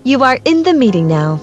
You are in the meeting now.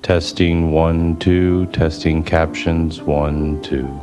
Testing 1, 2, testing captions 1, 2.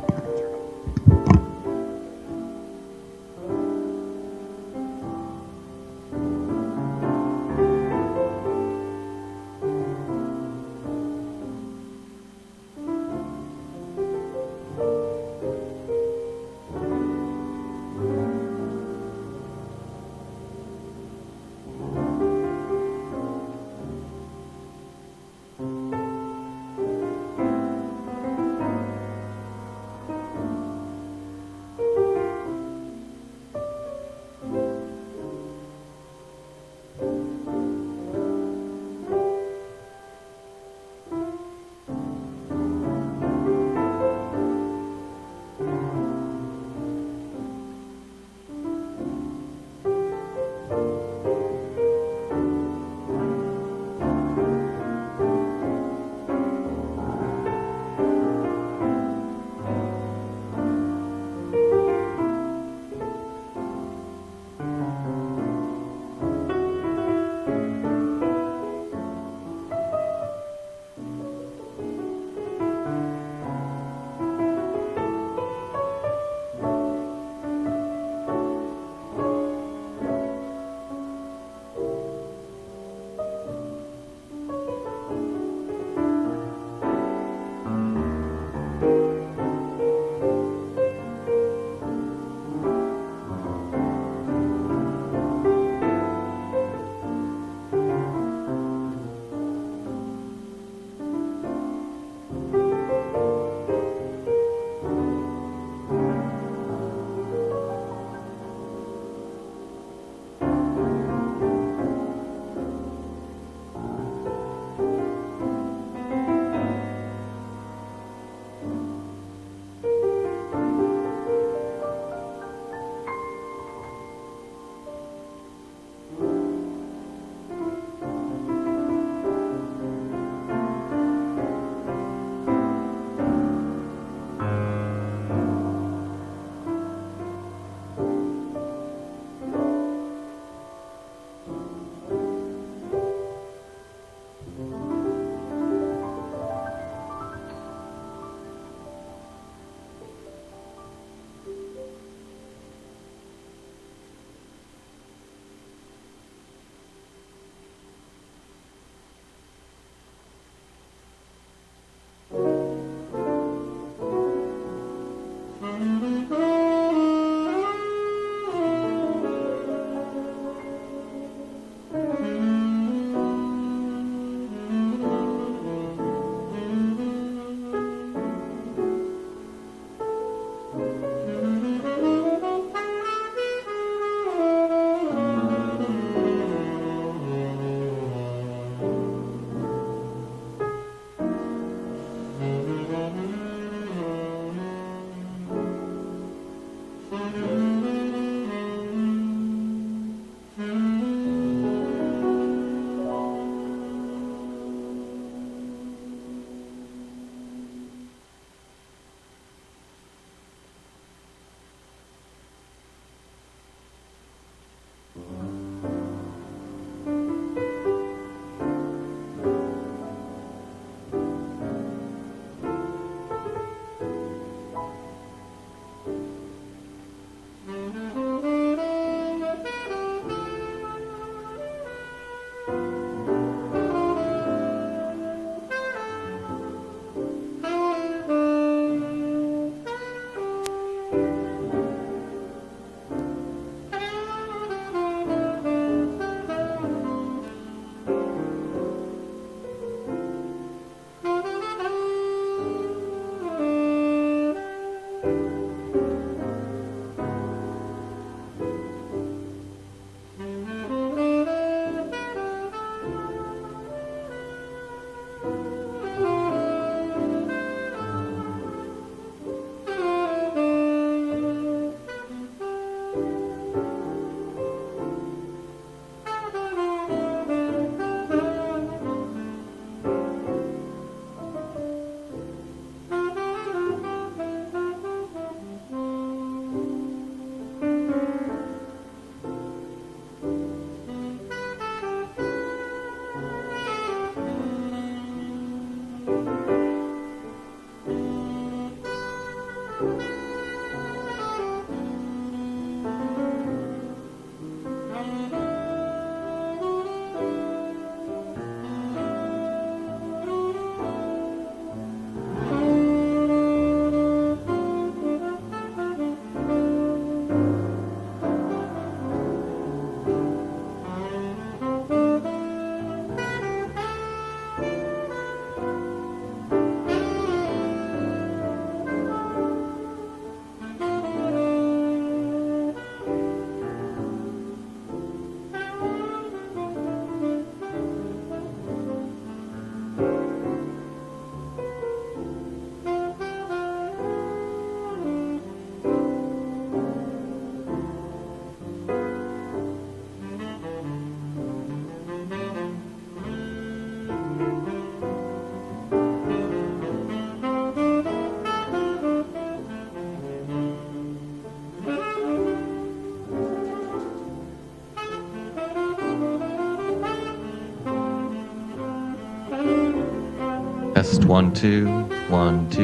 Test 1 2 1 2.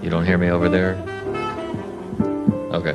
You don't hear me over there? Okay.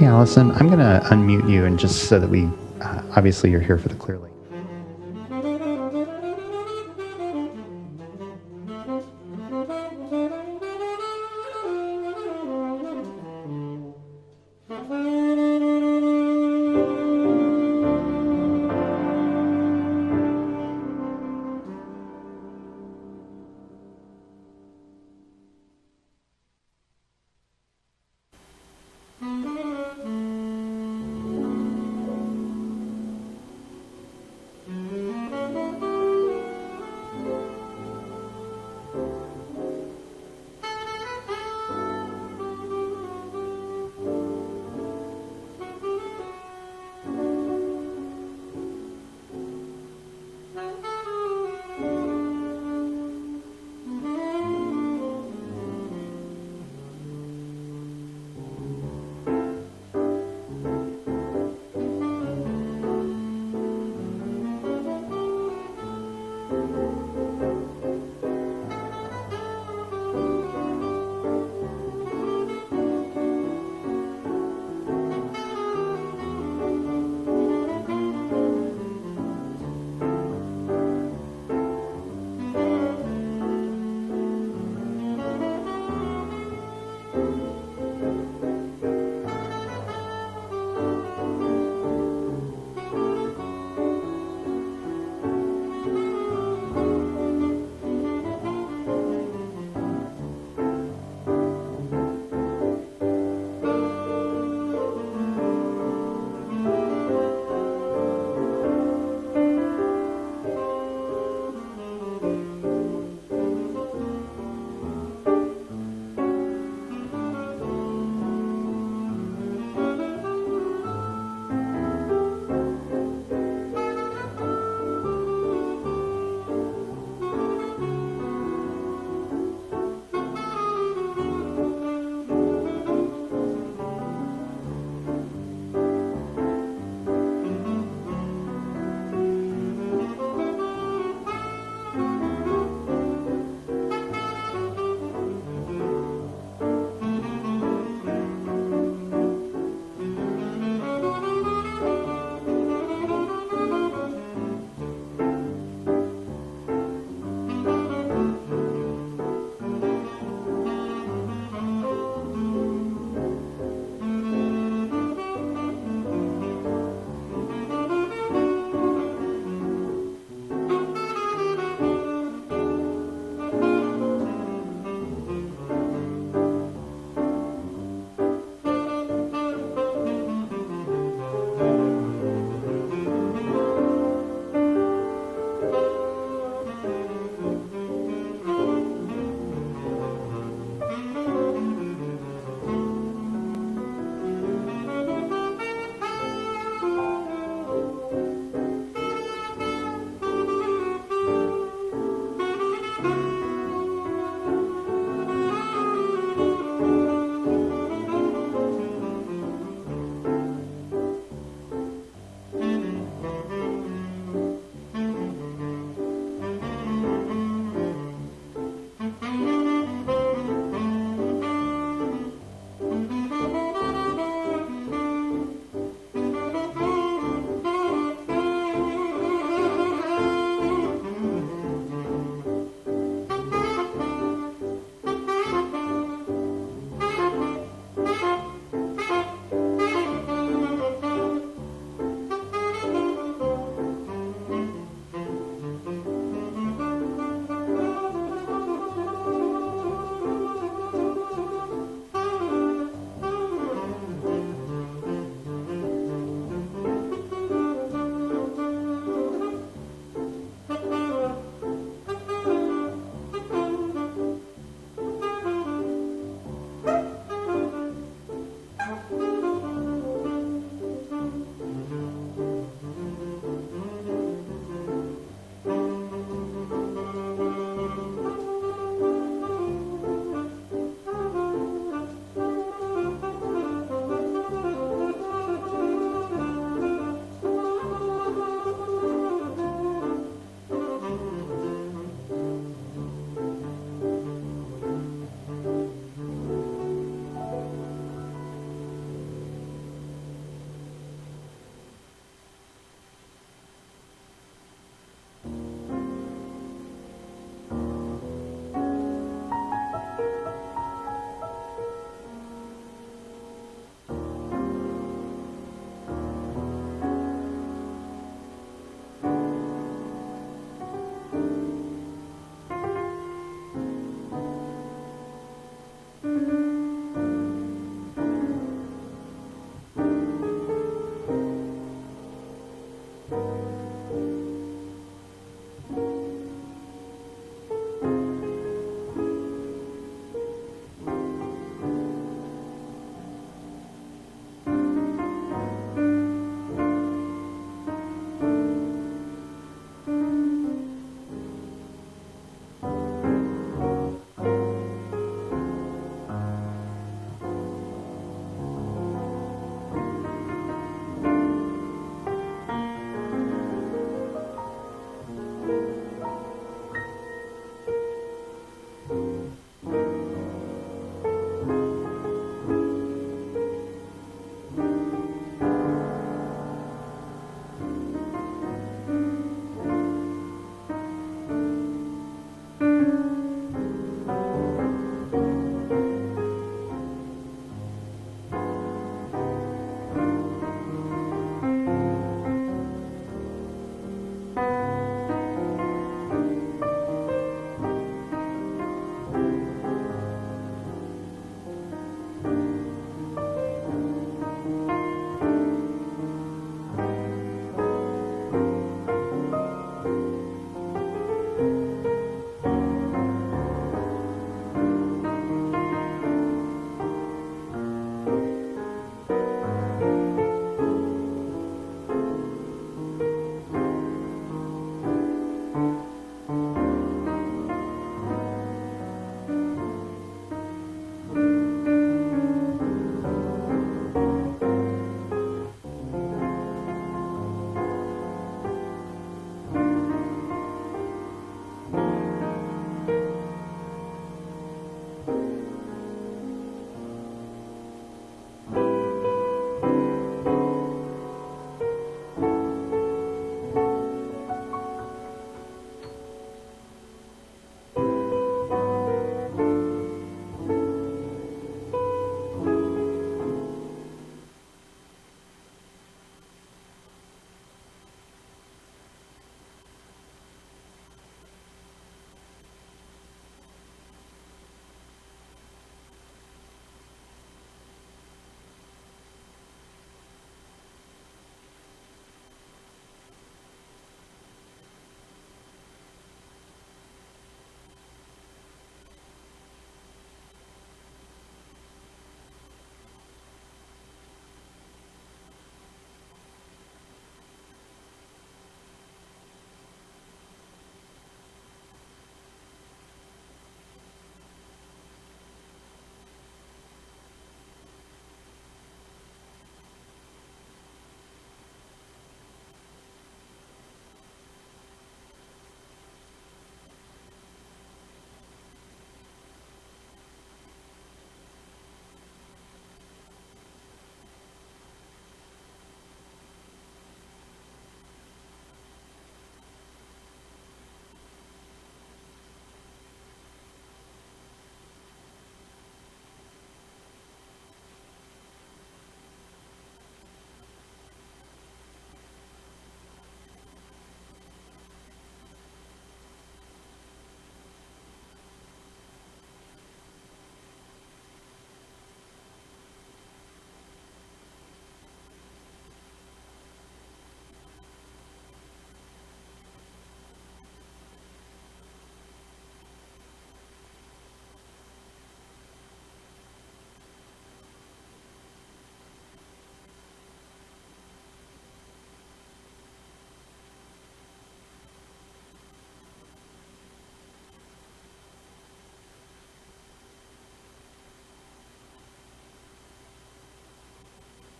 Hey, Allison, I'm going to unmute you and just so that we, obviously you're here for the Clear Lake.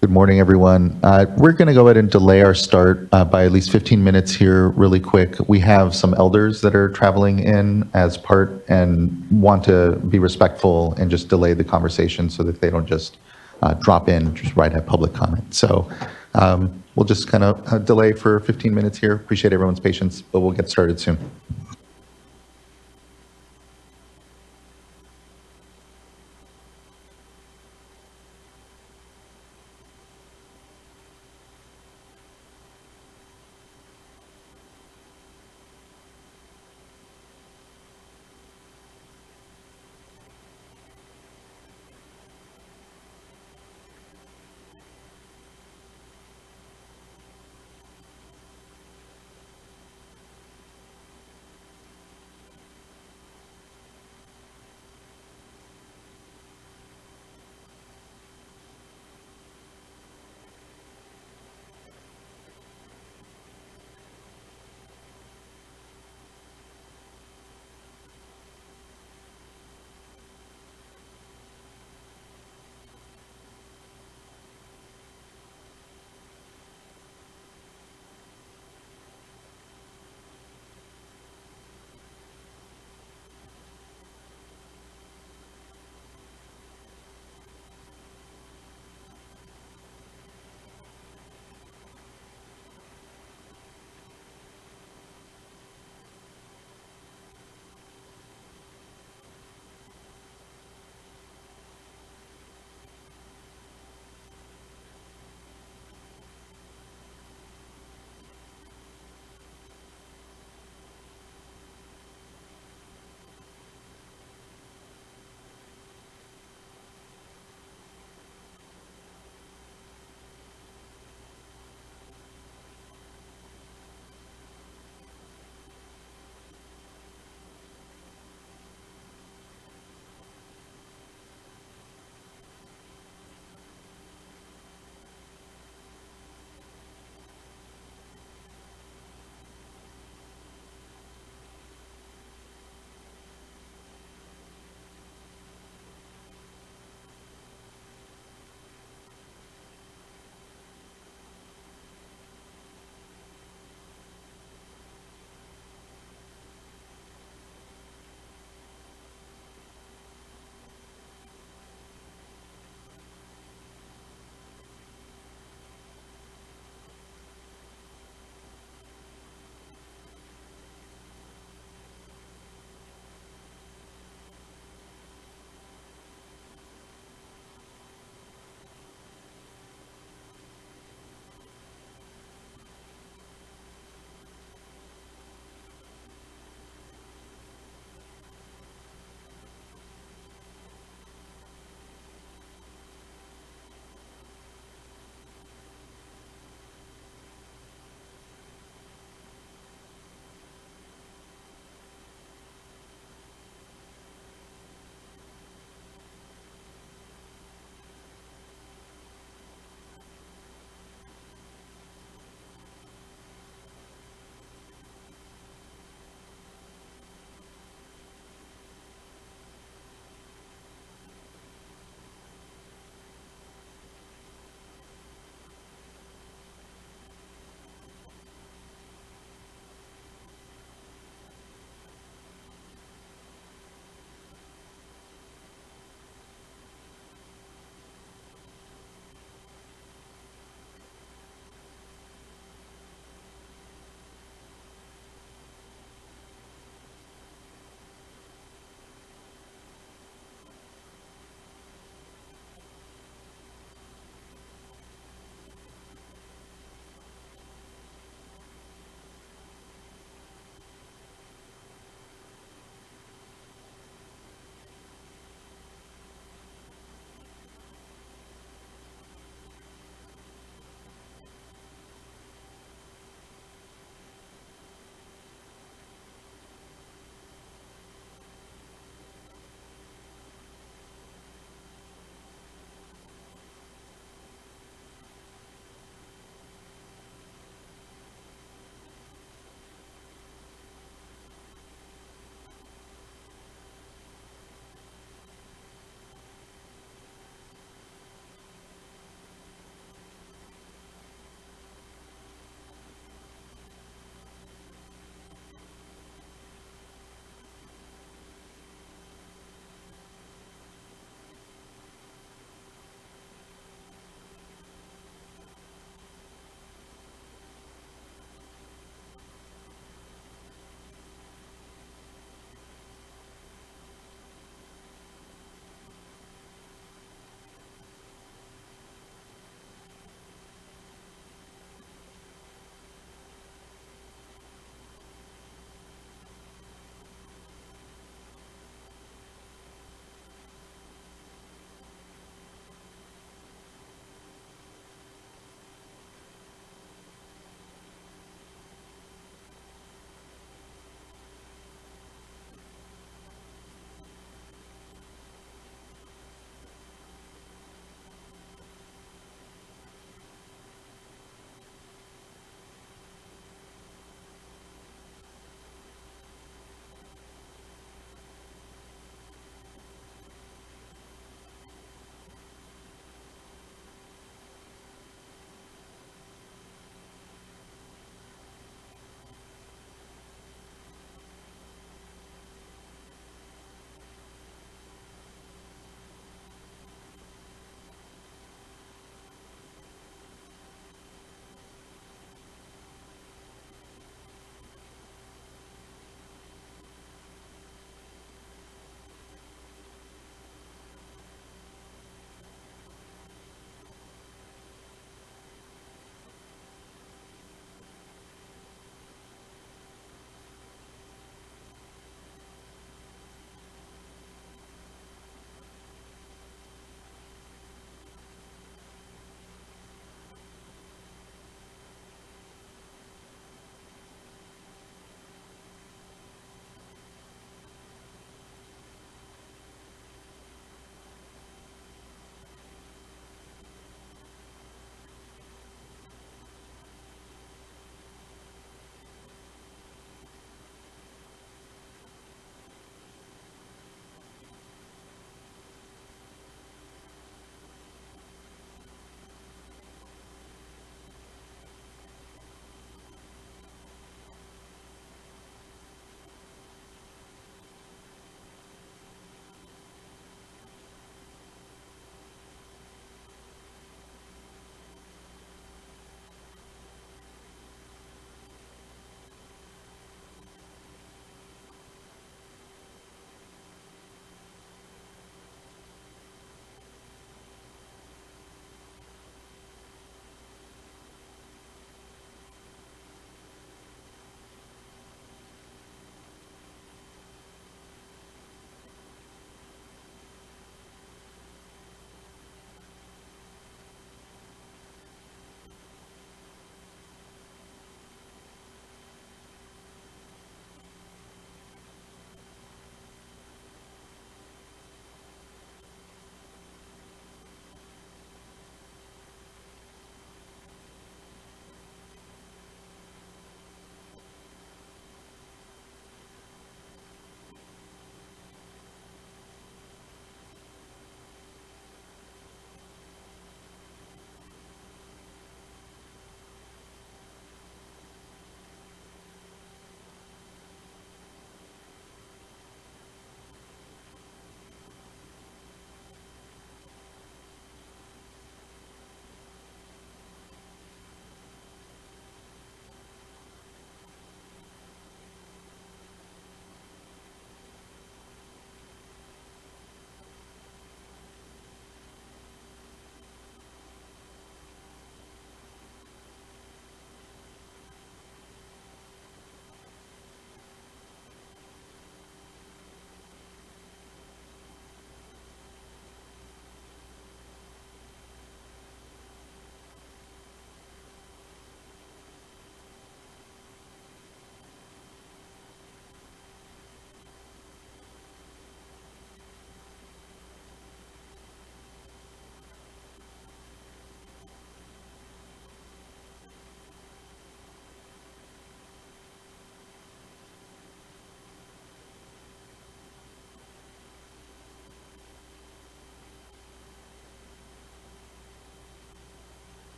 Good morning, everyone. We're going to go ahead and delay our start by at least 15 minutes here really quick. We have some elders that are traveling in as part and want to be respectful and just delay the conversation so that they don't just drop in just right at public comment. So we'll just kind of delay for 15 minutes here. Appreciate everyone's patience, but we'll get started soon.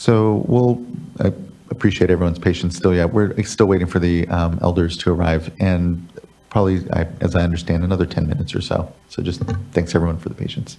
So I appreciate everyone's patience still. Yeah, we're still waiting for the elders to arrive, and probably, as I understand, another 10 minutes or so. So just thanks everyone for the patience.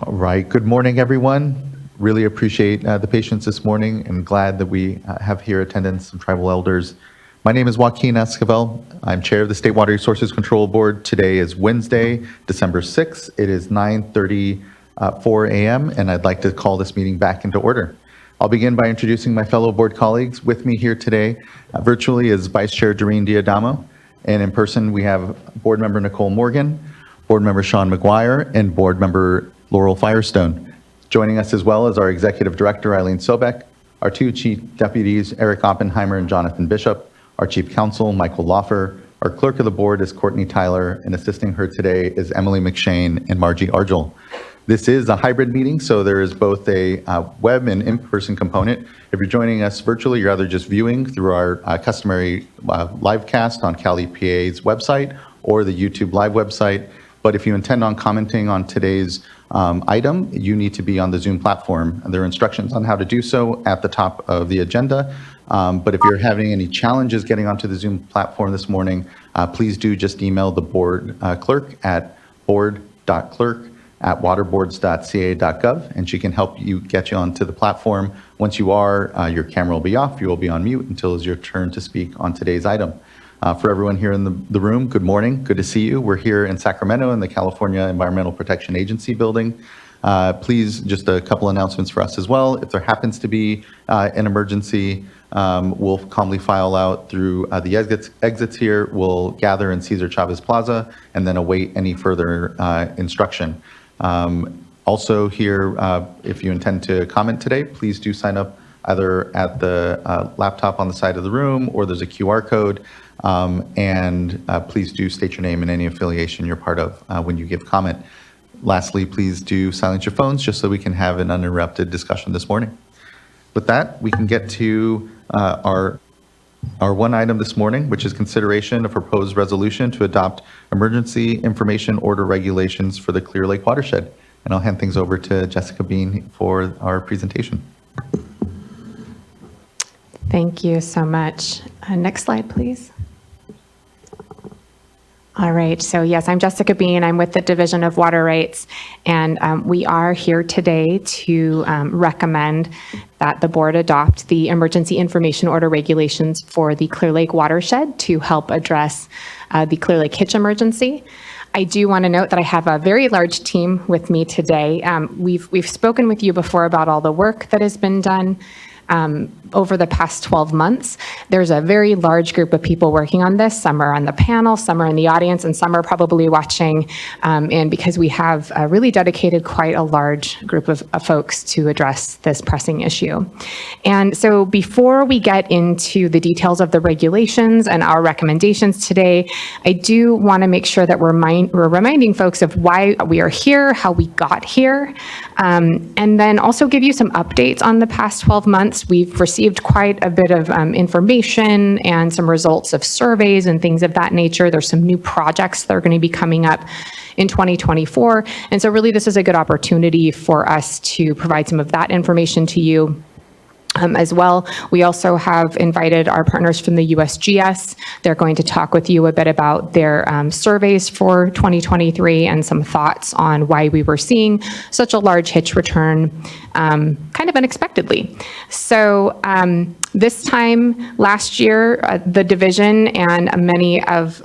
All right. Good morning, everyone. Really appreciate the patience this morning and glad that we have here attendance some tribal elders. My name is Joaquin Esquivel. I'm chair of the State Water Resources Control Board. Today is Wednesday, December 6th. It is 9:34 a.m. and I'd like to call this meeting back into order. I'll begin by introducing my fellow board colleagues. With me here today virtually is Vice Chair Doreen Diadamo, and in person we have Board Member Nicole Morgan, Board Member Sean McGuire, and Board Member Laurel Firestone. Joining us as well is our Executive Director, Eileen Sobek, our two Chief Deputies, Eric Oppenheimer and Jonathan Bishop, our Chief Counsel, Michael Loffer, our Clerk of the Board is Courtney Tyler, and assisting her today is Emily McShane and Margie Argel. This is a hybrid meeting, so there is both a web and in-person component. If you're joining us virtually, you're either just viewing through our customary live cast on Cal EPA's website or the YouTube Live website. But if you intend on commenting on today's item, you need to be on the Zoom platform. And there are instructions on how to do so at the top of the agenda. But if you're having any challenges getting onto the Zoom platform this morning, please do just email the board clerk at board.clerk@waterboards.ca.gov, and she can help you get you onto the platform. Once you are, your camera will be off. You will be on mute until it's your turn to speak on today's item. For everyone here in the room, good morning. Good to see you. We're here in Sacramento in the California Environmental Protection Agency building. Please, just a couple announcements for us as well. If there happens to be an emergency, we'll calmly file out through the exits here. We'll gather in Cesar Chavez Plaza and then await any further instruction. Also here, if you intend to comment today, please do sign up either at the laptop on the side of the room, or there's a QR code. Please do state your name and any affiliation you're part of when you give comment. Lastly, please do silence your phones just so we can have an uninterrupted discussion this morning. With that, we can get to our one item this morning, which is consideration of proposed resolution to adopt emergency information order regulations for the Clear Lake watershed. And I'll hand things over to Jessica Bean for our presentation. Thank you so much. Next slide, please. All right, so yes, I'm Jessica Bean. I'm with the Division of Water Rights, and we are here today to recommend that the board adopt the emergency information order regulations for the Clear Lake watershed to help address the Clear Lake Hitch emergency. I do want to note that I have a very large team with me today. We've spoken with you before about all the work that has been done over the past 12 months. There's a very large group of people working on this. Some are on the panel, some are in the audience, and some are probably watching. And because we have really dedicated quite a large group of folks to address this pressing issue. And so before we get into the details of the regulations and our recommendations today, I do want to make sure that we're reminding folks of why we are here, how we got here, and then also give you some updates on the past 12 months. We've received quite a bit of information and some results of surveys and things of that nature. There's some new projects that are going to be coming up in 2024. And so really this is a good opportunity for us to provide some of that information to you. As well, we also have invited our partners from the USGS. They're going to talk with you a bit about their surveys for 2023 and some thoughts on why we were seeing such a large hitch return kind of unexpectedly. So this time last year, the division and many of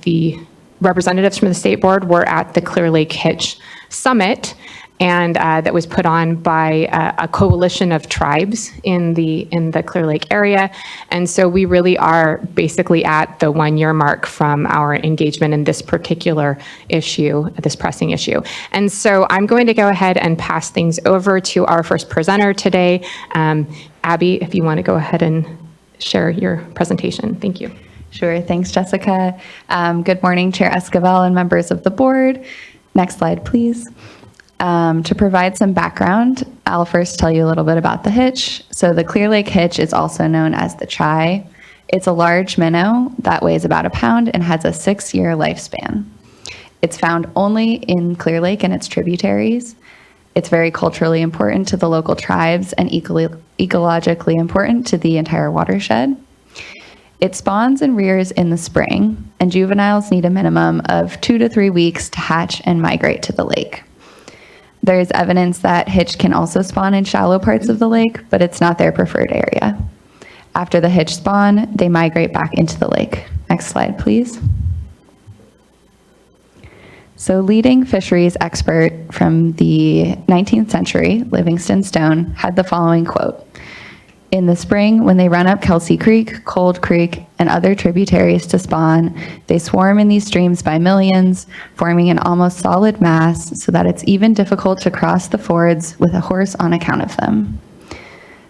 the representatives from the state board were at the Clear Lake Hitch Summit, and that was put on by a coalition of tribes in the Clear Lake area. And so we really are basically at the 1-year mark from our engagement in this particular issue, this pressing issue. And so I'm going to go ahead and pass things over to our first presenter today. Abby, if you want to go ahead and share your presentation. Thank you. Sure, thanks, Jessica. Good morning, Chair Esquivel and members of the board. Next slide, please. To provide some background, I'll first tell you a little bit about the hitch. So the Clear Lake hitch is also known as the chai. It's a large minnow that weighs about 1 pound and has a 6-year lifespan. It's found only in Clear Lake and its tributaries. It's very culturally important to the local tribes and ecologically important to the entire watershed. It spawns and rears in the spring, and juveniles need a minimum of 2 to 3 weeks to hatch and migrate to the lake. There is evidence that hitch can also spawn in shallow parts of the lake, but it's not their preferred area. After the hitch spawn, they migrate back into the lake. Next slide, please. So leading fisheries expert from the 19th century, Livingston Stone, had the following quote: "In the spring, when they run up Kelsey Creek, Cold Creek, and other tributaries to spawn, they swarm in these streams by millions, forming an almost solid mass so that it's even difficult to cross the fords with a horse on account of them."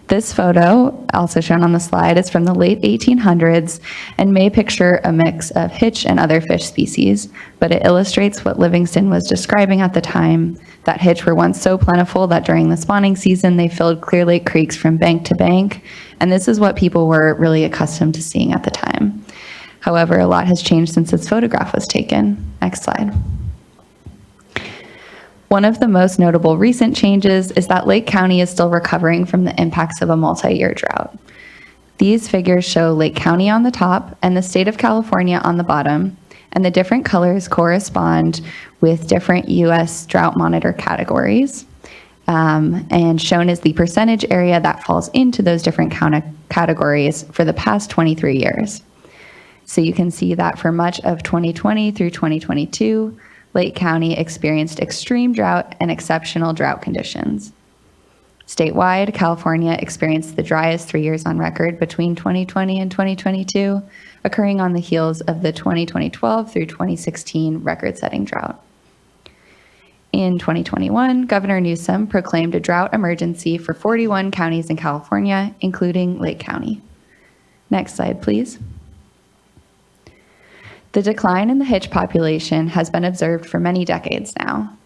This photo, also shown on the slide, is from the late 1800s and may picture a mix of hitch and other fish species, but it illustrates what Livingston was describing at the time, that hitch were once so plentiful that during the spawning season, they filled Clear Lake creeks from bank to bank, and this is what people were really accustomed to seeing at the time. However, a lot has changed since this photograph was taken. Next slide. One of the most notable recent changes is that Lake County is still recovering from the impacts of a multi-year drought. These figures show Lake County on the top and the state of California on the bottom, and the different colors correspond with different U.S. drought monitor categories. And shown is the percentage area that falls into those different categories for the past 23 years. So you can see that for much of 2020 through 2022, Lake County experienced extreme drought and exceptional drought conditions. Statewide, California experienced the driest 3 years on record between 2020 and 2022, occurring on the heels of the 2012 through 2016 record-setting drought. In 2021, Governor Newsom proclaimed a drought emergency for 41 counties in California, including Lake County. Next slide, please. The decline in the hitch population has been observed for many decades now.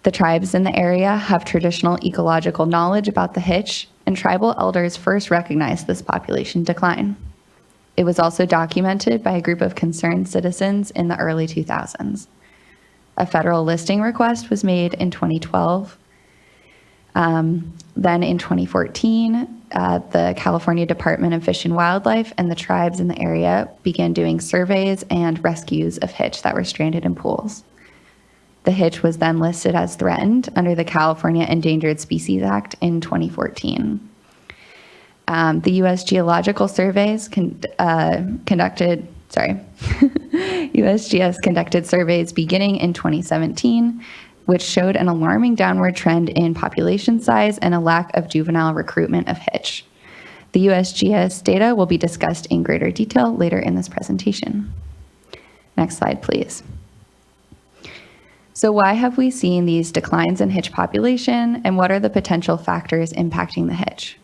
The tribes in the area have traditional ecological knowledge about the hitch, and tribal elders first recognized this population decline. It was also documented by a group of concerned citizens in the early 2000s. A federal listing request was made in 2012. Then in 2014, the California Department of Fish and Wildlife and the tribes in the area began doing surveys and rescues of hitch that were stranded in pools. The hitch was then listed as threatened under the California Endangered Species Act in 2014. The U.S. Geological Surveys USGS conducted surveys beginning in 2017, which showed an alarming downward trend in population size and a lack of juvenile recruitment of hitch. The USGS data will be discussed in greater detail later in this presentation. Next slide, please. So why have we seen these declines in hitch population, and what are the potential factors impacting the hitch?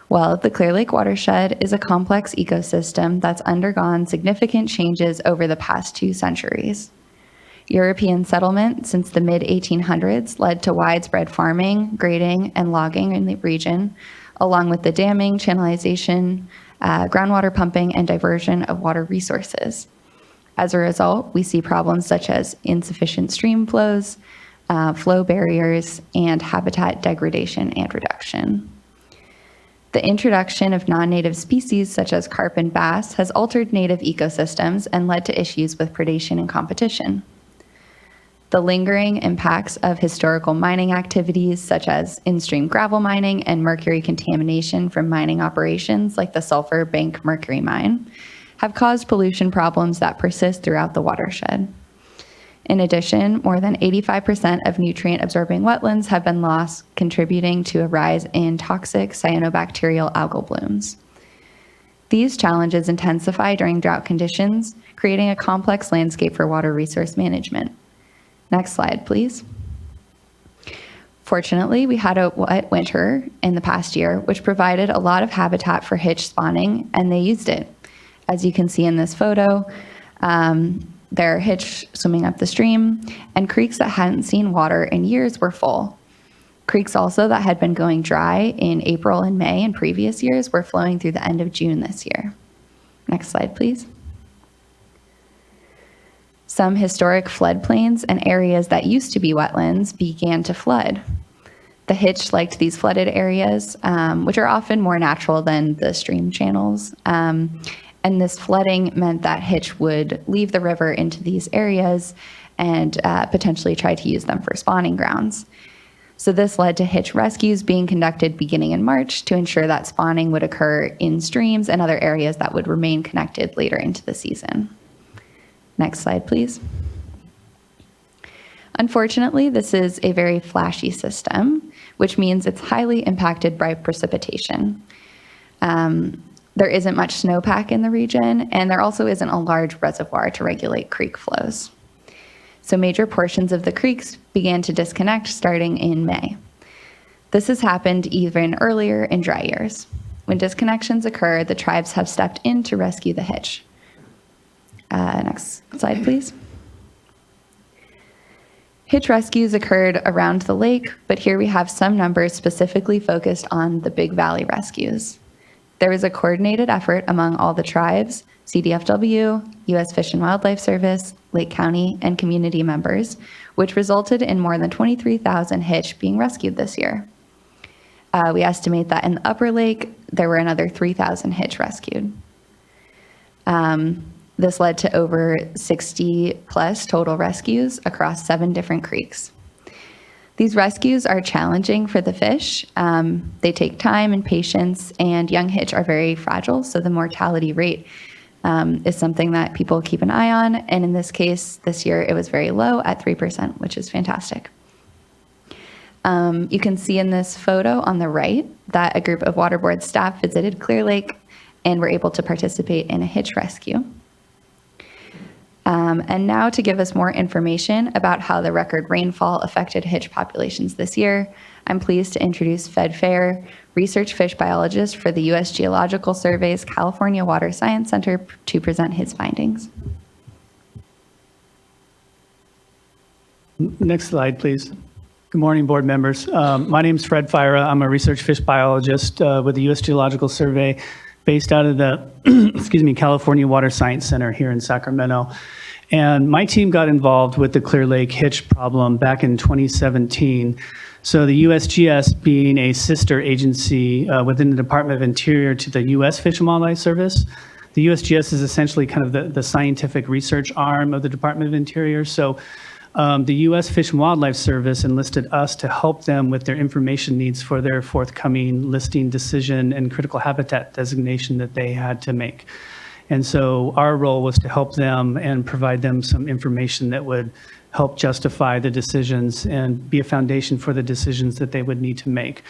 Well, the Clear Lake watershed is a complex ecosystem that's undergone significant changes over the past 2 centuries. European settlement since the mid-1800s led to widespread farming, grading, and logging in the region, along with the damming, channelization, groundwater pumping, and diversion of water resources. As a result, we see problems such as insufficient stream flows, flow barriers, and habitat degradation and reduction. The introduction of non-native species such as carp and bass has altered native ecosystems and led to issues with predation and competition. The lingering impacts of historical mining activities such as in-stream gravel mining and mercury contamination from mining operations like the Sulphur Bank Mercury Mine have caused pollution problems that persist throughout the watershed. In addition, more than 85% of nutrient-absorbing wetlands have been lost, contributing to a rise in toxic cyanobacterial algal blooms. These challenges intensify during drought conditions, creating a complex landscape for water resource management. Next slide, please. Fortunately, we had a wet winter in the past year, which provided a lot of habitat for hitch spawning, and they used it. As you can see in this photo, there are hitch swimming up the stream, and creeks that hadn't seen water in years were full. Creeks also that had been going dry in April and May in previous years were flowing through the end of June this year. Next slide, please. Some historic floodplains and areas that used to be wetlands began to flood. The hitch liked these flooded areas, which are often more natural than the stream channels. And this flooding meant that hitch would leave the river into these areas and potentially try to use them for spawning grounds. So this led to hitch rescues being conducted beginning in March to ensure that spawning would occur in streams and other areas that would remain connected later into the season. Next slide, please. Unfortunately, this is a very flashy system, which means it's highly impacted by precipitation. There isn't much snowpack in the region, and there also isn't a large reservoir to regulate creek flows. So major portions of the creeks began to disconnect starting in May. This has happened even earlier in dry years. When disconnections occur, the tribes have stepped in to rescue the hitch. Next slide, please. Hitch rescues occurred around the lake, but here we have some numbers specifically focused on the Big Valley rescues. There was a coordinated effort among all the tribes, CDFW, U.S. Fish and Wildlife Service, Lake County, and community members, which resulted in more than 23,000 hitch being rescued this year. We estimate that in the upper lake, there were another 3,000 hitch rescued. This led to over 60 plus total rescues across 7 different creeks. These rescues are challenging for the fish. They take time and patience, and young hitch are very fragile, so the mortality rate is something that people keep an eye on. And in this case, this year, it was very low at 3%, which is fantastic. You can see in this photo on the right that a group of water board staff visited Clear Lake and were able to participate in a hitch rescue. And now to give us more information about how the record rainfall affected hitch populations this year, I'm pleased to introduce Fed Fair, research fish biologist for the U.S. Geological Survey's California Water Science Center, to present his findings. Next slide, please. Good morning, board members. My name is Fred Fyra. I'm a research fish biologist with the U.S. Geological Survey based out of the California Water Science Center here in Sacramento. And my team got involved with the Clear Lake hitch problem back in 2017. So the USGS, being a sister agency within the Department of Interior to the U.S. Fish and Wildlife Service, the USGS is essentially kind of the scientific research arm of the Department of Interior. So the U.S. Fish and Wildlife Service enlisted us to help them with their information needs for their forthcoming listing decision and critical habitat designation that they had to make. And so our role was to help them and provide them some information that would help justify the decisions and be a foundation for the decisions that they would need to make.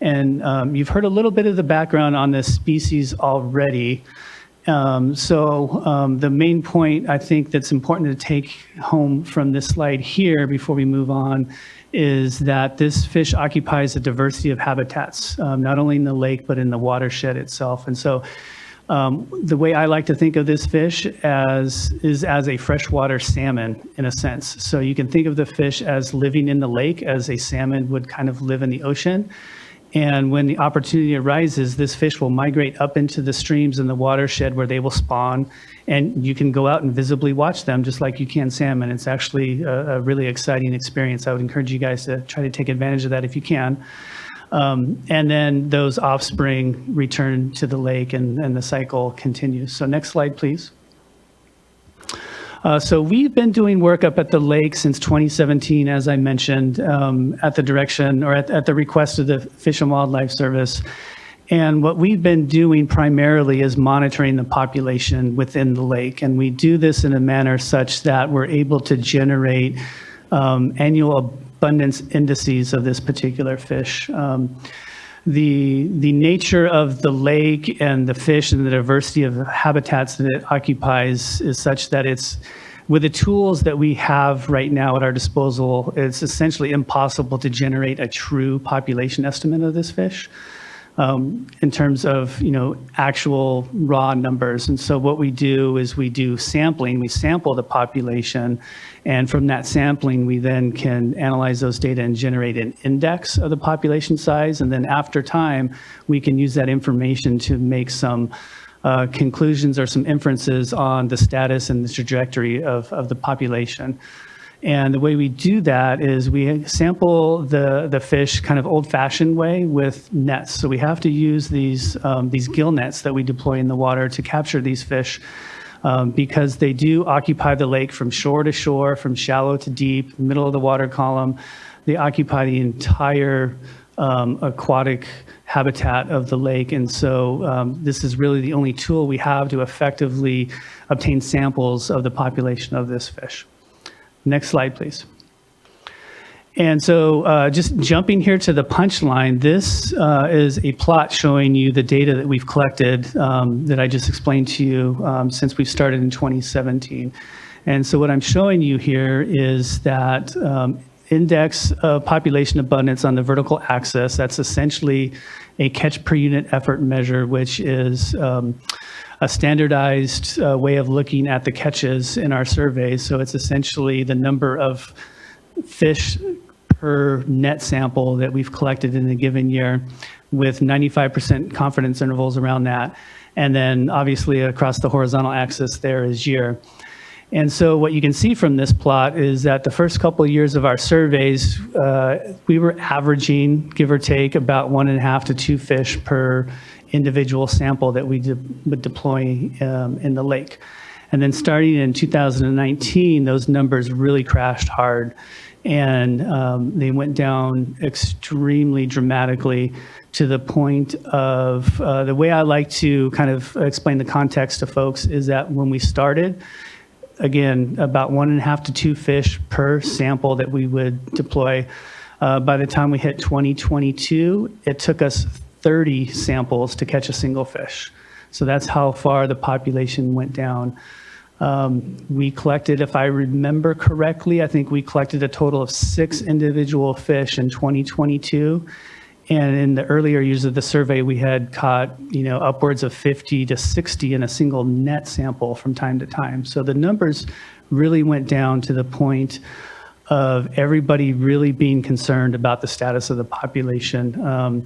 And you've heard a little bit of the background on this species already. The main point I think that's important to take home from this slide here before we move on is that this fish occupies a diversity of habitats, not only in the lake, but in the watershed itself. And so the way I like to think of this fish is as a freshwater salmon in a sense. So you can think of the fish as living in the lake as a salmon would kind of live in the ocean. And when the opportunity arises, this fish will migrate up into the streams in the watershed where they will spawn, and you can go out and visibly watch them just like you can salmon. It's actually a really exciting experience. I would encourage you guys to try to take advantage of that if you can. And then those offspring return to the lake and the cycle continues. So next slide, please. So we've been doing work up at the lake since 2017, as I mentioned, at the direction or at the request of the Fish and Wildlife Service. And what we've been doing primarily is monitoring the population within the lake. And we do this in a manner such that we're able to generate annual abundance indices of this particular fish. The nature of the lake and the fish and the diversity of habitats that it occupies is such that it's, with the tools that we have right now at our disposal, it's essentially impossible to generate a true population estimate of this fish in terms of, actual raw numbers. And so what we do is we do sampling. We sample the population, and from that sampling, we then can analyze those data and generate an index of the population size. And then after time, we can use that information to make some conclusions or some inferences on the status and the trajectory of the population. And the way we do that is we sample the fish kind of old-fashioned way with nets. So we have to use these gill nets that we deploy in the water to capture these fish. because they do occupy the lake from shore to shore, from shallow to deep, middle of the water column. They occupy the entire aquatic habitat of the lake. And so this is really the only tool we have to effectively obtain samples of the population of this fish. Next slide, please. And so just jumping here to the punchline, this is a plot showing you the data that we've collected that I just explained to you since we started in 2017. And so what I'm showing you here is that index of population abundance on the vertical axis. That's essentially a catch per unit effort measure, which is a standardized way of looking at the catches in our survey. So it's essentially the number of fish per net sample that we've collected in a given year, with 95% confidence intervals around that. And then obviously across the horizontal axis there is year. And so what you can see from this plot is that the first couple of years of our surveys, we were averaging, give or take, about 1.5 to 2 fish per individual sample that we would deploy in the lake. And then starting in 2019, those numbers really crashed hard, and they went down extremely dramatically to the point of, the way I like to kind of explain the context to folks is that when we started, again, about 1.5 to 2 fish per sample that we would deploy. By the time we hit 2022, it took us 30 samples to catch a single fish. So that's how far the population went down. We collected, if I remember correctly, I think we collected a total of 6 individual fish in 2022. And in the earlier years of the survey, we had caught, upwards of 50 to 60 in a single net sample from time to time. So the numbers really went down to the point of everybody really being concerned about the status of the population.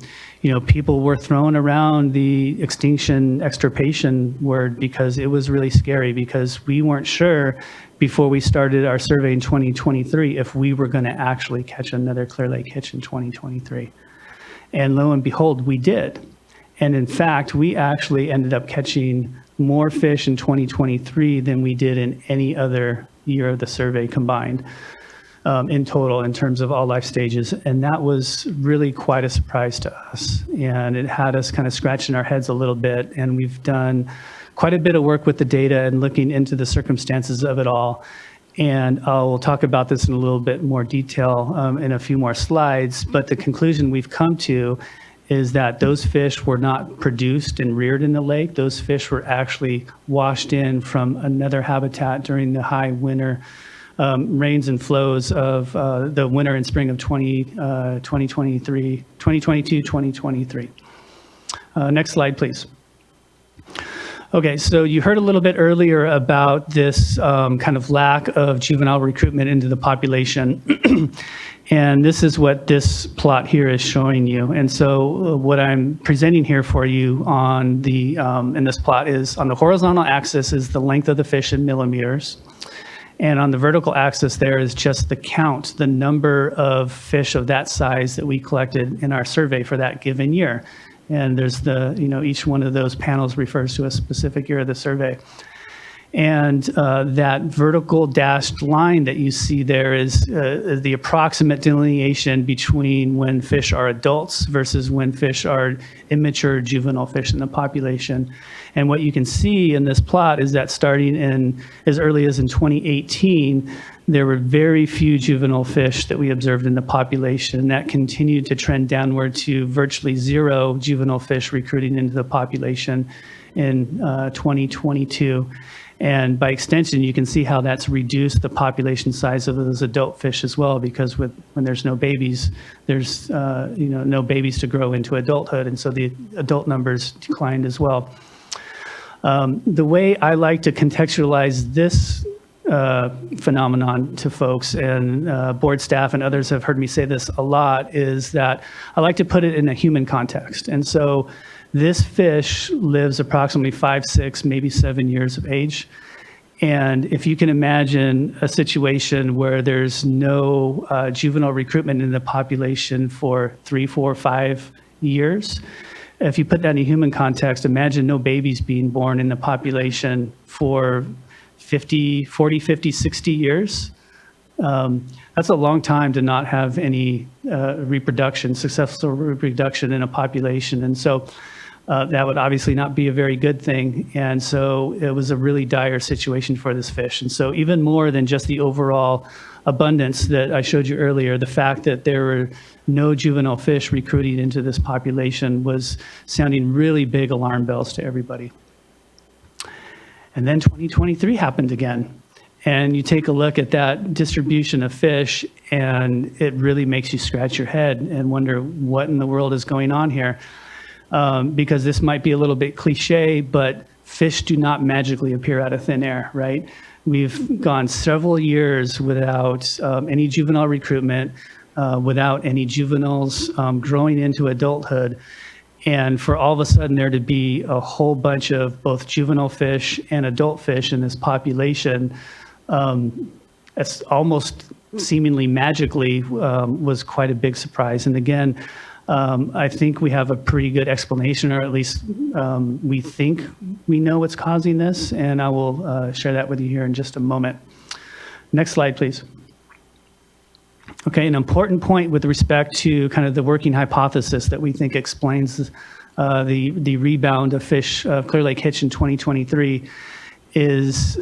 People were throwing around the extirpation word because it was really scary, because we weren't sure before we started our survey in 2023 if we were going to actually catch another Clear Lake hitch in 2023. And lo and behold, we did. And in fact, we actually ended up catching more fish in 2023 than we did in any other year of the survey combined, in total, in terms of all life stages. And that was really quite a surprise to us. And it had us kind of scratching our heads a little bit. And we've done quite a bit of work with the data and looking into the circumstances of it all. And I'll talk about this in a little bit more detail in a few more slides, but the conclusion we've come to is that those fish were not produced and reared in the lake. Those fish were actually washed in from another habitat during the high winter rains and flows of the winter and spring of 2022, 2023. Next slide, please. Okay, so you heard a little bit earlier about this kind of lack of juvenile recruitment into the population. And this is what this plot here is showing you. And so what I'm presenting here for you on the in this plot is, on the horizontal axis is the length of the fish in millimeters. And on the vertical axis there is just the count, the number of fish of that size that we collected in our survey for that given year. And there's each one of those panels refers to a specific year of the survey. And that vertical dashed line that you see there is the approximate delineation between when fish are adults versus when fish are immature juvenile fish in the population. And what you can see in this plot is that starting in as early as in 2018, there were very few juvenile fish that we observed in the population. That continued to trend downward to virtually 0 juvenile fish recruiting into the population in 2022. And by extension, you can see how that's reduced the population size of those adult fish as well, because when there's no babies, there's no babies to grow into adulthood, and so the adult numbers declined as well. The way I like to contextualize this phenomenon to folks, and board staff and others have heard me say this a lot, is that I like to put it in a human context. And so this fish lives approximately 5, 6, maybe 7 years of age. And if you can imagine a situation where there's no juvenile recruitment in the population for 3, 4, 5 years, if you put that in a human context, imagine no babies being born in the population for 40, 50, 60 years. That's a long time to not have any successful reproduction in a population. And so that would obviously not be a very good thing. And so it was a really dire situation for this fish. And so even more than just the overall abundance that I showed you earlier, the fact that there were no juvenile fish recruiting into this population was sounding really big alarm bells to everybody. And then 2023 happened again. And you take a look at that distribution of fish, and it really makes you scratch your head and wonder what in the world is going on here. Because this might be a little bit cliche, but fish do not magically appear out of thin air, right? We've gone several years without any juvenile recruitment, without any juveniles growing into adulthood. And for all of a sudden there to be a whole bunch of both juvenile fish and adult fish in this population, it's almost seemingly magically was quite a big surprise. And again, I think we have a pretty good explanation, or at least we think we know what's causing this, and I will share that with you here in just a moment. Next slide, please. Okay, an important point with respect to kind of the working hypothesis that we think explains the rebound of fish, Clear Lake hitch in 2023 is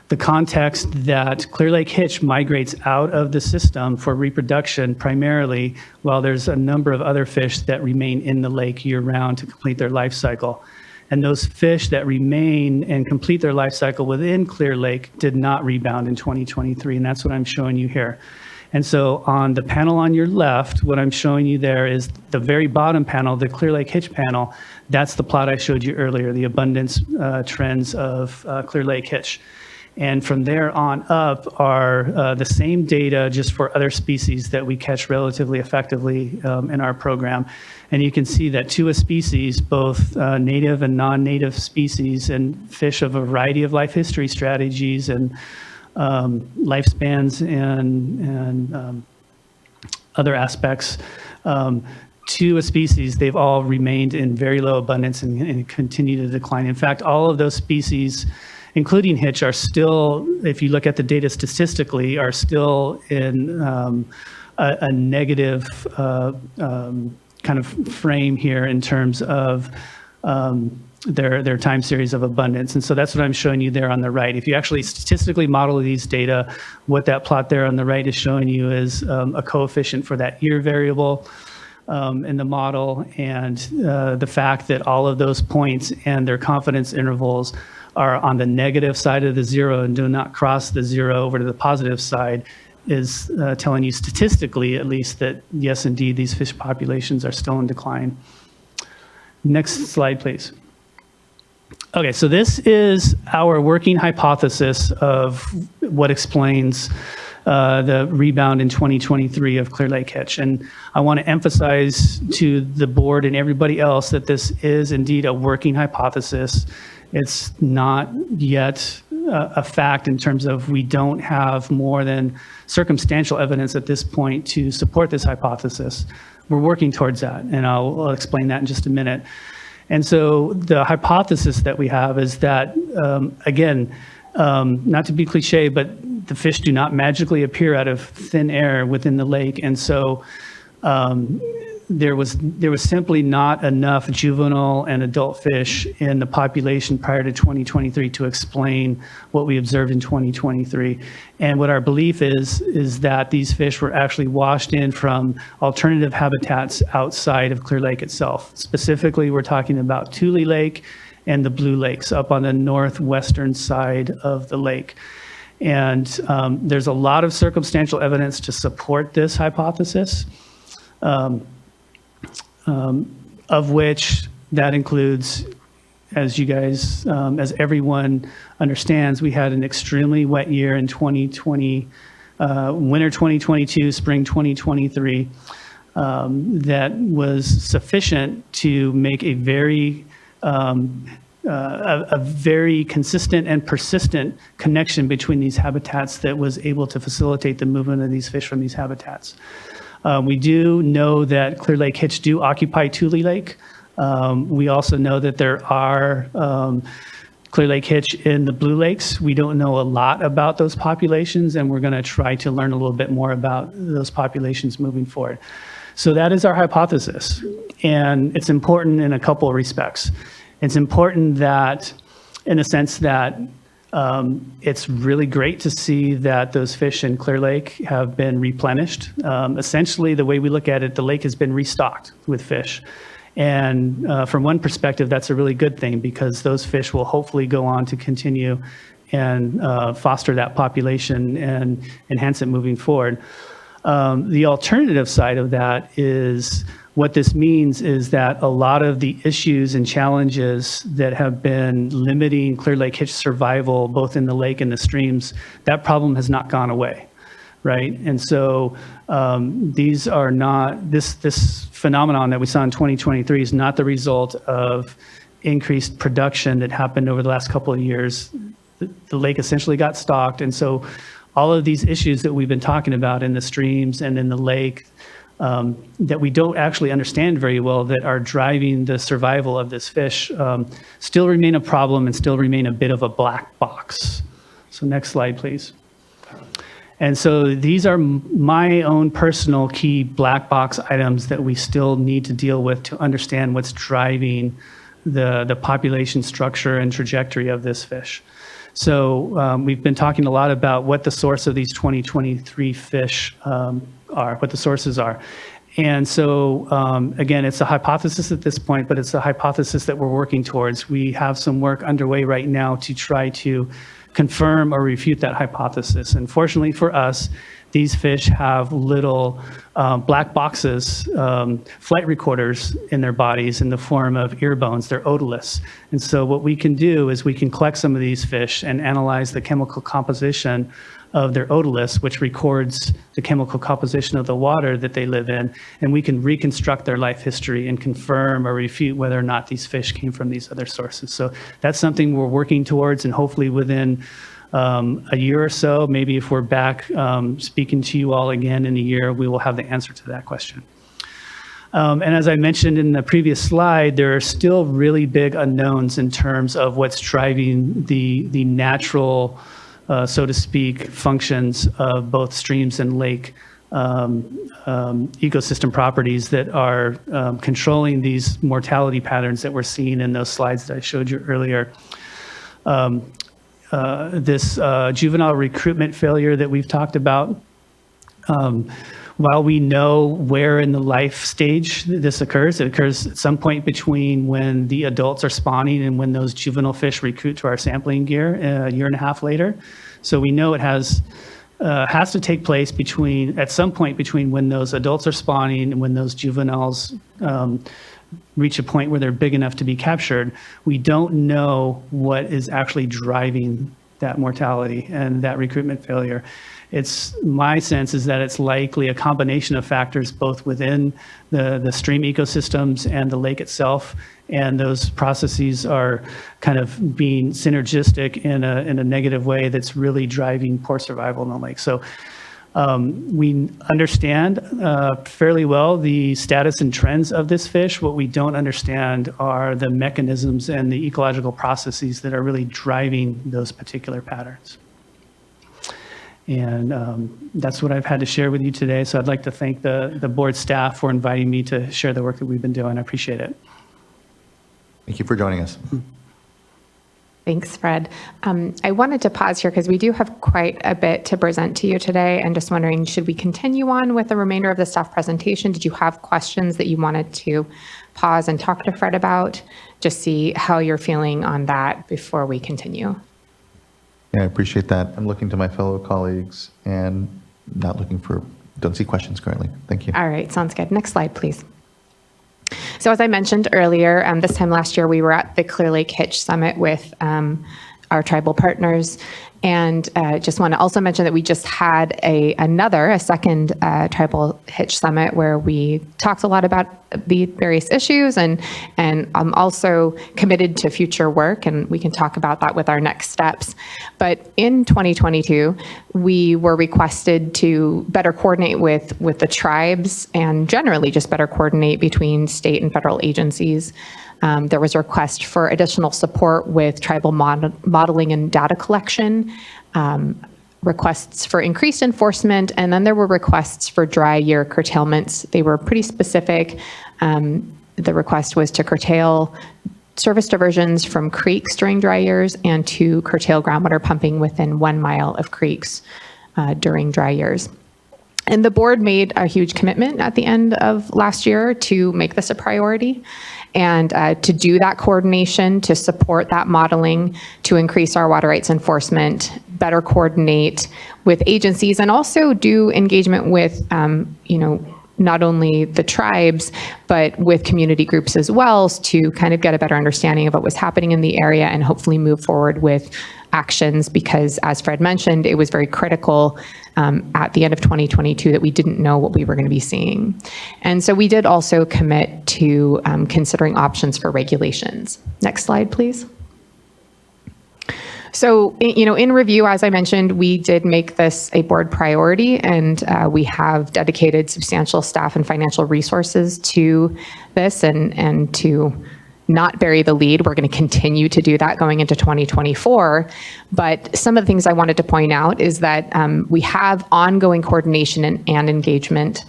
the context that Clear Lake hitch migrates out of the system for reproduction primarily, while there's a number of other fish that remain in the lake year-round to complete their life cycle. And those fish that remain and complete their life cycle within Clear Lake did not rebound in 2023, and that's what I'm showing you here. And so on the panel on your left, what I'm showing you there is the very bottom panel, the Clear Lake hitch panel. That's the plot I showed you earlier, the abundance trends of Clear Lake hitch. And from there on up are the same data just for other species that we catch relatively effectively in our program. And you can see that to a species, both native and non-native species and fish of a variety of life history strategies and lifespans and other aspects, to a species, they've all remained in very low abundance and continue to decline. In fact, all of those species, including hitch, are still, if you look at the data statistically, are still in a negative kind of frame here in terms of their time series of abundance. And so that's what I'm showing you there on the right. If you actually statistically model these data, what that plot there on the right is showing you is a coefficient for that year variable in the model, and the fact that all of those points and their confidence intervals are on the negative side of the zero and do not cross the zero over to the positive side is telling you statistically, at least, that yes, indeed, these fish populations are still in decline. Next slide, please. Okay, so this is our working hypothesis of what explains the rebound in 2023 of Clear Lake hitch. And I want to emphasize to the board and everybody else that this is indeed a working hypothesis. It's not yet a fact in terms of we don't have more than circumstantial evidence at this point to support this hypothesis. We're working towards that, and I'll explain that in just a minute. And so the hypothesis that we have is that, again, not to be cliche, but the fish do not magically appear out of thin air within the lake. And so there was simply not enough juvenile and adult fish in the population prior to 2023 to explain what we observed in 2023. And what our belief is that these fish were actually washed in from alternative habitats outside of Clear Lake itself. Specifically, we're talking about Tule Lake and the Blue Lakes up on the northwestern side of the lake. And there's a lot of circumstantial evidence to support this hypothesis. Of which that includes, as you guys, as everyone understands, we had an extremely wet year in 2020, winter 2022, spring 2023, that was sufficient to make a very consistent and persistent connection between these habitats that was able to facilitate the movement of these fish from these habitats. We do know that Clear Lake hitch do occupy Tule Lake. We also know that there are Clear Lake hitch in the Blue Lakes. We don't know a lot about those populations, and we're going to try to learn a little bit more about those populations moving forward. So that is our hypothesis, and it's important in a couple of respects. It's important that, in the sense that it's really great to see that those fish in Clear Lake have been replenished. Essentially, the way we look at it, the lake has been restocked with fish. And from one perspective, that's a really good thing, because those fish will hopefully go on to continue and foster that population and enhance it moving forward. The alternative side of that is, what this means is that a lot of the issues and challenges that have been limiting Clear Lake hitch survival, both in the lake and the streams, that problem has not gone away, right? And so these are not, this phenomenon that we saw in 2023 is not the result of increased production that happened over the last couple of years. The lake essentially got stocked, and so all of these issues that we've been talking about in the streams and in the lake, that we don't actually understand very well, that are driving the survival of this fish, still remain a problem and still remain a bit of a black box. So next slide, please. And so these are my own personal key black box items that we still need to deal with to understand what's driving the population structure and trajectory of this fish. So we've been talking a lot about what the source of these 2023 fish are, what the sources are. And so, again, it's a hypothesis at this point, but it's a hypothesis that we're working towards. We have some work underway right now to try to confirm or refute that hypothesis. And fortunately for us, these fish have little black boxes, flight recorders in their bodies in the form of ear bones. They're odorless. And so what we can do is we can collect some of these fish and analyze the chemical composition of their otoliths, which records the chemical composition of the water that they live in, and we can reconstruct their life history and confirm or refute whether or not these fish came from these other sources. So that's something we're working towards, and hopefully within a year or so, maybe if we're back speaking to you all again in a year, we will have the answer to that question. And as I mentioned in the previous slide, there are still really big unknowns in terms of what's driving the natural, so to speak, functions of both streams and lake ecosystem properties that are controlling these mortality patterns that we're seeing in those slides that I showed you earlier. This juvenile recruitment failure that we've talked about, while we know where in the life stage this occurs, it occurs at some point between when the adults are spawning and when those juvenile fish recruit to our sampling gear a year and a half later. So we know it has to take place at some point between when those adults are spawning and when those juveniles reach a point where they're big enough to be captured. We don't know what is actually driving that mortality and that recruitment failure. My sense is that it's likely a combination of factors both within the stream ecosystems and the lake itself, and those processes are kind of being synergistic in a negative way that's really driving poor survival in the lake. So we understand fairly well the status and trends of this fish. What we don't understand are the mechanisms and the ecological processes that are really driving those particular patterns. And that's what I've had to share with you today. So I'd like to thank the board staff for inviting me to share the work that we've been doing. I appreciate it. Thank you for joining us. Thanks, Fred. I wanted to pause here because we do have quite a bit to present to you today, and just wondering, should we continue on with the remainder of the staff presentation? Did you have questions that you wanted to pause and talk to Fred about? Just see how you're feeling on that before we continue. Yeah, I appreciate that. I'm looking to my fellow colleagues and don't see questions currently. Thank you. All right, sounds good. Next slide, please. So as I mentioned earlier, this time last year, we were at the Clear Lake Hitch Summit with our tribal partners, And just want to also mention that we just had a second tribal hitch summit where we talked a lot about the various issues, and I'm also committed to future work, and we can talk about that with our next steps. But in 2022, we were requested to better coordinate with the tribes and generally just better coordinate between state and federal agencies. There was a request for additional support with tribal modeling and data collection, requests for increased enforcement, and then there were requests for dry year curtailments. They were pretty specific. The request was to curtail service diversions from creeks during dry years and to curtail groundwater pumping within 1 mile of creeks during dry years. And the board made a huge commitment at the end of last year to make this a priority and to do that coordination, to support that modeling, to increase our water rights enforcement, better coordinate with agencies, and also do engagement with, not only the tribes, but with community groups as well, to kind of get a better understanding of what was happening in the area and hopefully move forward with actions, because as Fred mentioned, it was very critical at the end of 2022 that we didn't know what we were going to be seeing. And so we did also commit to considering options for regulations. Next slide, please. So, in review, as I mentioned, we did make this a board priority, and we have dedicated substantial staff and financial resources to this, and to not bury the lead, we're going to continue to do that going into 2024. But some of the things I wanted to point out is that we have ongoing coordination and engagement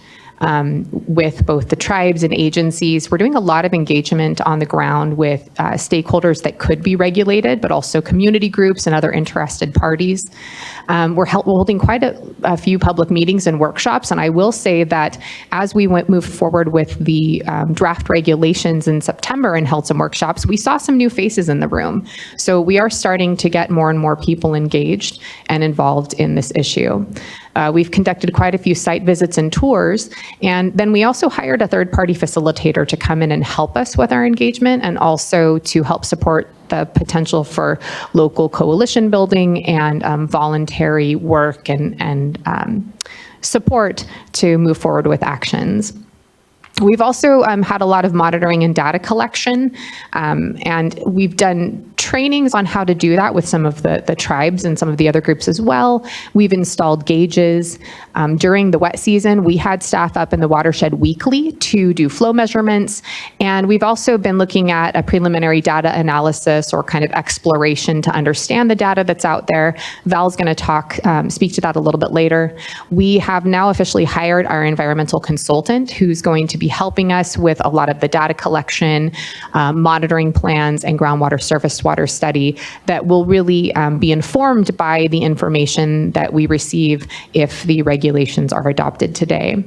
with both the tribes and agencies. We're doing a lot of engagement on the ground with stakeholders that could be regulated, but also community groups and other interested parties. We're holding quite a few public meetings and workshops, and I will say that as we moved forward with the draft regulations in September and held some workshops, we saw some new faces in the room. So we are starting to get more and more people engaged and involved in this issue. We've conducted quite a few site visits and tours, and then we also hired a third-party facilitator to come in and help us with our engagement, and also to help support the potential for local coalition building and voluntary work and support to move forward with actions. We've also had a lot of monitoring and data collection, and we've done trainings on how to do that with some of the tribes and some of the other groups as well. We've installed gauges. During the wet season, we had staff up in the watershed weekly to do flow measurements, and we've also been looking at a preliminary data analysis or kind of exploration to understand the data that's out there. Val's going to speak to that a little bit later. We have now officially hired our environmental consultant, who's going to be helping us with a lot of the data collection, monitoring plans, and groundwater surface water study that will really be informed by the information that we receive if the regulations are adopted today.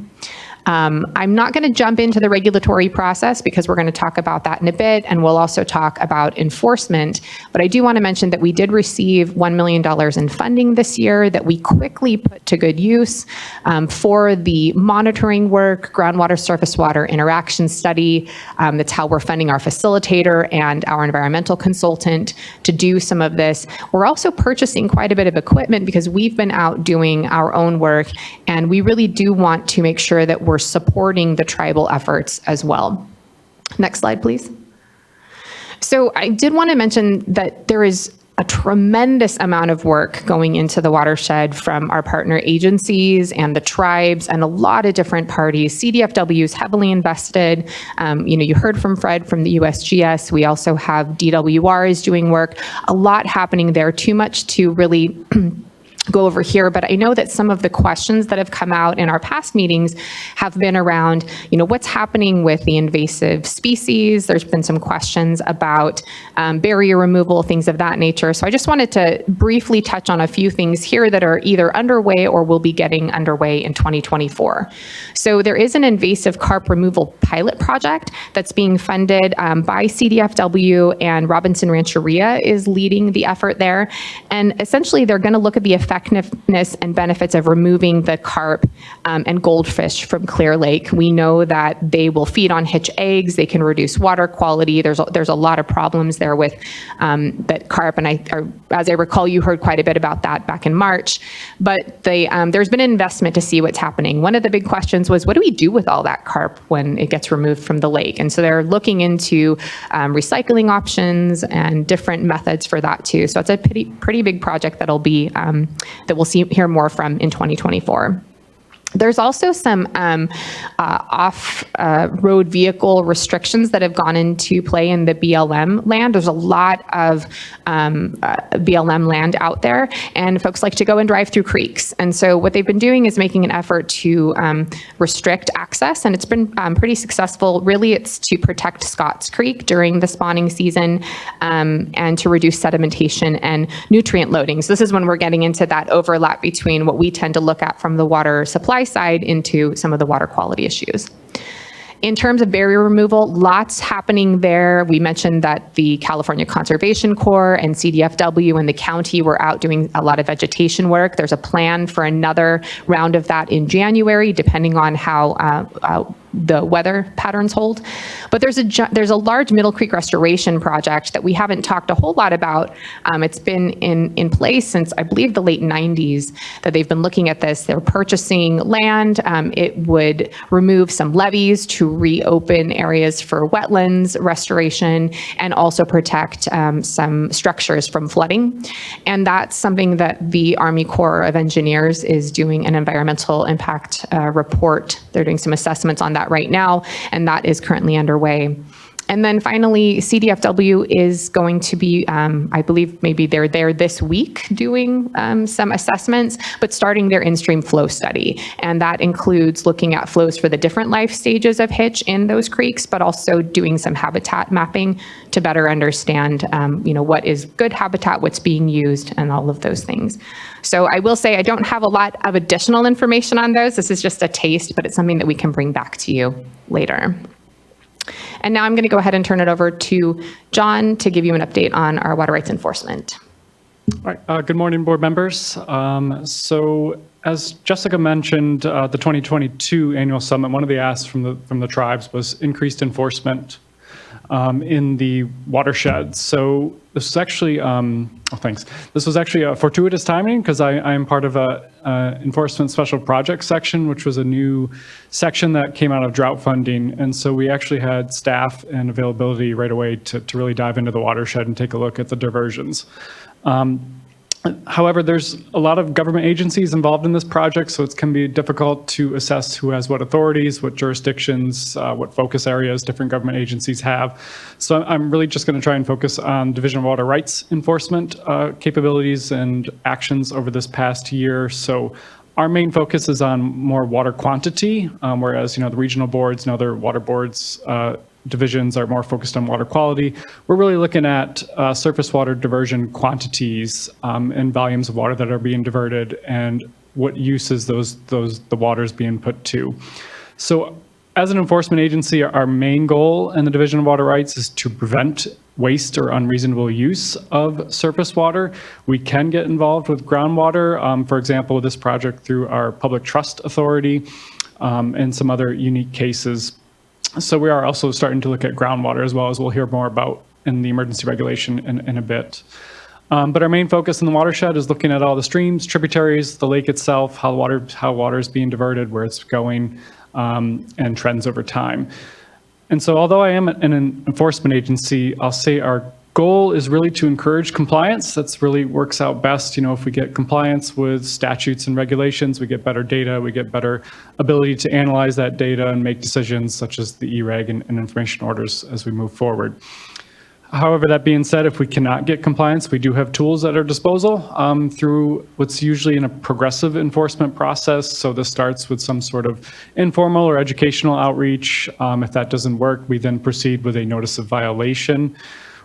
I'm not going to jump into the regulatory process because we're going to talk about that in a bit, and we'll also talk about enforcement. But I do want to mention that we did receive $1 million in funding this year that we quickly put to good use for the monitoring work, groundwater surface water interaction study. That's how we're funding our facilitator and our environmental consultant to do some of this. We're also purchasing quite a bit of equipment because we've been out doing our own work, and we really do want to make sure that we're supporting the tribal efforts as well. Next slide, please. So I did want to mention that there is a tremendous amount of work going into the watershed from our partner agencies and the tribes and a lot of different parties. CDFW is heavily invested. You heard from Fred from the USGS. We also have DWR is doing work. A lot happening there, too much to really go over here, but I know that some of the questions that have come out in our past meetings have been around, what's happening with the invasive species. There's been some questions about barrier removal, things of that nature. So I just wanted to briefly touch on a few things here that are either underway or will be getting underway in 2024. So there is an invasive carp removal pilot project that's being funded by CDFW, and Robinson Rancheria is leading the effort there. And essentially, they're going to look at the effect effectiveness and benefits of removing the carp and goldfish from Clear Lake. We know that they will feed on hitch eggs. They can reduce water quality. There's a lot of problems there with that carp, and as I recall, you heard quite a bit about that back in March. But there's been an investment to see what's happening. One of the big questions was, what do we do with all that carp when it gets removed from the lake? And so they're looking into recycling options and different methods for that too. So it's a pretty big project that'll be that we'll hear more from in 2024. There's also some off-road vehicle restrictions that have gone into play in the BLM land. There's a lot of BLM land out there, and folks like to go and drive through creeks. And so what they've been doing is making an effort to restrict access, and it's been pretty successful. Really, it's to protect Scotts Creek during the spawning season and to reduce sedimentation and nutrient loading. So this is when we're getting into that overlap between what we tend to look at from the water supply side into some of the water quality issues. In terms of barrier removal, lots happening there. We mentioned that the California Conservation Corps and CDFW and the county were out doing a lot of vegetation work. There's a plan for another round of that in January, depending on how the weather patterns hold. But there's a large Middle Creek restoration project that we haven't talked a whole lot about. It's been in place since, I believe, the late 90s that they've been looking at this. They're purchasing land. It would remove some levees to reopen areas for wetlands restoration and also protect some structures from flooding. And that's something that the Army Corps of Engineers is doing an environmental impact report. They're doing some assessments on that right now, and that is currently underway. And then finally, CDFW is going to be, I believe maybe they're there this week doing some assessments, but starting their in-stream flow study. And that includes looking at flows for the different life stages of hitch in those creeks, but also doing some habitat mapping to better understand, what is good habitat, what's being used, and all of those things. So I will say I don't have a lot of additional information on those. This is just a taste, but it's something that we can bring back to you later. And now I'm going to go ahead and turn it over to John to give you an update on our water rights enforcement. All right. Good morning, board members. So as Jessica mentioned, the 2022 annual summit, one of the asks from the tribes was increased enforcement in the watershed. So this is actually, thanks. This was actually a fortuitous timing because I am part of a enforcement special projects section, which was a new section that came out of drought funding. And so we actually had staff and availability right away to really dive into the watershed and take a look at the diversions. However, there's a lot of government agencies involved in this project, so it can be difficult to assess who has what authorities, what jurisdictions, what focus areas different government agencies have. So I'm really just going to try and focus on Division of Water Rights enforcement capabilities and actions over this past year. So our main focus is on more water quantity, whereas the regional boards and other water boards divisions are more focused on water quality. We're really looking at surface water diversion quantities and volumes of water that are being diverted and what uses the water is being put to. So as an enforcement agency, our main goal in the Division of Water Rights is to prevent waste or unreasonable use of surface water. We can get involved with groundwater, for example, with this project through our Public Trust Authority and some other unique cases. So we are also starting to look at groundwater as well, as we'll hear more about in the emergency regulation in a bit. But our main focus in the watershed is looking at all the streams, tributaries, the lake itself, how water is being diverted, where it's going, and trends over time. And so although I am an enforcement agency, I'll say our goal is really to encourage compliance. That's really works out best. If we get compliance with statutes and regulations, we get better data, we get better ability to analyze that data and make decisions such as the E-reg and information orders as we move forward. However, that being said, if we cannot get compliance, we do have tools at our disposal through what's usually in a progressive enforcement process. So this starts with some sort of informal or educational outreach. If that doesn't work, we then proceed with a notice of violation,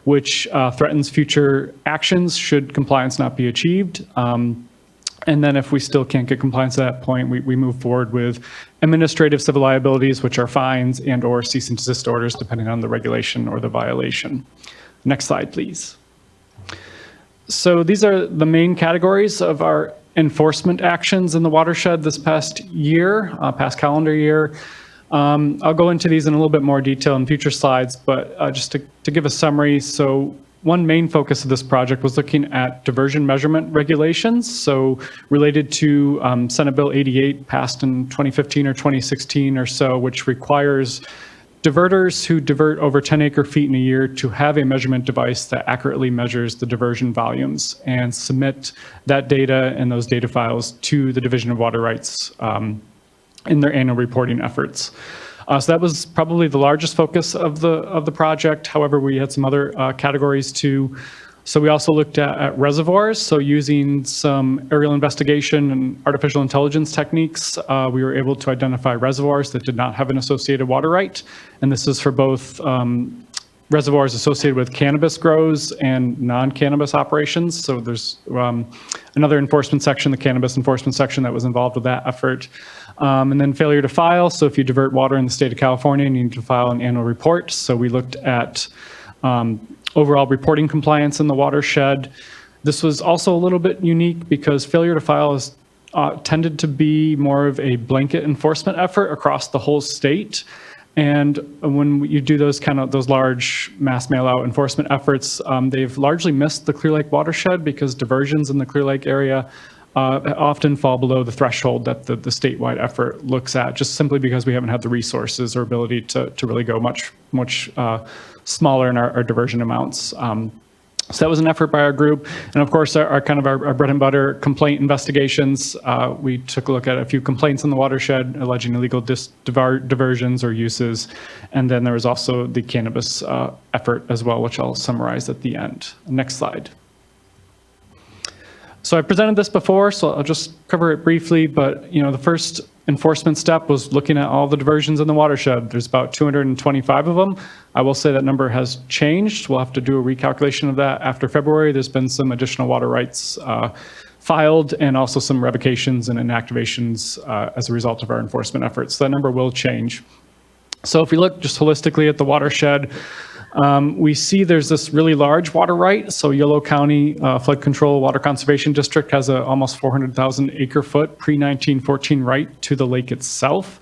which threatens future actions should compliance not be achieved. And then if we still can't get compliance at that point, we move forward with administrative civil liabilities, which are fines and or cease and desist orders, depending on the regulation or the violation. Next slide, please. So these are the main categories of our enforcement actions in the watershed this past year, past calendar year. I'll go into these in a little bit more detail in future slides, but just to give a summary. So one main focus of this project was looking at diversion measurement regulations. So related to Senate Bill 88 passed in 2015 or 2016 or so, which requires diverters who divert over 10 acre-feet in a year to have a measurement device that accurately measures the diversion volumes and submit that data and those data files to the Division of Water Rights in their annual reporting efforts. So that was probably the largest focus of the project. However, we had some other categories too. So we also looked at reservoirs. So using some aerial investigation and artificial intelligence techniques, we were able to identify reservoirs that did not have an associated water right. And this is for both reservoirs associated with cannabis grows and non-cannabis operations. So there's another enforcement section, the cannabis enforcement section, that was involved with that effort. And then failure to file. So if you divert water in the state of California, you need to file an annual report. So we looked at overall reporting compliance in the watershed. This was also a little bit unique because failure to file is tended to be more of a blanket enforcement effort across the whole state. And when you do those large mass mail-out enforcement efforts, they've largely missed the Clear Lake watershed because diversions in the Clear Lake area often fall below the threshold that the statewide effort looks at, just simply because we haven't had the resources or ability to really go much smaller in our diversion amounts. So that was an effort by our group. And of course, our bread and butter complaint investigations. We took a look at a few complaints in the watershed alleging illegal diversions or uses. And then there was also the cannabis effort as well, which I'll summarize at the end. Next slide. So I presented this before, so I'll just cover it briefly, but the first enforcement step was looking at all the diversions in the watershed. There's about 225 of them. I will say that number has changed. We'll have to do a recalculation of that after February. There's been some additional water rights filed and also some revocations and inactivations as a result of our enforcement efforts. So that number will change. So if we look just holistically at the watershed, we see there's this really large water right. So Yolo County Flood Control Water Conservation District has a almost 400,000 acre foot pre-1914 right to the lake itself.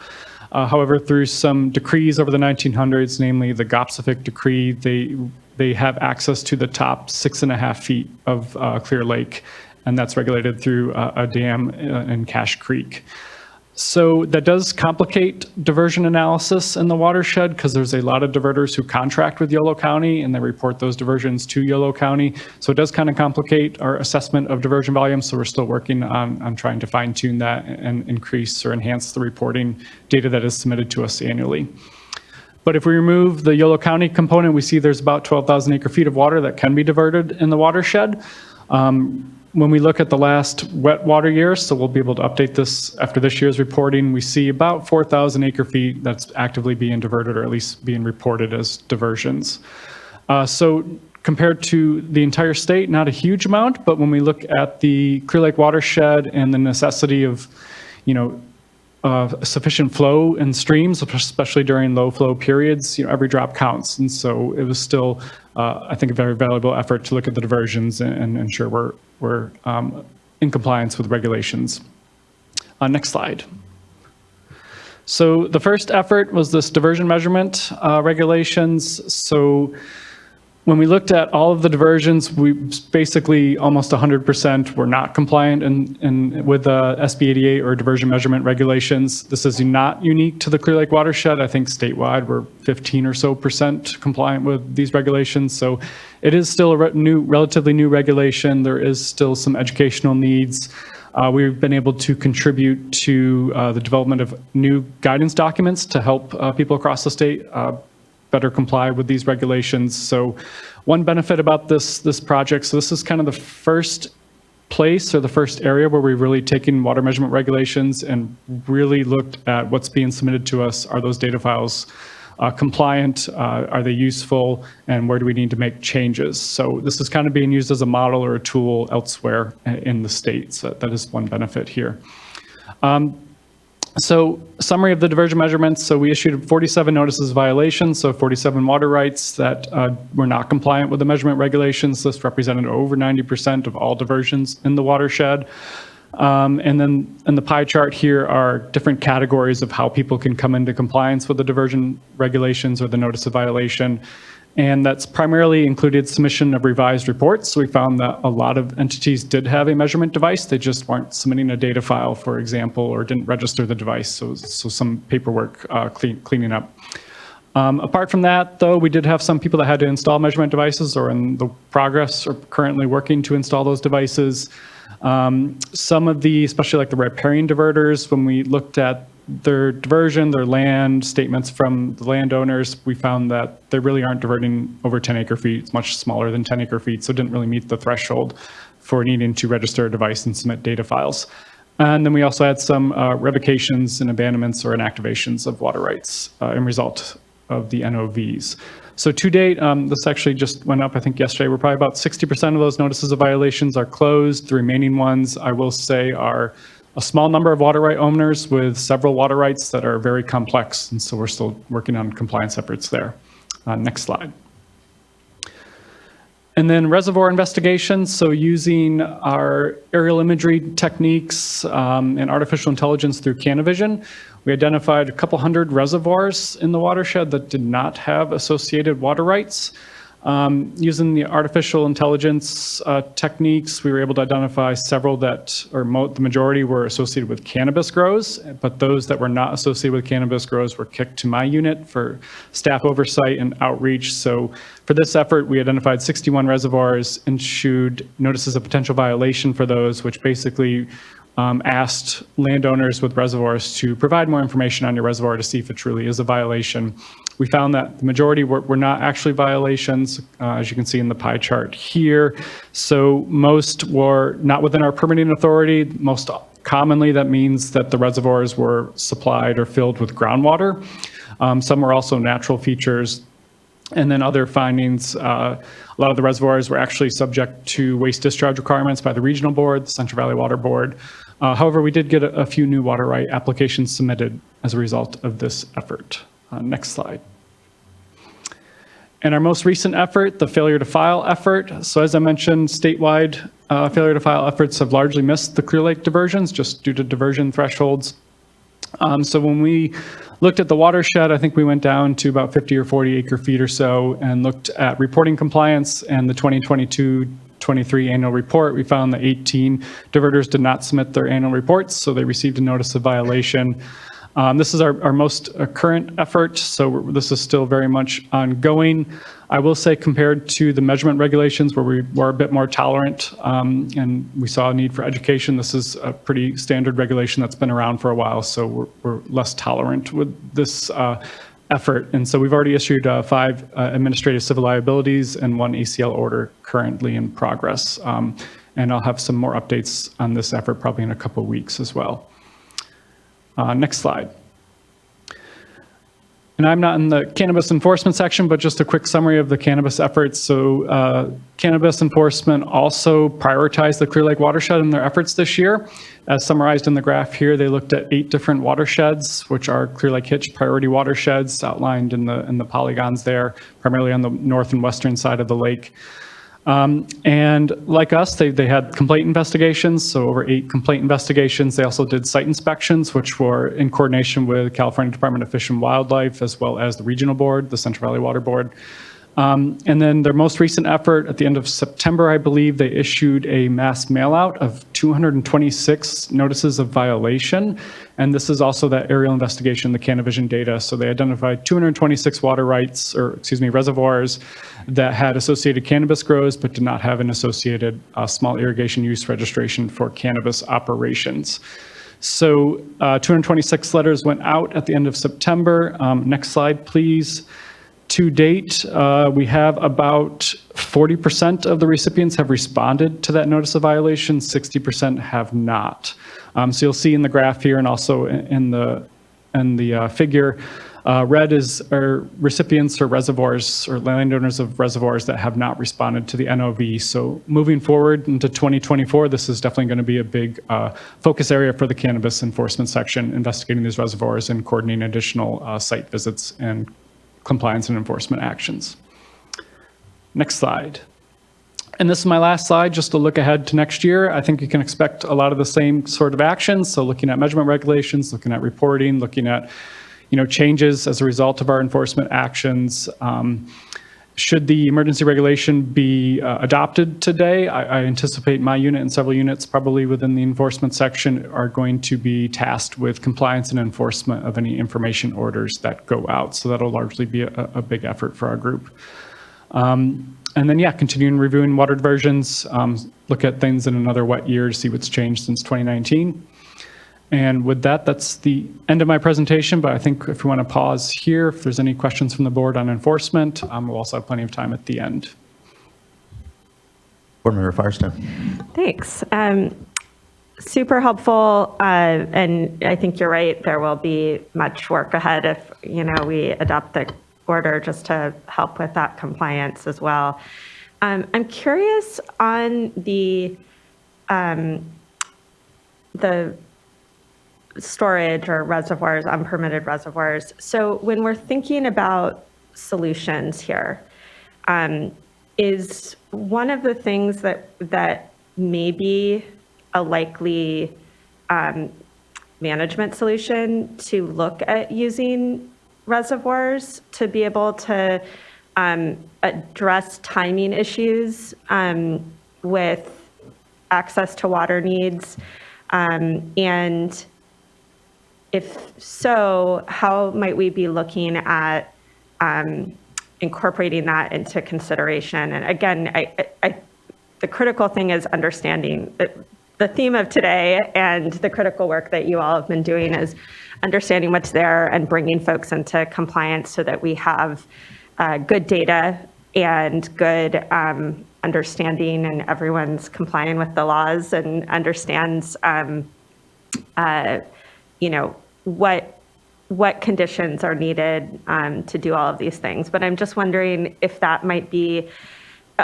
However, through some decrees over the 1900s, namely the Gopsific decree, they have access to the top 6.5 feet of Clear Lake, and that's regulated through a dam in Cache Creek. So that does complicate diversion analysis in the watershed because there's a lot of diverters who contract with Yolo County and they report those diversions to Yolo County. So it does kind of complicate our assessment of diversion volume. So we're still working on trying to fine tune that and increase or enhance the reporting data that is submitted to us annually. But if we remove the Yolo County component, we see there's about 12,000 acre feet of water that can be diverted in the watershed. When we look at the last wet water year, so we'll be able to update this after this year's reporting, we see about 4,000 acre feet that's actively being diverted or at least being reported as diversions. So compared to the entire state, not a huge amount, but when we look at the Clear Lake watershed and the necessity of, sufficient flow in streams, especially during low flow periods, every drop counts. And so it was still, I think, a very valuable effort to look at the diversions and ensure we're in compliance with regulations. Next slide. So the first effort was this diversion measurement regulations. So when we looked at all of the diversions, we basically almost 100% were not compliant with SB 88 or diversion measurement regulations. This is not unique to the Clear Lake watershed. I think statewide we're 15% or so compliant with these regulations. So it is still a relatively new regulation. There is still some educational needs. We've been able to contribute to the development of new guidance documents to help people across the state better comply with these regulations. So one benefit about this project, so this is kind of the first place or the first area where we've really taken water measurement regulations and really looked at what's being submitted to us. Are those data files compliant? Are they useful? And where do we need to make changes? So this is kind of being used as a model or a tool elsewhere in the state. So that is one benefit here. So summary of the diversion measurements. So we issued 47 notices of violation, so 47 water rights that were not compliant with the measurement regulations. This represented over 90% of all diversions in the watershed. And then in the pie chart here are different categories of how people can come into compliance with the diversion regulations or the notice of violation. And that's primarily included submission of revised reports. So we found that a lot of entities did have a measurement device. They just weren't submitting a data file, for example, or didn't register the device. So some paperwork cleaning up. Apart from that, though, we did have some people that had to install measurement devices or in the progress or currently working to install those devices. Some of the, especially like the riparian diverters, when we looked at their diversion, their land statements from the landowners, we found that they really aren't diverting over 10 acre feet. It's much smaller than 10 acre feet, so it didn't really meet the threshold for needing to register a device and submit data files. And then we also had some revocations and abandonments or inactivations of water rights in result of the NOVs. So to date, this actually just went up, I think yesterday, we're probably about 60% of those notices of violations are closed. The remaining ones, I will say, are a small number of water right owners with several water rights that are very complex. And so we're still working on compliance efforts there. Next slide. And then reservoir investigations. So using our aerial imagery techniques and artificial intelligence through Canavision, we identified a couple hundred reservoirs in the watershed that did not have associated water rights. Using the artificial intelligence techniques, we were able to identify several that, or the majority were associated with cannabis grows, but those that were not associated with cannabis grows were kicked to my unit for staff oversight and outreach. So for this effort, we identified 61 reservoirs and issued notices of potential violation for those, which basically asked landowners with reservoirs to provide more information on your reservoir to see if it truly is a violation. We found that the majority were not actually violations, as you can see in the pie chart here. So most were not within our permitting authority. Most commonly, that means that the reservoirs were supplied or filled with groundwater. Some were also natural features. And then other findings, a lot of the reservoirs were actually subject to waste discharge requirements by the regional board, the Central Valley Water Board. However, we did get a few new water right applications submitted as a result of this effort. Next slide. And our most recent effort, the failure to file effort. So as I mentioned, statewide failure to file efforts have largely missed the Clear Lake diversions just due to diversion thresholds. So when we looked at the watershed, I think we went down to about 50 or 40 acre feet or so and looked at reporting compliance and the 2022-23 annual report. We found that 18 diverters did not submit their annual reports, so they received a notice of violation. This is our most current effort, so this is still very much ongoing. I will say compared to the measurement regulations where we were a bit more tolerant and we saw a need for education, this is a pretty standard regulation that's been around for a while, so we're less tolerant with this effort. And so we've already issued 5 administrative civil liabilities and 1 ACL order currently in progress. And I'll have some more updates on this effort probably in a couple of weeks as well. Next slide. And I'm not in the cannabis enforcement section, but just a quick summary of the cannabis efforts. So cannabis enforcement also prioritized the Clear Lake watershed in their efforts this year. As summarized in the graph here, they looked at 8 different watersheds, which are Clear Lake Hitch priority watersheds outlined in the polygons there, primarily on the north and western side of the lake. And like us, they had complaint investigations, so over 8 complaint investigations. They also did site inspections, which were in coordination with California Department of Fish and Wildlife, as well as the regional board, the Central Valley Water Board. And then their most recent effort at the end of September, I believe, they issued a mass mailout of 226 notices of violation. And this is also that aerial investigation, the Canavision data. So they identified 226 water rights, or excuse me, reservoirs that had associated cannabis grows, but did not have an associated small irrigation use registration for cannabis operations. So 226 letters went out at the end of September. Next slide, please. To date, we have about 40% of the recipients have responded to that notice of violation, 60% have not. So you'll see in the graph here and also in the figure, red is our recipients or reservoirs or landowners of reservoirs that have not responded to the NOV. So moving forward into 2024, this is definitely going to be a big focus area for the cannabis enforcement section, investigating these reservoirs and coordinating additional site visits and compliance and enforcement actions. Next slide. And this is my last slide, just to look ahead to next year. I think you can expect a lot of the same sort of actions. So looking at measurement regulations, looking at reporting, looking at, changes as a result of our enforcement actions. Should the emergency regulation be adopted today, I anticipate my unit and several units probably within the enforcement section are going to be tasked with compliance and enforcement of any information orders that go out. So that'll largely be a big effort for our group. And then, continuing reviewing water diversions, look at things in another wet year to see what's changed since 2019. And with that, that's the end of my presentation, but I think if we want to pause here, if there's any questions from the board on enforcement, we'll also have plenty of time at the end. Board Member Firestone. Thanks. Super helpful, and I think you're right, there will be much work ahead if, we adopt the order just to help with that compliance as well. I'm curious on the storage or reservoirs, unpermitted reservoirs. So when we're thinking about solutions here, is one of the things that may be a likely management solution to look at using reservoirs to be able to address timing issues with access to water needs, and if so, how might we be looking at incorporating that into consideration? And again, the critical thing is understanding that the theme of today and the critical work that you all have been doing is understanding what's there and bringing folks into compliance so that we have good data and good understanding, and everyone's complying with the laws and understands what conditions are needed to do all of these things. But I'm just wondering if that might be,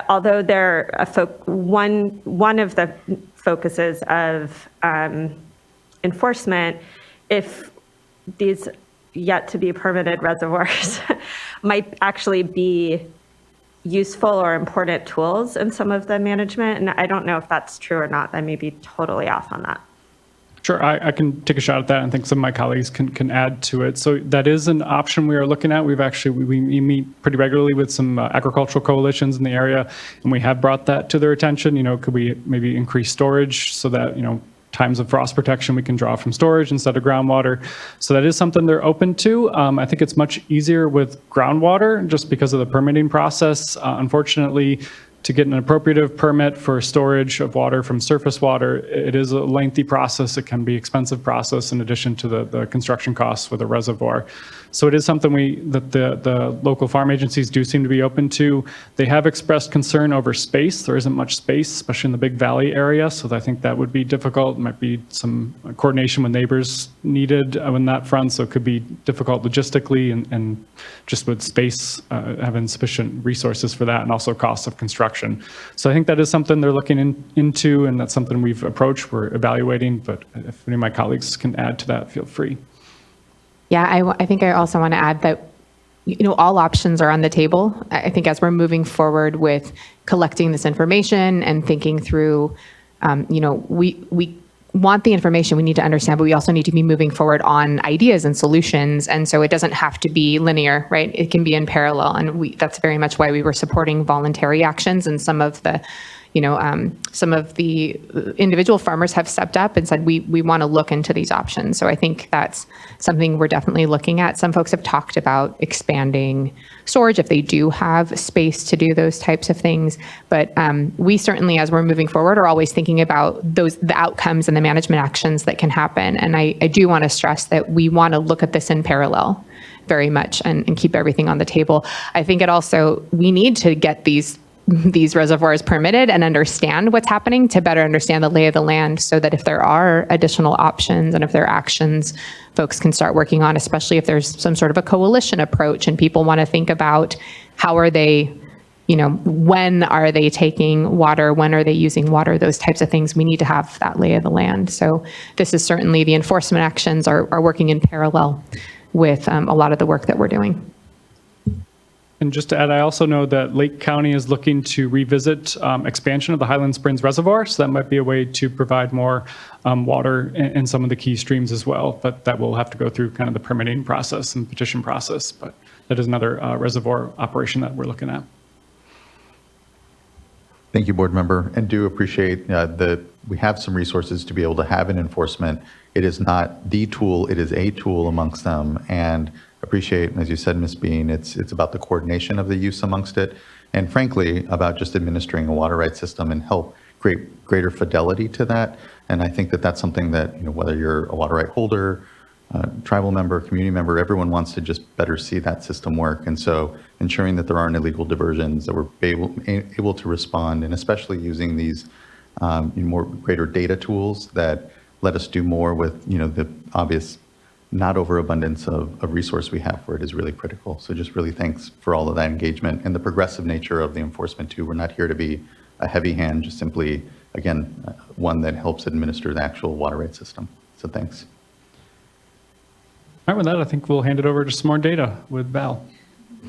although they're one of the focuses of enforcement, if these yet to be permitted reservoirs might actually be useful or important tools in some of the management. And I don't know if that's true or not. I may be totally off on that. Sure, I can take a shot at that, and I think some of my colleagues can add to it. So that is an option we are looking at. We meet pretty regularly with some agricultural coalitions in the area, and we have brought that to their attention. Could we maybe increase storage so that, times of frost protection we can draw from storage instead of groundwater? So that is something they're open to. I think it's much easier with groundwater just because of the permitting process. Unfortunately, to get an appropriative permit for storage of water from surface water, it is a lengthy process. It can be expensive process in addition to the construction costs with a reservoir. So it is something that the local farm agencies do seem to be open to. They have expressed concern over space. There isn't much space, especially in the Big Valley area. So I think that would be difficult. Might be some coordination with neighbors needed on that front. So it could be difficult logistically and just with space, having sufficient resources for that, and also costs of construction. So I think that is something they're looking into, and that's something we've approached, we're evaluating, but if any of my colleagues can add to that, feel free. Yeah, I think I also want to add that, all options are on the table. I think as we're moving forward with collecting this information and thinking through, we want the information, we need to understand, but we also need to be moving forward on ideas and solutions. And so it doesn't have to be linear, right? It can be in parallel. And that's very much why we were supporting voluntary actions, and some of the individual farmers have stepped up and said, we want to look into these options. So I think that's something we're definitely looking at. Some folks have talked about expanding storage if they do have space to do those types of things. But we certainly, as we're moving forward, are always thinking about the outcomes and the management actions that can happen. And I do want to stress that we want to look at this in parallel very much and keep everything on the table. I think we need to get these reservoirs permitted and understand what's happening to better understand the lay of the land, so that if there are additional options and if there are actions folks can start working on, especially if there's some sort of a coalition approach and people want to think about how are they, when are they taking water, when are they using water, those types of things, we need to have that lay of the land. So this is certainly, the enforcement actions are working in parallel with a lot of the work that we're doing. And just to add, I also know that Lake County is looking to revisit expansion of the Highland Springs Reservoir, so that might be a way to provide more water in some of the key streams as well, but that will have to go through kind of the permitting process and petition process, but that is another reservoir operation that we're looking at. Thank you, board member, and do appreciate that we have some resources to be able to have an enforcement. It is not the tool, it is a tool amongst them, and appreciate, as you said, Ms. Bean, it's about the coordination of the use amongst it, and frankly, about just administering a water rights system and help create greater fidelity to that. And I think that that's something that, whether you're a water right holder, tribal member, community member, everyone wants to just better see that system work. And so ensuring that there aren't illegal diversions, that we're able to respond, and especially using these more greater data tools that let us do more with, the obvious not overabundance of resource we have for it is really critical. So just really thanks for all of that engagement and the progressive nature of the enforcement too. We're not here to be a heavy hand, just simply, again, one that helps administer the actual water rights system. So thanks. All right, with that, I think we'll hand it over to some more data with Val.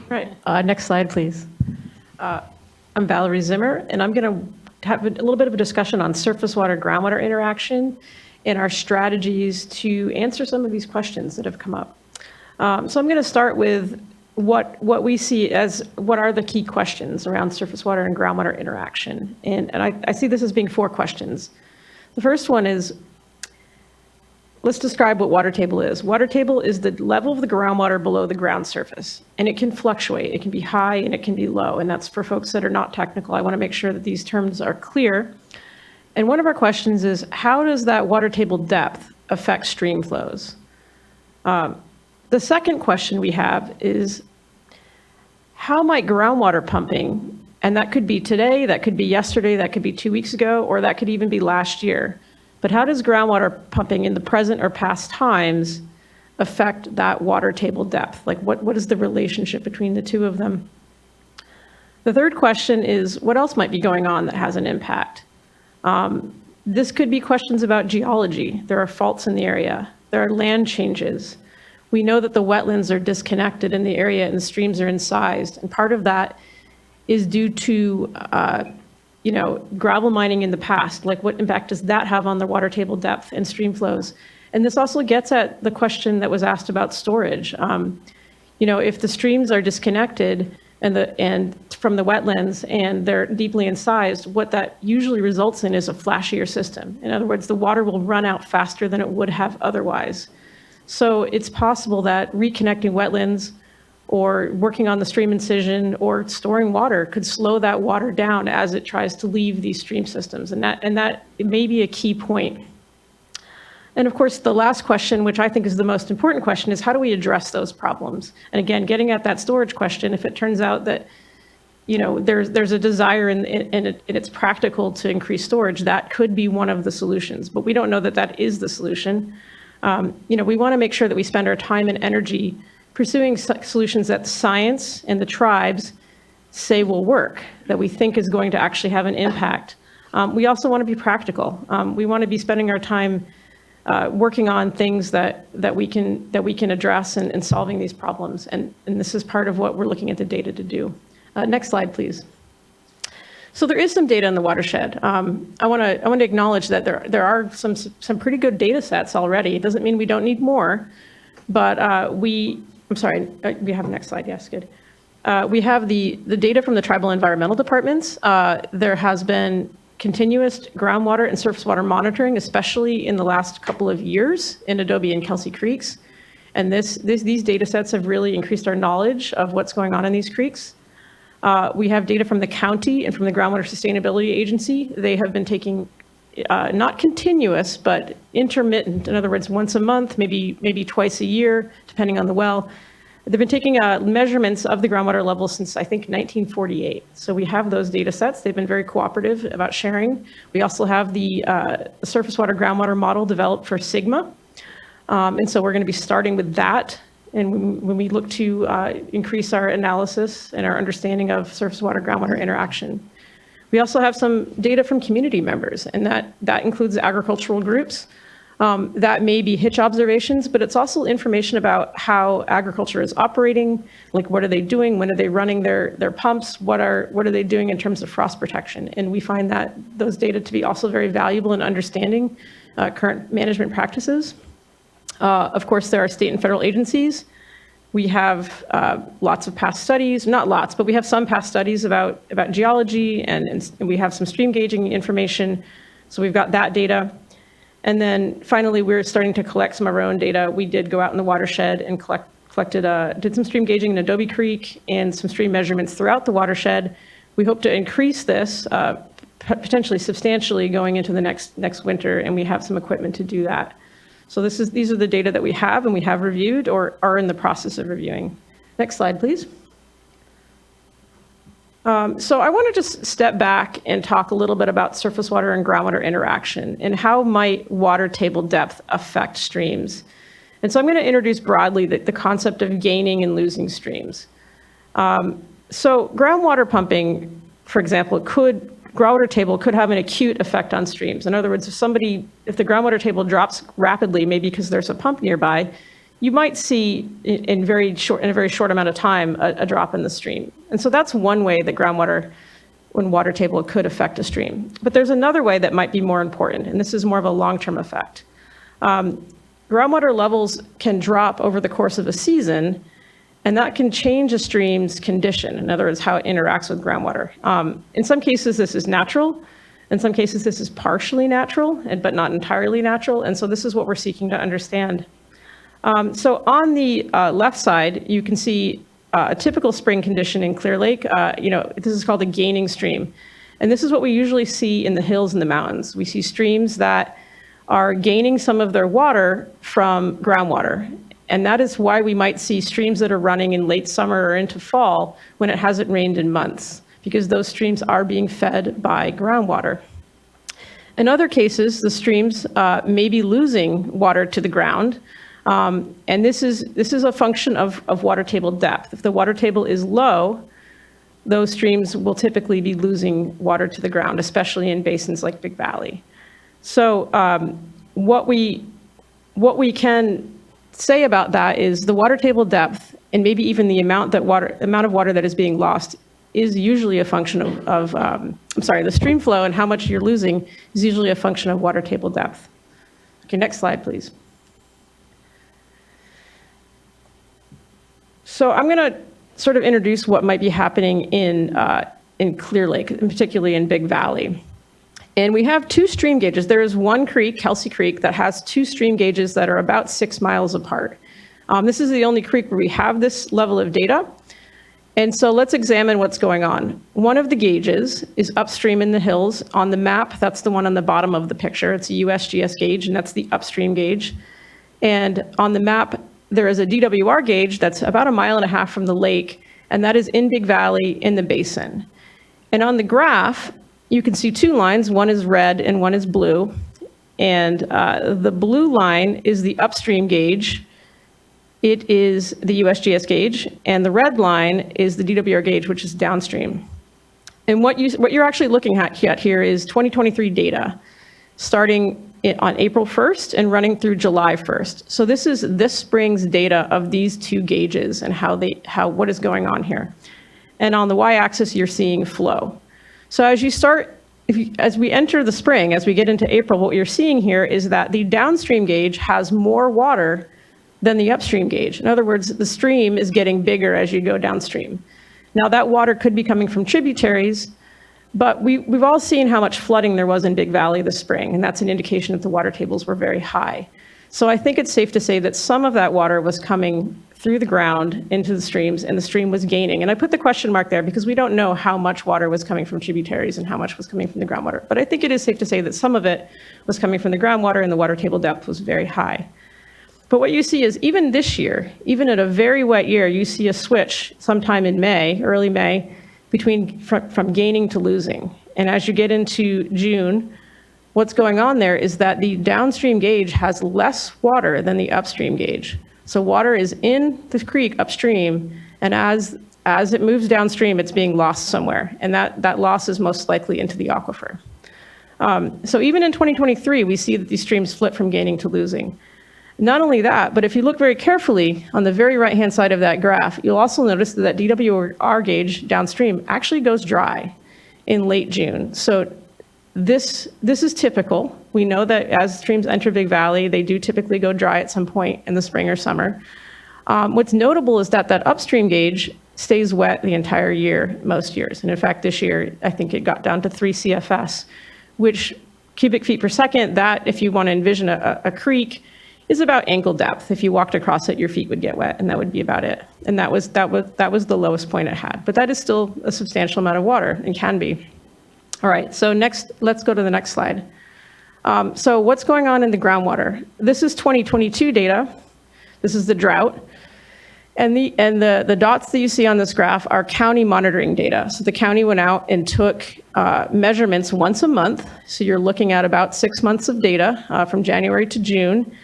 Right. Next slide, please. I'm Valerie Zimmer, and I'm going to have a little bit of a discussion on surface water, groundwater interaction and our strategies to answer some of these questions that have come up. So I'm going to start with what we see as what are the key questions around surface water and groundwater interaction. And I see this as being 4 questions. The first one is, let's describe what water table is. Water table is the level of the groundwater below the ground surface, and it can fluctuate. It can be high and it can be low, and that's for folks that are not technical. I want to make sure that these terms are clear. And one of our questions is, how does that water table depth affect stream flows? The second question we have is, how might groundwater pumping, and that could be today, that could be yesterday, that could be 2 weeks ago, or that could even be last year, but how does groundwater pumping in the present or past times affect that water table depth? Like what is the relationship between the two of them? The third question is, what else might be going on that has an impact? This could be questions about geology. There are faults in the area. There are land changes. We know that the wetlands are disconnected in the area and the streams are incised. And part of that is due to, gravel mining in the past. Like what impact does that have on the water table depth and stream flows? And this also gets at the question that was asked about storage. If the streams are disconnected and from the wetlands and they're deeply incised, what that usually results in is a flashier system. In other words, the water will run out faster than it would have otherwise. So it's possible that reconnecting wetlands or working on the stream incision or storing water could slow that water down as it tries to leave these stream systems. And that may be a key point. And of course, the last question, which I think is the most important question, is how do we address those problems? And again, getting at that storage question, if it turns out that there's a desire and it's practical to increase storage, that could be one of the solutions. But we don't know that that is the solution. We want to make sure that we spend our time and energy pursuing solutions that science and the tribes say will work, that we think is going to actually have an impact. We also want to be practical. We want to be spending our time working on things that we can address and solving these problems. And this is part of what we're looking at the data to do. Next slide, please. So there is some data in the watershed. I want to acknowledge that there are some pretty good data sets already. It doesn't mean we don't need more, but I'm sorry, we have the next slide. Yes, good. We have the data from the tribal environmental departments. There has been continuous groundwater and surface water monitoring, especially in the last couple of years in Adobe and Kelsey Creeks. And these data sets have really increased our knowledge of what's going on in these creeks. We have data from the county and from the Groundwater Sustainability Agency. They have been taking not continuous, but intermittent, in other words, once a month, maybe twice a year, depending on the well. They've been taking measurements of the groundwater level since, I think, 1948. So we have those data sets. They've been very cooperative about sharing. We also have the surface water groundwater model developed for SGMA. And so we're going to be starting with that. And when we look to increase our analysis and our understanding of surface water groundwater interaction. We also have some data from community members, and that includes agricultural groups. That may be hitch observations, but it's also information about how agriculture is operating, like what are they doing, when are they running their pumps, what are they doing in terms of frost protection. And we find that those data to be also very valuable in understanding current management practices. Of course, there are state and federal agencies. We have lots of past studies, not lots, but we have some past studies about geology, and we have some stream gauging information. So we've got that data. And then finally, we're starting to collect some of our own data. We did go out in the watershed and did some stream gauging in Adobe Creek and some stream measurements throughout the watershed. We hope to increase this potentially substantially going into the next winter, and we have some equipment to do that. So these are the data that we have and we have reviewed or are in the process of reviewing. Next slide, please. So I want to just step back and talk a little bit about surface water and groundwater interaction and how might water table depth affect streams. And so I'm going to introduce broadly the concept of gaining and losing streams. So groundwater pumping, for example, groundwater table could have an acute effect on streams. In other words, if the groundwater table drops rapidly, maybe because there's a pump nearby, you might see in a very short amount of time a drop in the stream. And so that's one way that water table could affect a stream. But there's another way that might be more important, and this is more of a long-term effect. Groundwater levels can drop over the course of a season, and that can change a stream's condition. In other words, how it interacts with groundwater. In some cases, this is natural. In some cases, this is partially natural, but not entirely natural. And so this is what we're seeking to understand. So on the left side, you can see a typical spring condition in Clear Lake. This is called a gaining stream. And this is what we usually see in the hills and the mountains. We see streams that are gaining some of their water from groundwater. And that is why we might see streams that are running in late summer or into fall when it hasn't rained in months, because those streams are being fed by groundwater. In other cases, the streams may be losing water to the ground. And this is a function of water table depth. If the water table is low, those streams will typically be losing water to the ground, especially in basins like Big Valley. So what we can say about that is the water table depth, and maybe even the amount of water that is being lost, is usually a function of the stream flow, and how much you're losing is usually a function of water table depth. Okay, next slide, please. So I'm going to sort of introduce what might be happening in Clear Lake, and particularly in Big Valley. And we have two stream gauges. There is one creek, Kelsey Creek, that has two stream gauges that are about 6 miles apart. This is the only creek where we have this level of data. And so let's examine what's going on. One of the gauges is upstream in the hills. On the map, that's the one on the bottom of the picture. It's a USGS gauge, and that's the upstream gauge. And on the map, there is a DWR gauge that's about 1.5 miles from the lake, and that is in Big Valley in the basin. And on the graph, you can see two lines. One is red and one is blue. And the blue line is the upstream gauge. It is the USGS gauge. And the red line is the DWR gauge, which is downstream. And what you're actually looking at here is 2023 data, starting on April 1st and running through July 1st. So this is this spring's data of these two gauges and what is going on here. And on the y-axis, you're seeing flow. So as we enter the spring, as we get into April, what you're seeing here is that the downstream gauge has more water than the upstream gauge. In other words, the stream is getting bigger as you go downstream. Now that water could be coming from tributaries, but we've all seen how much flooding there was in Big Valley this spring, and that's an indication that the water tables were very high. So I think it's safe to say that some of that water was coming through the ground into the streams, and the stream was gaining. And I put the question mark there because we don't know how much water was coming from tributaries and how much was coming from the groundwater. But I think it is safe to say that some of it was coming from the groundwater, and the water table depth was very high. But what you see is even this year, even at a very wet year, you see a switch sometime in May, early May, from gaining to losing. And as you get into June, what's going on there is that the downstream gauge has less water than the upstream gauge. So water is in the creek upstream, and as it moves downstream, it's being lost somewhere. And that loss is most likely into the aquifer. So even in 2023, we see that these streams flip from gaining to losing. Not only that, but if you look very carefully on the very right-hand side of that graph, you'll also notice that DWR gauge downstream actually goes dry in late June. So this is typical. We know that as streams enter Big Valley, they do typically go dry at some point in the spring or summer. What's notable is that upstream gauge stays wet the entire year, most years. And in fact, this year, I think it got down to 3 CFS, which cubic feet per second, that if you want to envision a creek, is about ankle depth. If you walked across it, your feet would get wet, and that would be about it. And that was the lowest point it had. But that is still a substantial amount of water, and can be. All right, so next, let's go to the next slide. So what's going on in the groundwater? This is 2022 data. This is the drought. And the dots that you see on this graph are county monitoring data. So the county went out and took measurements once a month. So you're looking at about 6 months of data from January to June.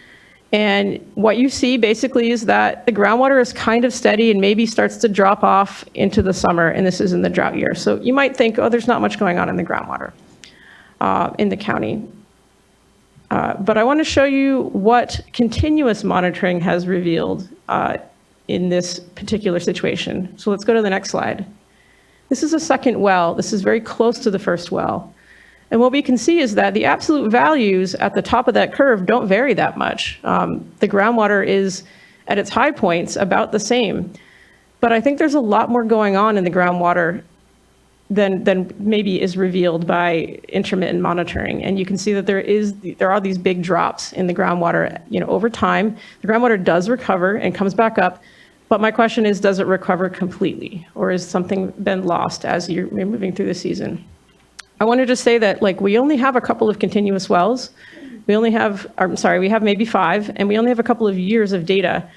And what you see basically is that the groundwater is kind of steady and maybe starts to drop off into the summer, and this is in the drought year. So you might think, oh, there's not much going on in the groundwater in the county. But I want to show you what continuous monitoring has revealed in this particular situation. So let's go to the next slide. This is a second well. This is very close to the first well. And what we can see is that the absolute values at the top of that curve don't vary that much. The groundwater is at its high points about the same. But I think there's a lot more going on in the groundwater than maybe is revealed by intermittent monitoring. And you can see that there are these big drops in the groundwater, over time. The groundwater does recover and comes back up. But my question is, does it recover completely? Or has something been lost as you're moving through the season? I wanted to say that we only have a couple of continuous wells. We have maybe 5, and we only have a couple of years of data.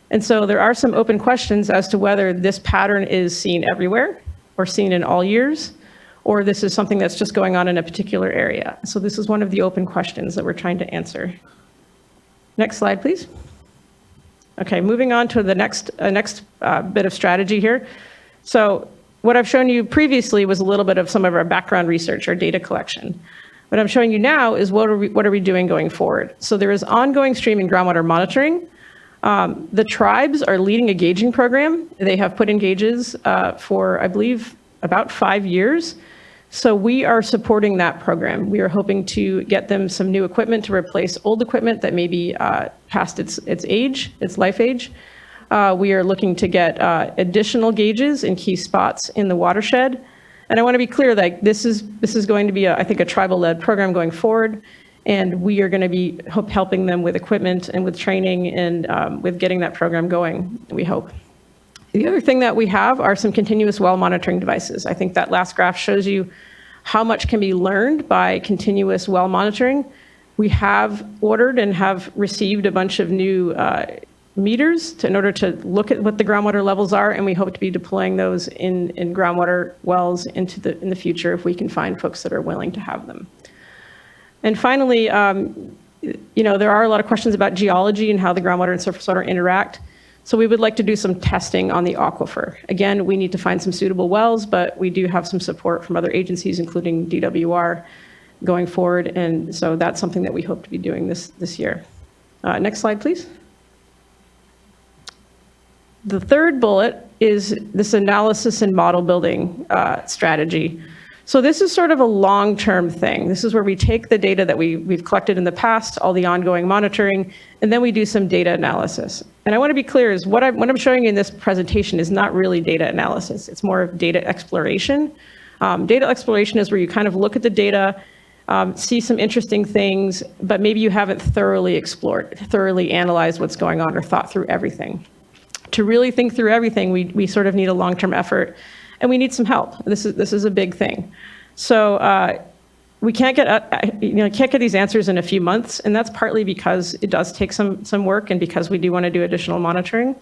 And so there are some open questions as to whether this pattern is seen everywhere or seen in all years, or this is something that's just going on in a particular area. So this is one of the open questions that we're trying to answer. Next slide, please. Okay, moving on to the next bit of strategy here. So what I've shown you previously was a little bit of some of our background research, our data collection. What I'm showing you now is what are we doing going forward? So there is ongoing stream and groundwater monitoring. The tribes are leading a gauging program. They have put in gauges for, I believe, about 5 years. So we are supporting that program. We are hoping to get them some new equipment to replace old equipment that may be past its life age. We are looking to get additional gauges in key spots in the watershed. And I want to be clear that this is going to be, I think, a tribal-led program going forward. And we are going to be helping them with equipment and with training and with getting that program going, we hope. The other thing that we have are some continuous well monitoring devices. I think that last graph shows you how much can be learned by continuous well monitoring. We have ordered and have received a bunch of new meters in order to look at what the groundwater levels are, and we hope to be deploying those in groundwater wells in the future if we can find folks that are willing to have them. And finally, there are a lot of questions about geology and how the groundwater and surface water interact. So we would like to do some testing on the aquifer. Again, we need to find some suitable wells, but we do have some support from other agencies, including DWR, going forward. And so that's something that we hope to be doing this year. Next slide, please. The third bullet is this analysis and model building strategy. So this is sort of a long-term thing. This is where we take the data that we've collected in the past, all the ongoing monitoring, and then we do some data analysis. And I want to be clear is what I'm showing you in this presentation is not really data analysis. It's more of data exploration. Data exploration is where you kind of look at the data, see some interesting things, but maybe you haven't thoroughly explored, thoroughly analyzed what's going on or thought through everything. To really think through everything, we sort of need a long-term effort. And we need some help. This is a big thing. So we can't get these answers in a few months, and that's partly because it does take some work and because we do want to do additional monitoring.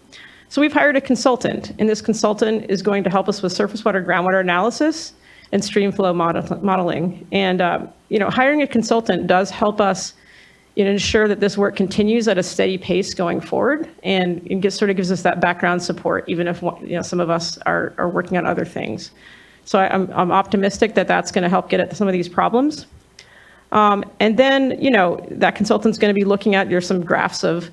So we've hired a consultant, and this consultant is going to help us with surface water, groundwater analysis and stream flow modeling. And hiring a consultant does help us ensure that this work continues at a steady pace going forward, and it sort of gives us that background support, even if some of us are working on other things. So I'm optimistic that that's going to help get at some of these problems. And then, that consultant's going to be looking at, there's some graphs of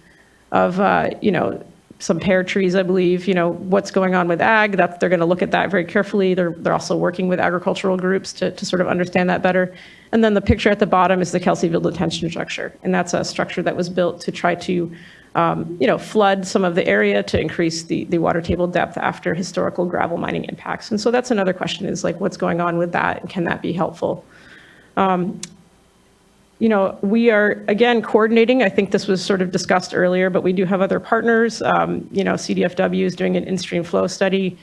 some pear trees, I believe, what's going on with ag. They're going to look at that very carefully. They're also working with agricultural groups to sort of understand that better. And then the picture at the bottom is the Kelseyville detention structure. And that's a structure that was built to try to, flood some of the area to increase the water table depth after historical gravel mining impacts. And so that's another question, is like, what's going on with that, and can that be helpful? We are, again, coordinating. I think this was sort of discussed earlier, but we do have other partners. CDFW is doing an in-stream flow study.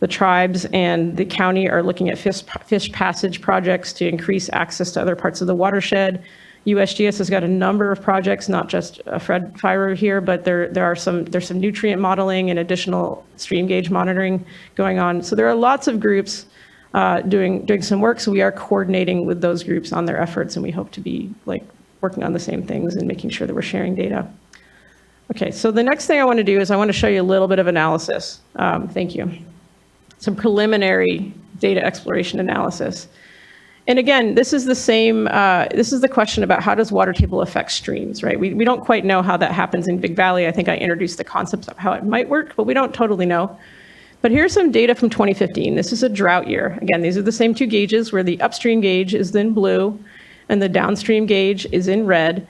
The tribes and the county are looking at fish passage projects to increase access to other parts of the watershed. USGS has got a number of projects, not just Fred Fire here, but there's some nutrient modeling and additional stream gauge monitoring going on. So there are lots of groups doing some work. So we are coordinating with those groups on their efforts, and we hope to be working on the same things and making sure that we're sharing data. Okay, so the next thing I want to do is I want to show you a little bit of analysis. Thank you. Some preliminary data exploration analysis. And again, this is the same, this is the question about how does water table affect streams, right? We don't quite know how that happens in Big Valley. I think I introduced the concepts of how it might work, but we don't totally know. But here's some data from 2015. This is a drought year. Again, these are the same two gauges, where the upstream gauge is in blue and the downstream gauge is in red.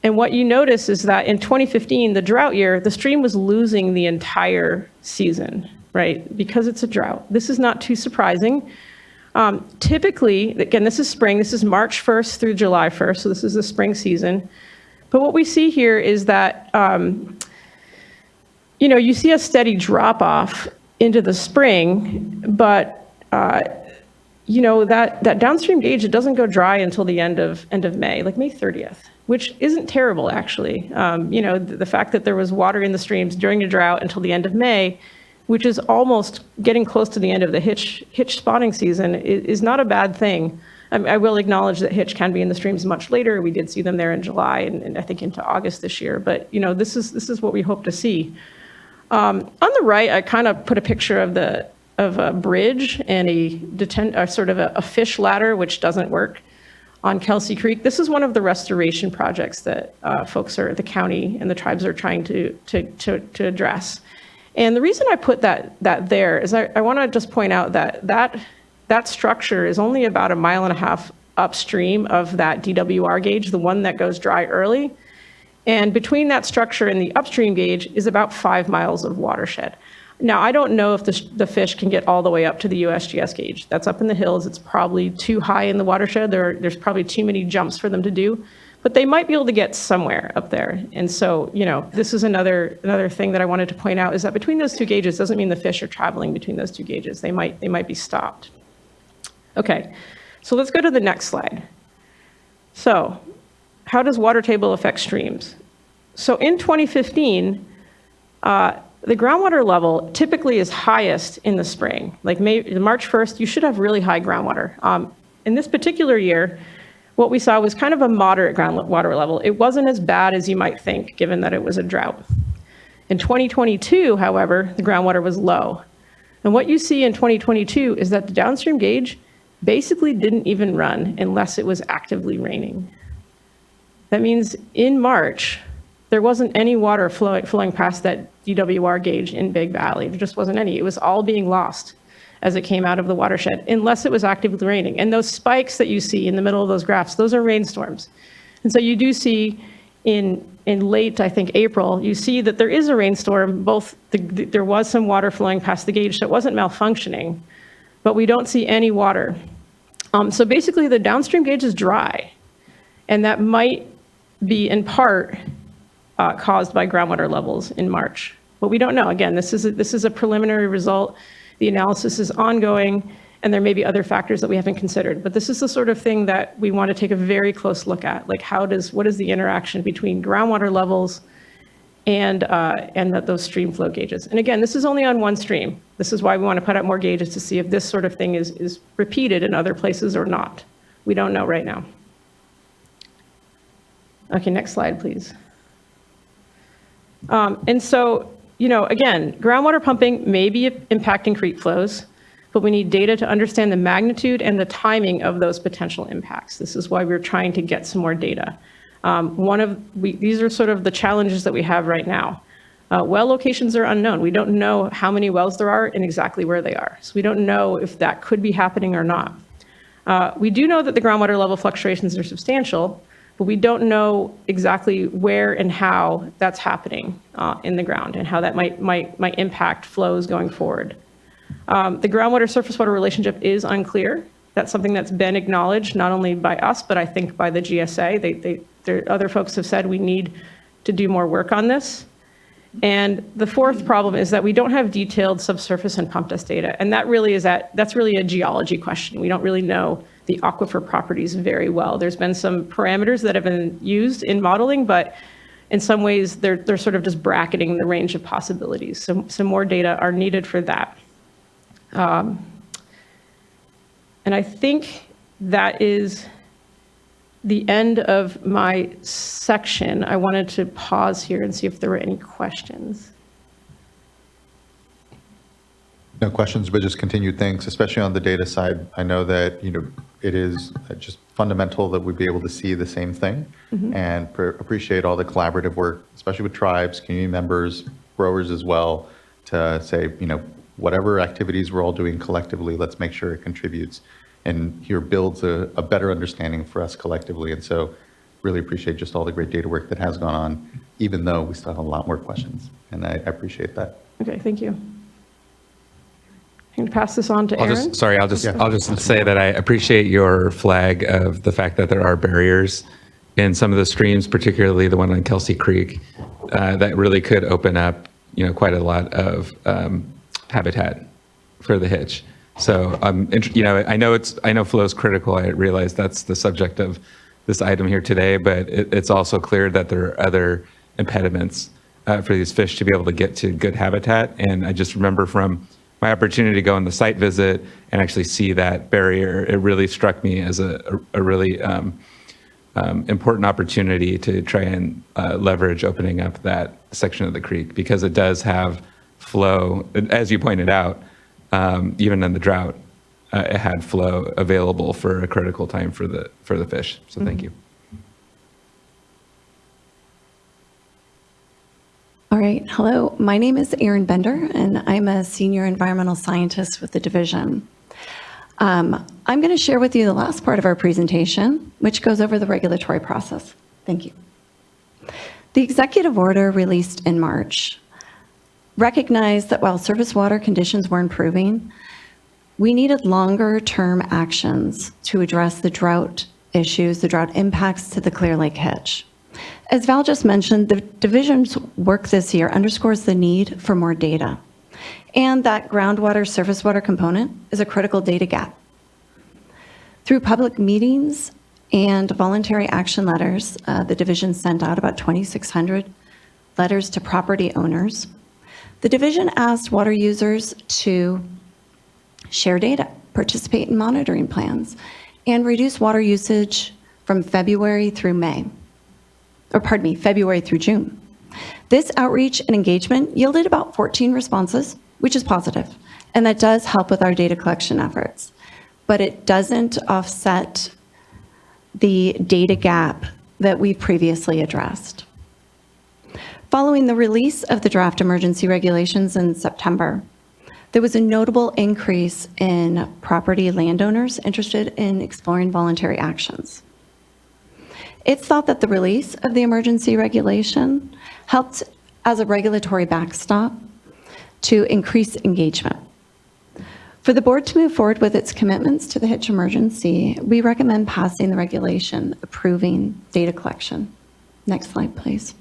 And what you notice is that in 2015, the drought year, the stream was losing the entire season, right? Because it's a drought. This is not too surprising. Typically, again, this is spring. This is March 1st through July 1st. So this is the spring season. But what we see here is that, you see a steady drop off into the spring, but that downstream gauge, it doesn't go dry until the end of May, like May 30th, which isn't terrible actually. The fact that there was water in the streams during the drought until the end of May, which is almost getting close to the end of the hitch spawning season, is not a bad thing. I will acknowledge that hitch can be in the streams much later. We did see them there in July and I think into August this year, but this is what we hope to see. On the right, I kind of put a picture of a bridge and a sort of a fish ladder, which doesn't work on Kelsey Creek. This is one of the restoration projects that the county and the tribes are trying to address. And the reason I put that there is I want to just point out that structure is only about 1.5 miles upstream of that DWR gauge, the one that goes dry early. And between that structure and the upstream gauge is about 5 miles of watershed. Now, I don't know if the fish can get all the way up to the USGS gauge. That's up in the hills. It's probably too high in the watershed. There's probably too many jumps for them to do, but they might be able to get somewhere up there. And so, this is another thing that I wanted to point out, is that between those two gauges doesn't mean the fish are traveling between those two gauges. They might be stopped. Okay, so let's go to the next slide. So, how does water table affect streams? So in 2015, the groundwater level typically is highest in the spring. Like March 1st, you should have really high groundwater. In this particular year, what we saw was kind of a moderate groundwater level. It wasn't as bad as you might think, given that it was a drought. In 2022, however, the groundwater was low. And what you see in 2022 is that the downstream gauge basically didn't even run unless it was actively raining. That means in March, there wasn't any water flowing past that DWR gauge in Big Valley. There just wasn't any. It was all being lost as it came out of the watershed, unless it was actively raining. And those spikes that you see in the middle of those graphs, those are rainstorms. And so you do see in late, I think, April, you see that there is a rainstorm. There was some water flowing past the gauge, so it wasn't malfunctioning, but we don't see any water. So basically, the downstream gauge is dry, and that might be in part caused by groundwater levels in March. But we don't know. Again, this is a preliminary result. The analysis is ongoing, and there may be other factors that we haven't considered. But this is the sort of thing that we want to take a very close look at. Like, what is the interaction between groundwater levels and those stream flow gauges? And again, this is only on one stream. This is why we want to put out more gauges, to see if this sort of thing is repeated in other places or not. We don't know right now. Okay, next slide, please. And so, again, groundwater pumping may be impacting creek flows, but we need data to understand the magnitude and the timing of those potential impacts. This is why we're trying to get some more data. These are sort of the challenges that we have right now. Well locations are unknown. We don't know how many wells there are and exactly where they are. So we don't know if that could be happening or not. We do know that the groundwater level fluctuations are substantial, but we don't know exactly where and how that's happening in the ground and how that might impact flows going forward. The groundwater surface water relationship is unclear. That's something that's been acknowledged not only by us, but I think by the GSA. Other folks have said we need to do more work on this. And the fourth problem is that we don't have detailed subsurface and pump test data. And that's really a geology question. We don't really know the aquifer properties very well. There's been some parameters that have been used in modeling, but in some ways they're sort of just bracketing the range of possibilities. So some more data are needed for that. And I think that is the end of my section. I wanted to pause here and see if there were any questions. No questions, but just continued thanks, especially on the data side. I know that, it is just fundamental that we be able to see the same thing and appreciate all the collaborative work, especially with tribes, community members, growers as well, to say, whatever activities we're all doing collectively, let's make sure it contributes and here builds a better understanding for us collectively. And so really appreciate just all the great data work that has gone on, even though we still have a lot more questions. And I appreciate that. Okay, thank you. I'm going to pass this on to Aaron. I'll just say that I appreciate your flag of the fact that there are barriers in some of the streams, particularly the one on Kelsey Creek, that really could open up, quite a lot of habitat for the hitch. So, I know flow is critical. I realize that's the subject of this item here today, but it's also clear that there are other impediments for these fish to be able to get to good habitat. And I just remember from my opportunity to go on the site visit and actually see that barrier, it really struck me as a really important opportunity to try and leverage opening up that section of the creek, because it does have flow, as you pointed out. Even in the drought, it had flow available for a critical time for the fish. So thank you. All right. Hello. My name is Erin Bender, and I'm a senior environmental scientist with the division. I'm going to share with you the last part of our presentation, which goes over the regulatory process. Thank you. The executive order released in March recognized that while surface water conditions were improving, we needed longer-term actions to address the drought issues, the drought impacts to the Clear Lake Hitch. As Val just mentioned, the division's work this year underscores the need for more data, and that groundwater surface water component is a critical data gap. Through public meetings and voluntary action letters, the division sent out about 2,600 letters to property owners. The division asked water users to share data, participate in monitoring plans, and reduce water usage from February through June. This outreach and engagement yielded about 14 responses, which is positive, and that does help with our data collection efforts, but it doesn't offset the data gap that we've previously addressed. Following the release of the draft emergency regulations in September, there was a notable increase in property landowners interested in exploring voluntary actions. It's thought that the release of the emergency regulation helped as a regulatory backstop to increase engagement. For the board to move forward with its commitments to the Hitch emergency, we recommend passing the regulation approving data collection. Next slide, please.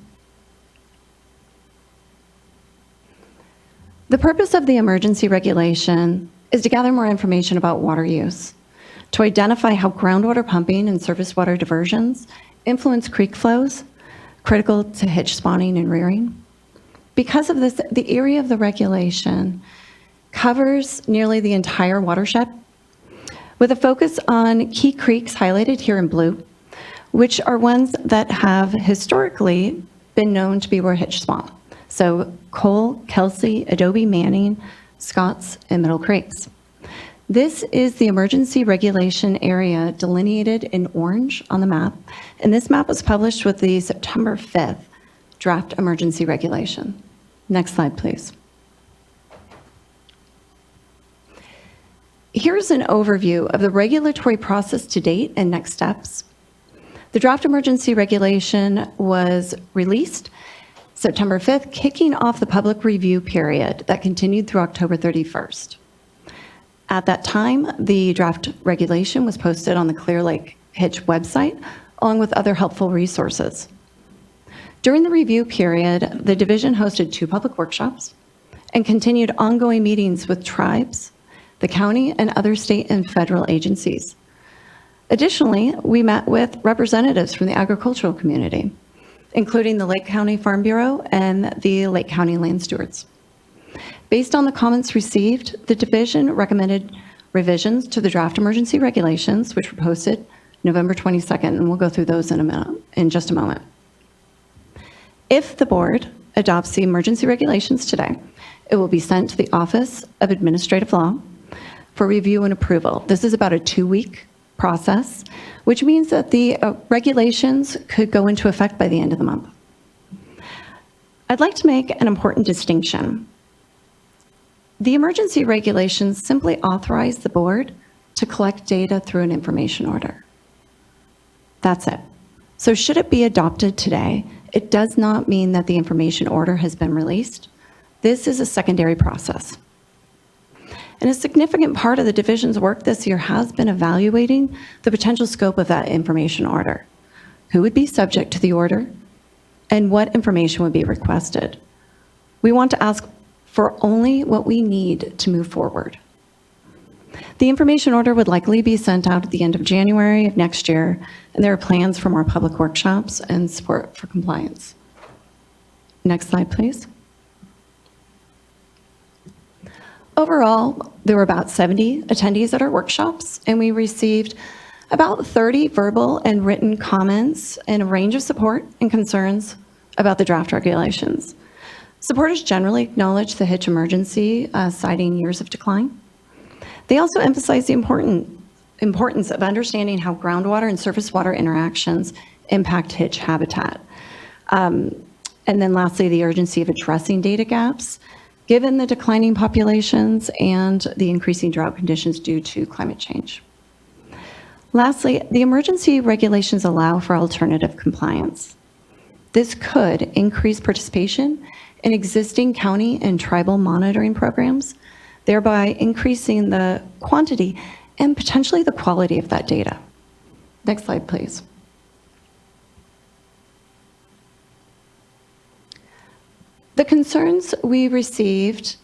The purpose of the emergency regulation is to gather more information about water use, to identify how groundwater pumping and surface water diversions influence creek flows, critical to hitch spawning and rearing. Because of this, the area of the regulation covers nearly the entire watershed, with a focus on key creeks highlighted here in blue, which are ones that have historically been known to be where hitch spawn. So Cole, Kelsey, Adobe, Manning, Scotts, and Middle Creeks. This is the emergency regulation area delineated in orange on the map, and this map was published with the September 5th draft emergency regulation. Next slide, please. Here's an overview of the regulatory process to date and next steps. The draft emergency regulation was released September 5th, kicking off the public review period that continued through October 31st. At that time, the draft regulation was posted on the Clear Lake Hitch website, along with other helpful resources. During the review period, the division hosted 2 public workshops and continued ongoing meetings with tribes, the county, and other state and federal agencies. Additionally, we met with representatives from the agricultural community, including the Lake County Farm Bureau and the Lake County Land Stewards. Based on the comments received, the division recommended revisions to the draft emergency regulations, which were posted November 22nd, and we'll go through those in just a moment. If the board adopts the emergency regulations today, it will be sent to the Office of Administrative Law for review and approval. This is about a 2-week process, which means that the regulations could go into effect by the end of the month. I'd like to make an important distinction. The emergency regulations simply authorize the board to collect data through an information order. That's it. So should it be adopted today, it does not mean that the information order has been released. This is a secondary process. And a significant part of the division's work this year has been evaluating the potential scope of that information order. Who would be subject to the order, and what information would be requested? We want to ask for only what we need to move forward. The information order would likely be sent out at the end of January of next year, and there are plans for more public workshops and support for compliance. Next slide, please. Overall, there were about 70 attendees at our workshops, and we received about 30 verbal and written comments and a range of support and concerns about the draft regulations. Supporters generally acknowledge the hitch emergency, citing years of decline. They also emphasize the importance of understanding how groundwater and surface water interactions impact hitch habitat. And then lastly, the urgency of addressing data gaps, given the declining populations and the increasing drought conditions due to climate change. Lastly, the emergency regulations allow for alternative compliance. This could increase participation in existing county and tribal monitoring programs, thereby increasing the quantity and potentially the quality of that data. Next slide, please. The concerns we received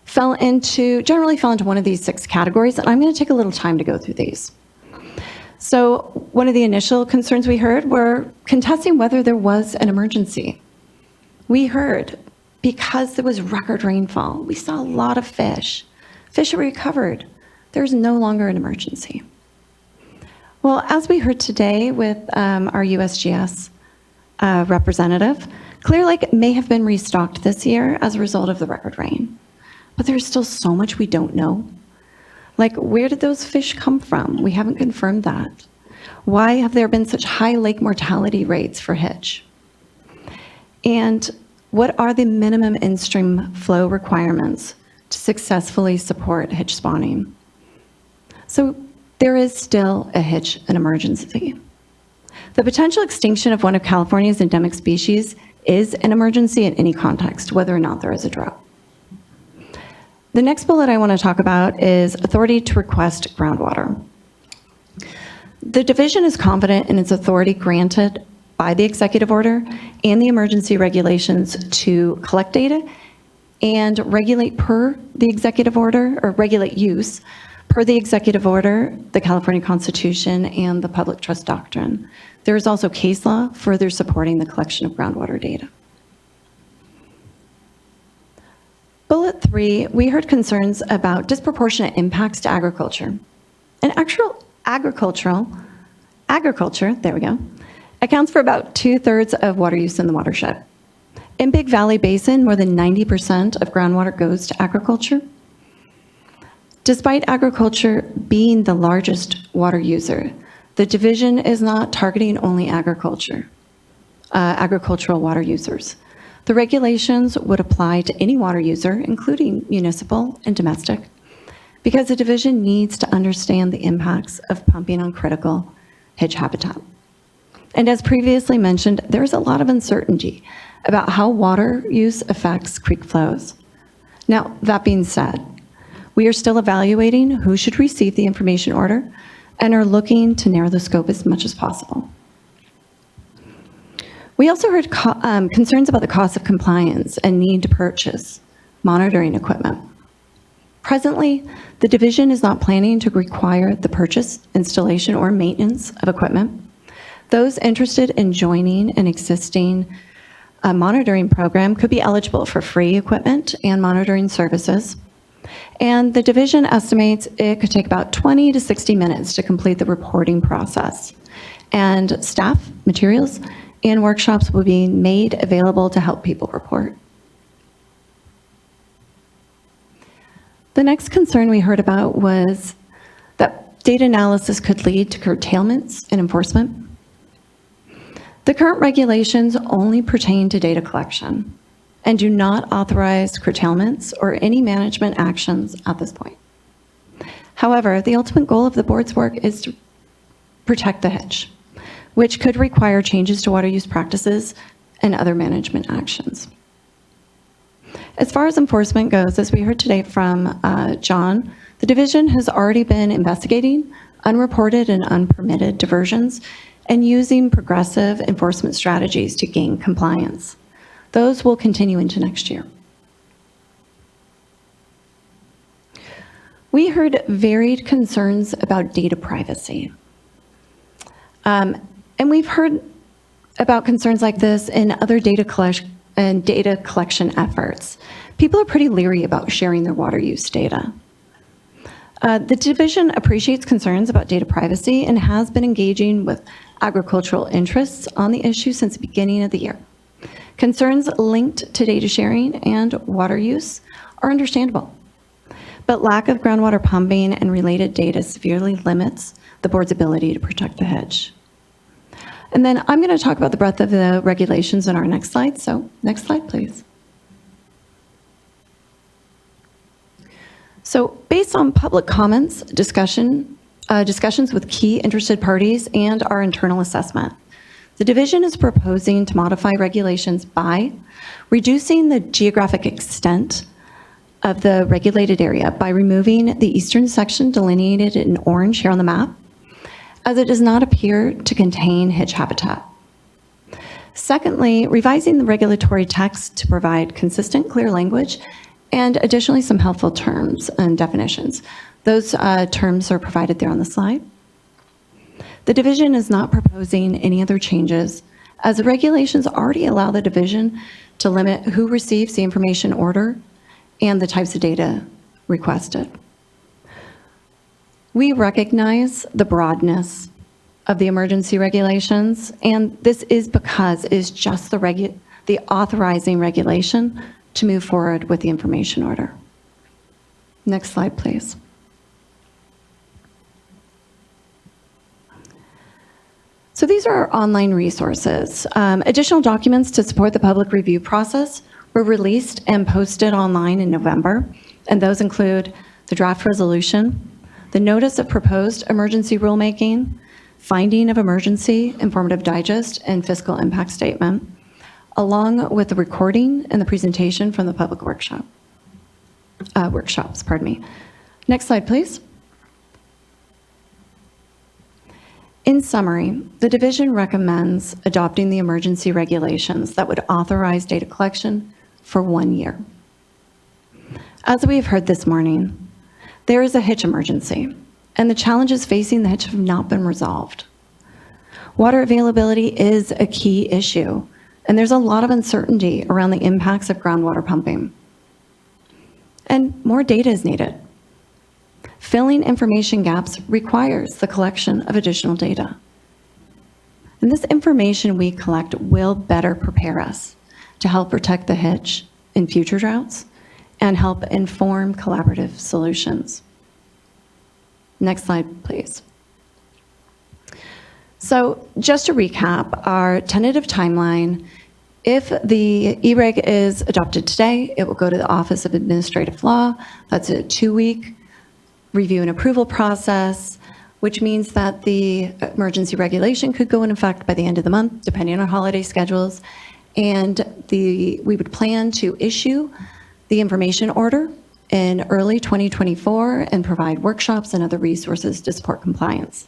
generally fell into one of these 6 categories, and I'm going to take a little time to go through these. So one of the initial concerns we heard were contesting whether there was an emergency. We heard because there was record rainfall, we saw a lot of fish. Fish are recovered. There's no longer an emergency. Well, as we heard today with our USGS representative, Clear Lake may have been restocked this year as a result of the record rain, but there's still so much we don't know. Like, where did those fish come from? We haven't confirmed that. Why have there been such high lake mortality rates for hitch? And what are the minimum in-stream flow requirements to successfully support hitch spawning? So there is still a hitch an emergency. The potential extinction of one of California's endemic species is an emergency in any context, whether or not there is a drought. The next bullet I want to talk about is authority to request groundwater. The division is confident in its authority granted by the executive order and the emergency regulations to collect data and regulate per the executive order, or regulate use per the executive order, the California Constitution, and the Public Trust Doctrine. There is also case law further supporting the collection of groundwater data. Bullet 3, we heard concerns about disproportionate impacts to agriculture. And actual agriculture, there we go, accounts for about 2/3 of water use in the watershed. In Big Valley Basin, more than 90% of groundwater goes to agriculture. Despite agriculture being the largest water user, the division is not targeting only agricultural water users. The regulations would apply to any water user, including municipal and domestic, because the division needs to understand the impacts of pumping on critical hitch habitat. And as previously mentioned, there's a lot of uncertainty about how water use affects creek flows. Now, that being said, we are still evaluating who should receive the information order and are looking to narrow the scope as much as possible. We also heard concerns about the cost of compliance and need to purchase monitoring equipment. Presently, the division is not planning to require the purchase, installation, or maintenance of equipment. Those interested in joining an existing monitoring program could be eligible for free equipment and monitoring services. And the division estimates it could take about 20 to 60 minutes to complete the reporting process. And staff, materials, and workshops will be made available to help people report. The next concern we heard about was that data analysis could lead to curtailments in enforcement. The current regulations only pertain to data collection and do not authorize curtailments or any management actions at this point. However, the ultimate goal of the board's work is to protect the hitch, which could require changes to water use practices and other management actions. As far as enforcement goes, as we heard today from John, the division has already been investigating unreported and unpermitted diversions and using progressive enforcement strategies to gain compliance. Those will continue into next year. We heard varied concerns about data privacy. And we've heard about concerns like this in other data collection efforts. People are pretty leery about sharing their water use data. The division appreciates concerns about data privacy and has been engaging with agricultural interests on the issue since the beginning of the year. Concerns linked to data sharing and water use are understandable, but lack of groundwater pumping and related data severely limits the board's ability to protect the hitch. And then I'm going to talk about the breadth of the regulations in our next slide. So next slide, please. So based on public comments, discussions with key interested parties, and our internal assessment, the division is proposing to modify regulations by reducing the geographic extent of the regulated area by removing the eastern section delineated in orange here on the map, as it does not appear to contain hitch habitat. Secondly, revising the regulatory text to provide consistent, clear language, and additionally some helpful terms and definitions. Those terms are provided there on the slide. The division is not proposing any other changes, as the regulations already allow the division to limit who receives the information order and the types of data requested. We recognize the broadness of the emergency regulations, and this is because it is just the authorizing regulation to move forward with the information order. Next slide, please. So these are our online resources. Additional documents to support the public review process were released and posted online in November, and those include the draft resolution, the notice of proposed emergency rulemaking, finding of emergency, informative digest, and fiscal impact statement, along with the recording and the presentation from the public workshops. Next slide, please. In summary, the division recommends adopting the emergency regulations that would authorize data collection for 1 year. As we have heard this morning, there is a hitch emergency, and the challenges facing the hitch have not been resolved. Water availability is a key issue, and there's a lot of uncertainty around the impacts of groundwater pumping. And more data is needed. Filling information gaps requires the collection of additional data. And this information we collect will better prepare us to help protect the hitch in future droughts and help inform collaborative solutions. Next slide, please. So just to recap, our tentative timeline, if the E-reg is adopted today, it will go to the Office of Administrative Law. That's a 2-week review and approval process, which means that the emergency regulation could go in effect by the end of the month, depending on holiday schedules. And we would plan to issue the information order in early 2024 and provide workshops and other resources to support compliance.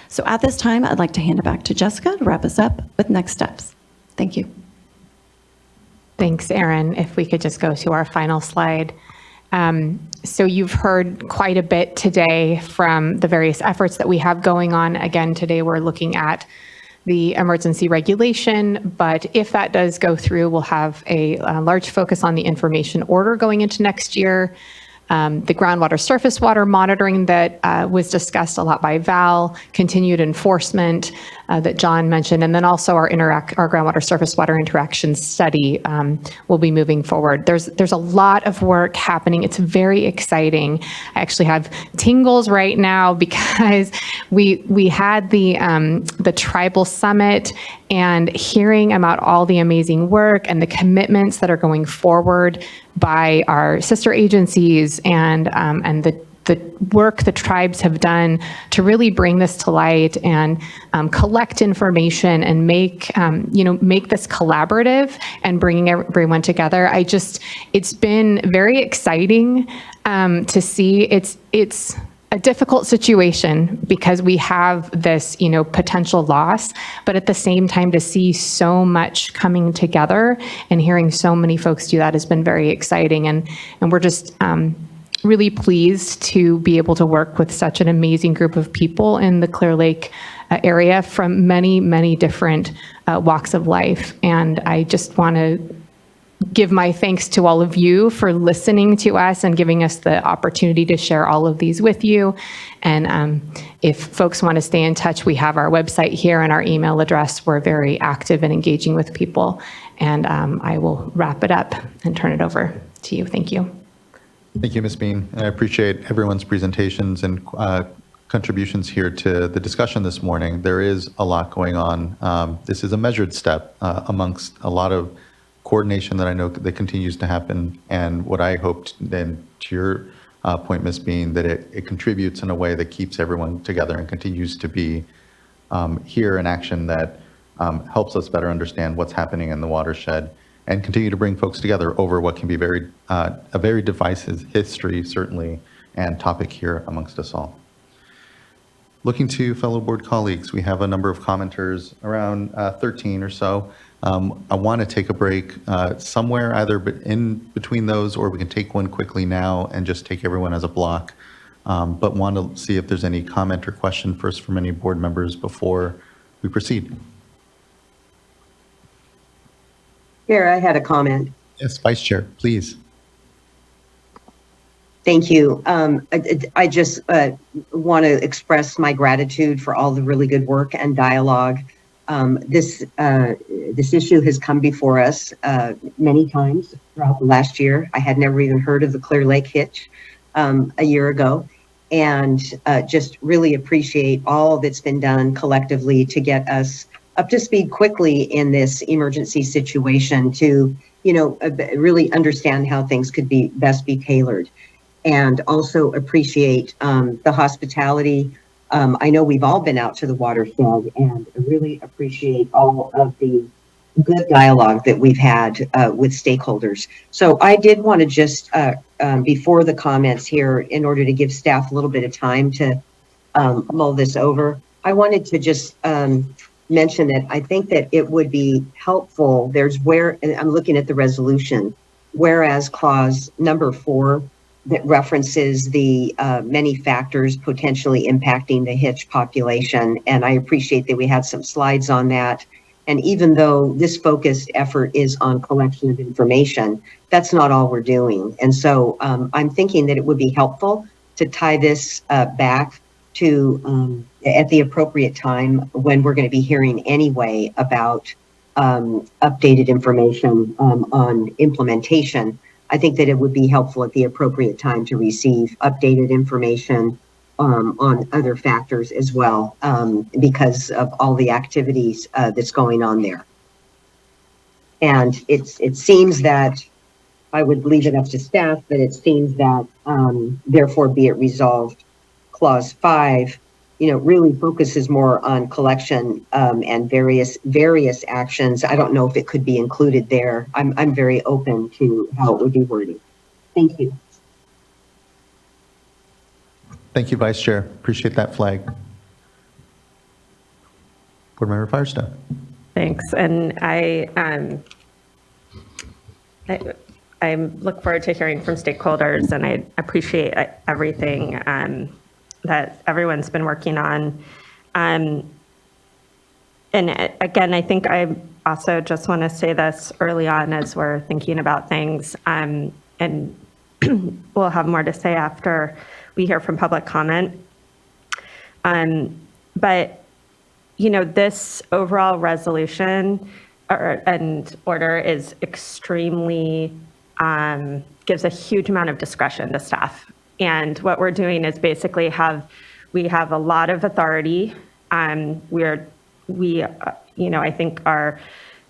So at this time, I'd like to hand it back to Jessica to wrap us up with next steps. Thank you. Thanks, Erin. If we could just go to our final slide. So you've heard quite a bit today from the various efforts that we have going on. Again, today we're looking at the emergency regulation, but if that does go through, we'll have a large focus on the information order going into next year. The groundwater surface water monitoring that was discussed a lot by Val, continued enforcement that John mentioned, and then also our groundwater surface water interaction study will be moving forward. There's a lot of work happening. It's very exciting. I actually have tingles right now because we had the tribal summit, and hearing about all the amazing work and the commitments that are going forward by our sister agencies and the work the tribes have done to really bring this to light and collect information and make this collaborative and bringing everyone together. It's been very exciting to see. It's a difficult situation because we have this, potential loss, but at the same time to see so much coming together and hearing so many folks do that has been very exciting. And we're just really pleased to be able to work with such an amazing group of people in the Clear Lake area from many, many different walks of life. And I just want to give my thanks to all of you for listening to us and giving us the opportunity to share all of these with you. And if folks want to stay in touch, we have our website here and our email address. We're very active and engaging with people. And I will wrap it up and turn it over to you. Thank you. Thank you, Ms. Bean. I appreciate everyone's presentations and contributions here to the discussion this morning. There is a lot going on. This is a measured step amongst a lot of coordination that I know that continues to happen. And what I hoped then, to your point, Ms. Bean, that it contributes in a way that keeps everyone together and continues to be here in action that helps us better understand what's happening in the watershed and continue to bring folks together over what can be a very divisive history, certainly, and topic here amongst us all. Looking to fellow board colleagues, we have a number of commenters, around 13 or so. I want to take a break somewhere either in between those, or we can take one quickly now and just take everyone as a block. But want to see if there's any comment or question first from any board members before we proceed. Chair, I had a comment. Yes, Vice Chair, please. Thank you. I just want to express my gratitude for all the really good work and dialogue. This issue has come before us many times throughout the last year. I had never even heard of the Clear Lake hitch a year ago, and just really appreciate all that's been done collectively to get us up to speed quickly in this emergency situation to, really understand how things could be best be tailored. And also appreciate the hospitality. I know we've all been out to the watershed, and really appreciate all of the good dialogue that we've had with stakeholders. So I did want to just, before the comments here, in order to give staff a little bit of time to mull this over, I wanted to just mention that I think that it would be helpful. And I'm looking at the resolution, whereas clause number 4, that references the many factors potentially impacting the hitch population. And I appreciate that we had some slides on that. And even though this focused effort is on collection of information, that's not all we're doing. And so I'm thinking that it would be helpful to tie this back to at the appropriate time when we're going to be hearing anyway about updated information on implementation. I think that it would be helpful at the appropriate time to receive updated information on other factors as well, because of all the activities that's going on there. And it seems that I would leave it up to staff, but it seems that therefore be it resolved, clause 5, really focuses more on collection and various actions. I don't know if it could be included there. I'm very open to how it would be worded. Thank you. Thank you, Vice Chair. Appreciate that flag. Board Member Firestone. Thanks. And I look forward to hearing from stakeholders, and I appreciate everything that everyone's been working on. And again, I think I also just want to say this early on as we're thinking about things, and we'll have more to say after we hear from public comment. But this overall resolution and order is extremely, gives a huge amount of discretion to staff. And what we're doing is basically we have a lot of authority. We I think are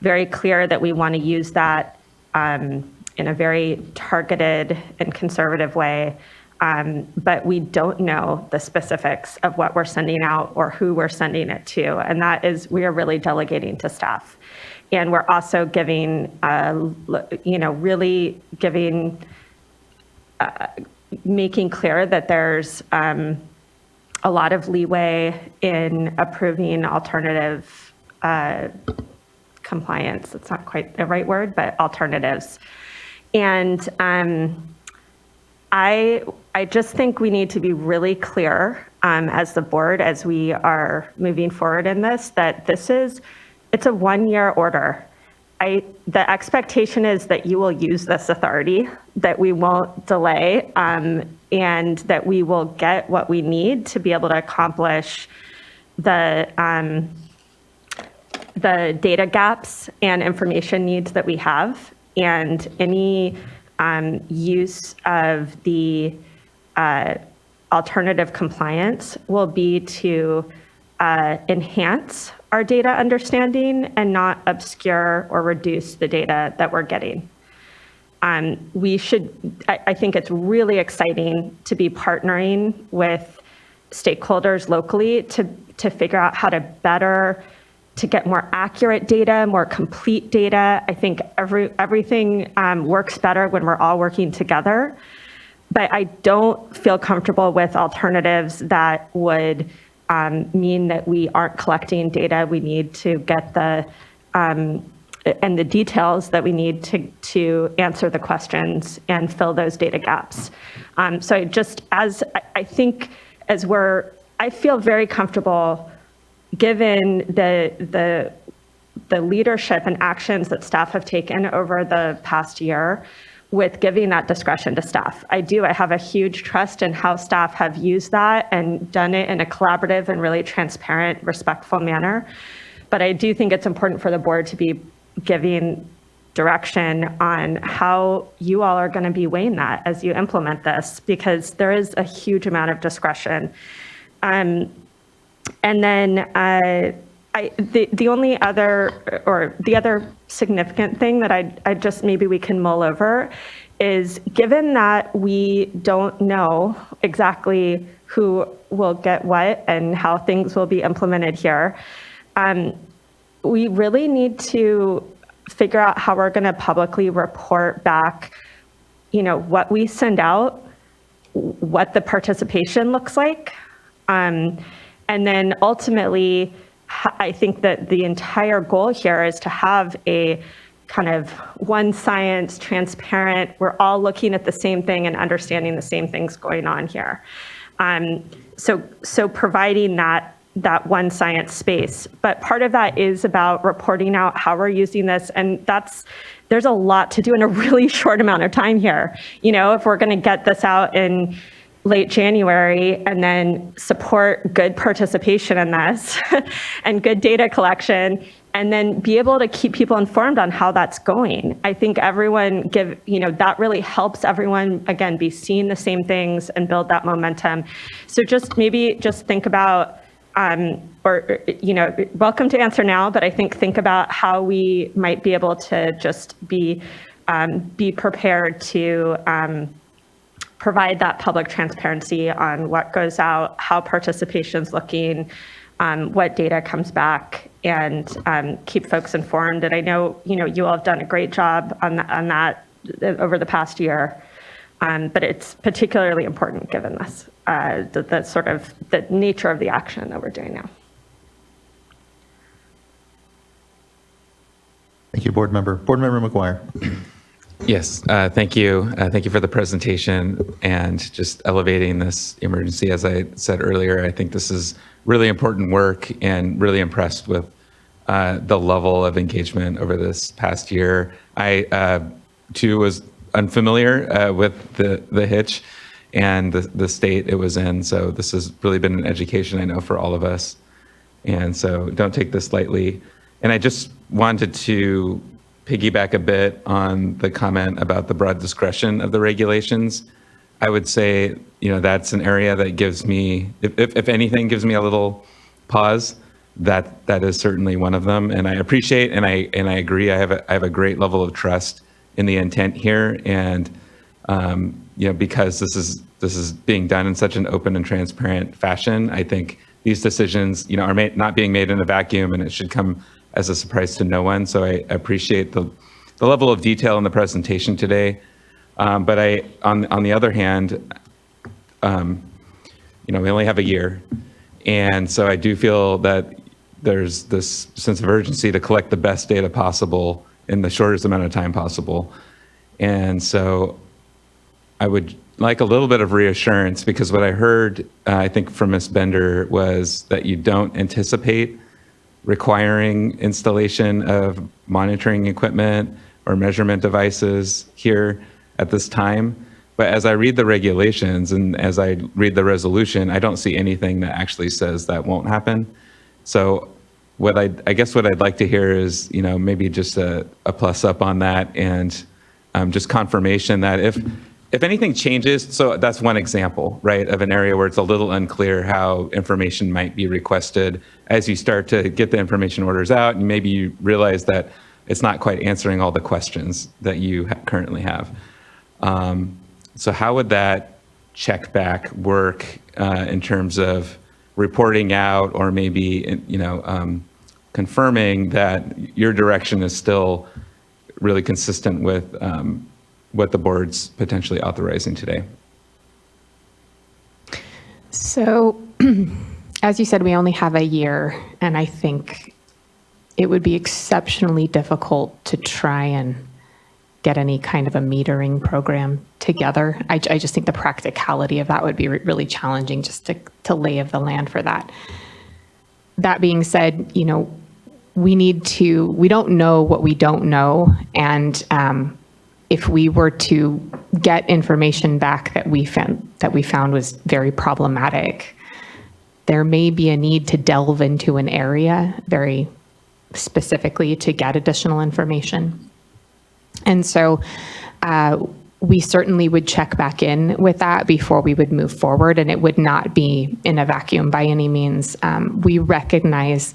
very clear that we want to use that in a very targeted and conservative way. But we don't know the specifics of what we're sending out or who we're sending it to. And that is, we are really delegating to staff. And we're also giving, really giving, making clear that there's a lot of leeway in approving alternative compliance. It's not quite the right word, but alternatives. And I just think we need to be really clear as the board, as we are moving forward in this, that it's a 1-year order. The expectation is that you will use this authority, that we won't delay, and that we will get what we need to be able to accomplish the data gaps and information needs that we have, and any use of the alternative compliance will be to enhance our data understanding and not obscure or reduce the data that we're getting. I think it's really exciting to be partnering with stakeholders locally to figure out how to get more accurate data, more complete data. I think everything works better when we're all working together. But I don't feel comfortable with alternatives that would mean that we aren't collecting data we need to get and the details that we need to answer the questions and fill those data gaps. So I feel very comfortable, given the leadership and actions that staff have taken over the past year, with giving that discretion to staff. I have a huge trust in how staff have used that and done it in a collaborative and really transparent, respectful manner. But I do think it's important for the board to be giving direction on how you all are going to be weighing that as you implement this, because there is a huge amount of discretion. And then the only other, or the other significant thing that I just maybe we can mull over is, given that we don't know exactly who will get what and how things will be implemented here, we really need to figure out how we're going to publicly report back, what we send out, what the participation looks like. And then ultimately, I think that the entire goal here is to have a kind of one science, transparent, we're all looking at the same thing and understanding the same things going on here. So providing that one science space. But part of that is about reporting out how we're using this. And there's a lot to do in a really short amount of time here. If we're going to get this out in late January and then support good participation in this and good data collection and then be able to keep people informed on how that's going. I think everyone that really helps everyone, again, be seeing the same things and build that momentum. So just think about, welcome to answer now, but I think about how we might be able to just be prepared to provide that public transparency on what goes out, how participation's looking, what data comes back, and keep folks informed. And I know, you all have done a great job on that over the past year, but it's particularly important given this, the nature of the action that we're doing now. Thank you, Board Member. Board Member McGuire. Yes, thank you. Thank you for the presentation and just elevating this emergency. As I said earlier, I think this is really important work, and really impressed with the level of engagement over this past year. I, too, was unfamiliar with the hitch and the state it was in. So this has really been an education, I know, for all of us. And so don't take this lightly. And I just wanted to piggyback a bit on the comment about the broad discretion of the regulations. I would say, that's an area that gives me, if anything, gives me a little pause. That is certainly one of them. And I appreciate and I agree. I have a great level of trust in the intent here, and because this is being done in such an open and transparent fashion, I think these decisions, are not being made in a vacuum, and it should come as a surprise to no one. So I appreciate the level of detail in the presentation today. But on the other hand, we only have a year. And so I do feel that there's this sense of urgency to collect the best data possible in the shortest amount of time possible. And so I would like a little bit of reassurance, because what I heard, I think from Ms. Bender, was that you don't anticipate requiring installation of monitoring equipment or measurement devices here at this time. But as I read the regulations and as I read the resolution, I don't see anything that actually says that won't happen. So I guess what I'd like to hear is, maybe just a plus up on that, and just confirmation that if anything changes, so that's one example, right, of an area where it's a little unclear how information might be requested. As you start to get the information orders out, and maybe you realize that it's not quite answering all the questions that you currently have. So how would that check back work in terms of reporting out, or maybe, confirming that your direction is still really consistent with what the board's potentially authorizing today? So, as you said, we only have a year, and I think it would be exceptionally difficult to try and get any kind of a metering program together. I just think the practicality of that would be really challenging, just to lay of the land for that. That being said, we don't know what we don't know, and if we were to get information back that we found was very problematic, there may be a need to delve into an area very specifically to get additional information. And so we certainly would check back in with that before we would move forward, and it would not be in a vacuum by any means. We recognize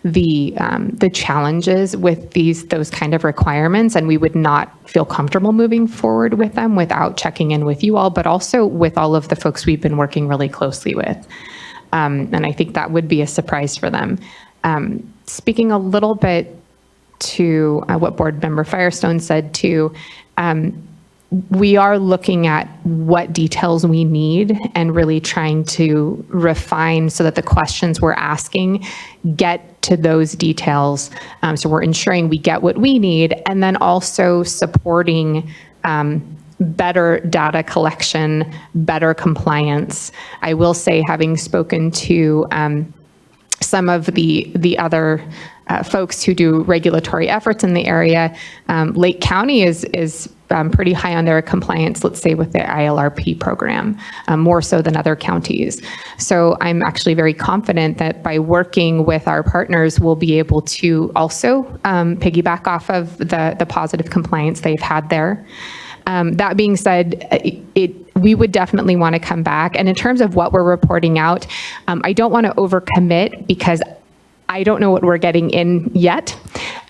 the challenges with those kind of requirements, and we would not feel comfortable moving forward with them without checking in with you all, but also with all of the folks we've been working really closely with. And I think that would be a surprise for them. Speaking a little bit to what Board Member Firestone said too, we are looking at what details we need and really trying to refine so that the questions we're asking get to those details. So we're ensuring we get what we need, and then also supporting better data collection, better compliance. I will say, having spoken to some of the other folks who do regulatory efforts in the area, Lake County is pretty high on their compliance, let's say, with the ILRP program, more so than other counties. So I'm actually very confident that by working with our partners, we'll be able to also piggyback off of the positive compliance they've had there. That being said, we would definitely want to come back. And in terms of what we're reporting out, I don't want to overcommit because I don't know what we're getting in yet.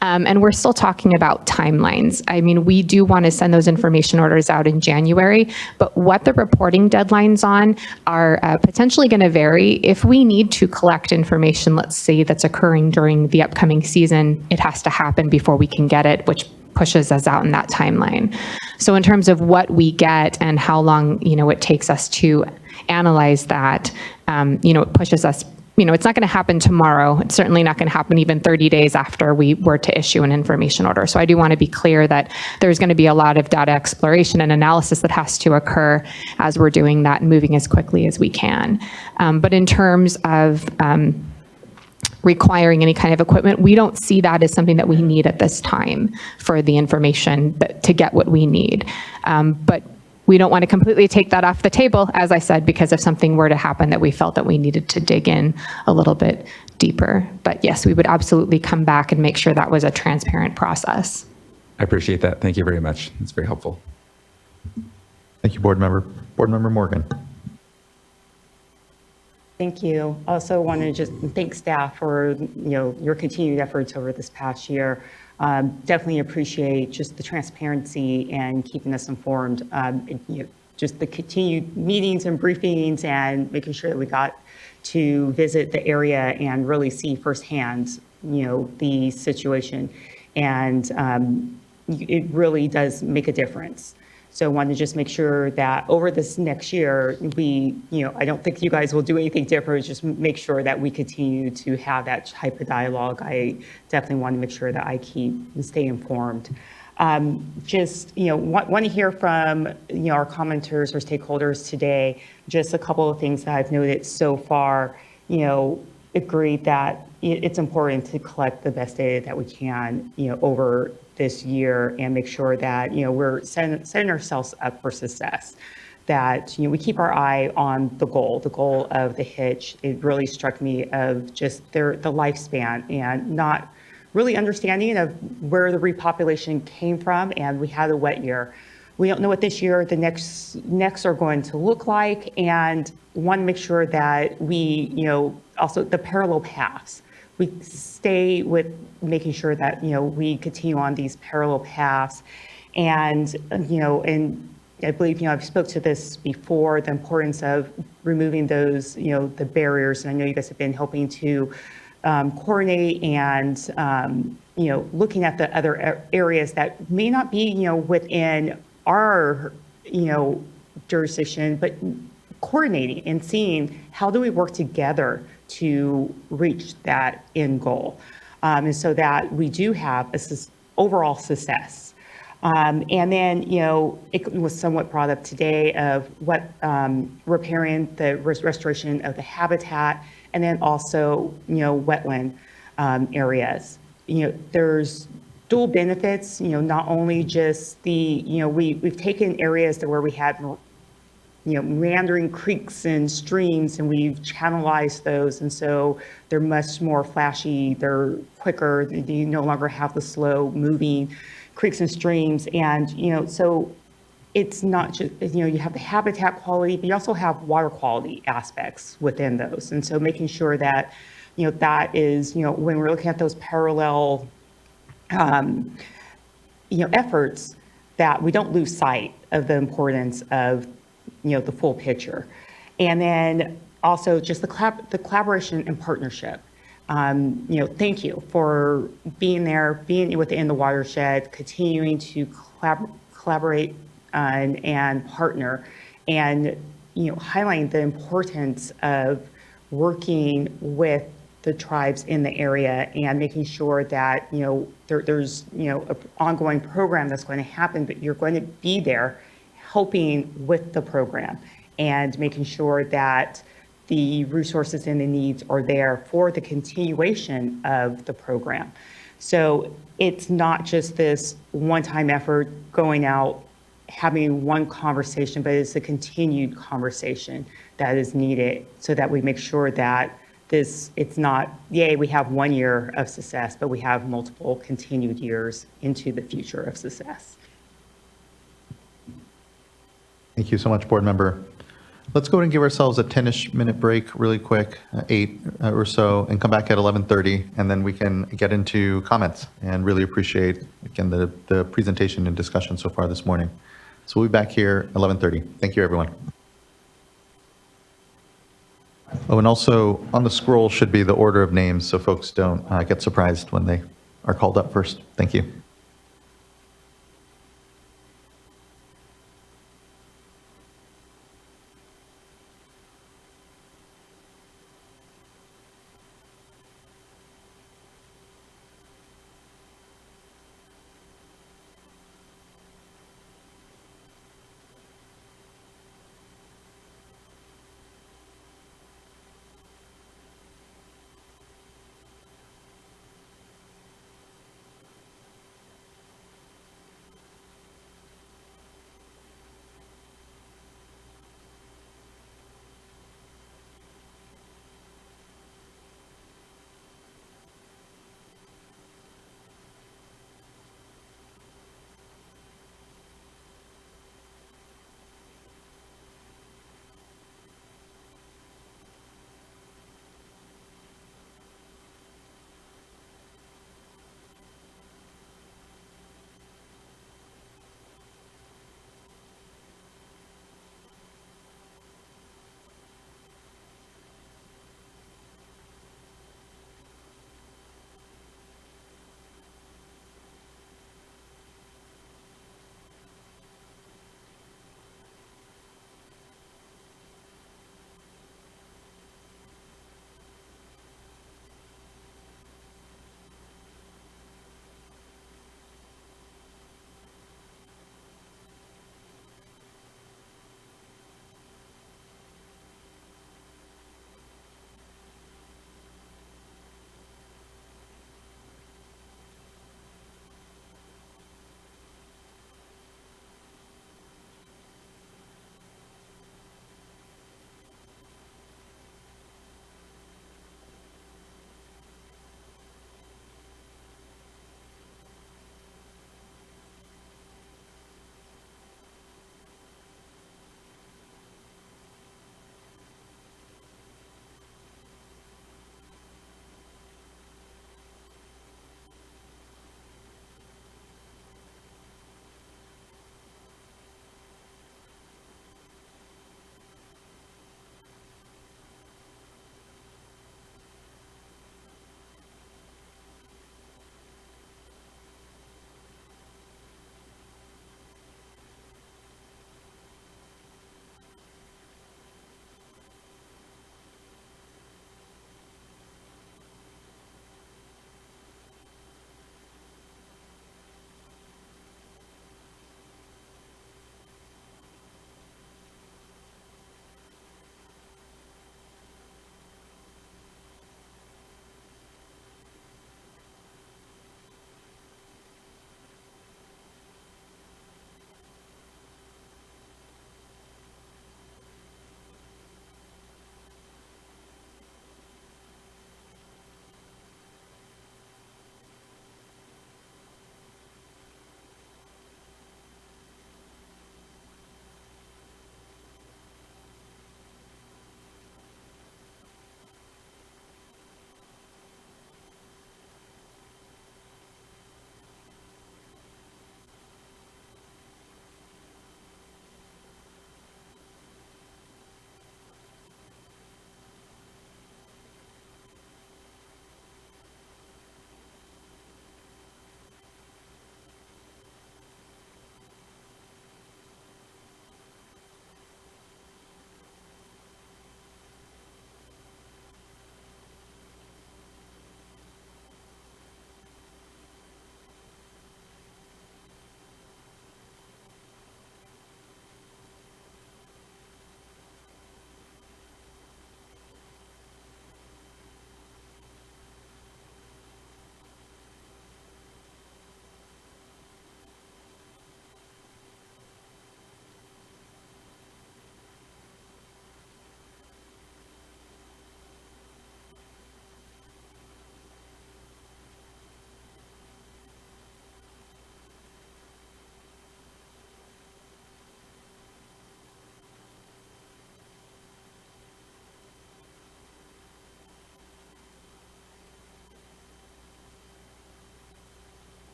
And we're still talking about timelines. I mean, we do want to send those information orders out in January, but what the reporting deadlines on are potentially going to vary. If we need to collect information, let's say that's occurring during the upcoming season, it has to happen before we can get it, which pushes us out in that timeline. So in terms of what we get and how long, it takes us to analyze that, it pushes us, it's not going to happen tomorrow. It's certainly not going to happen even 30 days after we were to issue an information order. So I do want to be clear that there's going to be a lot of data exploration and analysis that has to occur as we're doing that and moving as quickly as we can. But in terms of requiring any kind of equipment, we don't see that as something that we need at this time for the information to get what we need. But we don't want to completely take that off the table, as I said, because if something were to happen that we felt that we needed to dig in a little bit deeper. But yes, we would absolutely come back and make sure that was a transparent process. I appreciate that. Thank you very much. It's very helpful. Thank you, Board Member. Board Member Morgan. Thank you. Also want to just thank staff for your continued efforts over this past year. Definitely appreciate just the transparency and keeping us informed. Just the continued meetings and briefings and making sure that we got to visit the area and really see firsthand, the situation. And it really does make a difference. So I wanted to just make sure that over this next year, I don't think you guys will do anything different, just make sure that we continue to have that type of dialogue. I definitely want to make sure that I keep and stay informed. Want to hear from, our commenters or stakeholders today, just a couple of things that I've noted so far, agree that it's important to collect the best data that we can, over this year and make sure that, we're setting ourselves up for success, that, we keep our eye on the goal of the hitch. It really struck me of just the lifespan and not really understanding of where the repopulation came from. And we had a wet year. We don't know what this year, the next are going to look like, and want to make sure that we, also the parallel paths. We stay with making sure that, we continue on these parallel paths. And, and I believe, I've spoke to this before, the importance of removing those, the barriers. And I know you guys have been helping to coordinate and, looking at the other areas that may not be, within our, jurisdiction, but coordinating and seeing how do we work together to reach that end goal, and so that we do have overall success. And then, it was somewhat brought up today of what repairing the restoration of the habitat, and then also, wetland areas. There's dual benefits, not only just the, we've taken areas where we had meandering creeks and streams, and we've channelized those. And so they're much more flashy, they're quicker, you no longer have the slow moving creeks and streams. And, so it's not just, you have the habitat quality, but you also have water quality aspects within those. And so making sure that, that is, when we're looking at those parallel, efforts, that we don't lose sight of the importance of the full picture. And then also just the collaboration and partnership. Thank you for being there, being within the watershed, continuing to collaborate and partner, and highlighting the importance of working with the tribes in the area and making sure that there's an ongoing program that's going to happen, but you're going to be there helping with the program and making sure that the resources and the needs are there for the continuation of the program. So it's not just this one-time effort going out, having one conversation, but it's a continued conversation that is needed so that we make sure that it's not, yay, we have 1 year of success, but we have multiple continued years into the future of success. Thank you so much, board member. Let's go and give ourselves a 10-ish minute break really quick, 8 or so, and come back at 11:30, and then we can get into comments, and really appreciate, again, the presentation and discussion so far this morning. So we'll be back here 11:30. Thank you, everyone. Oh, and also on the scroll should be the order of names, so folks don't get surprised when they are called up first. Thank you.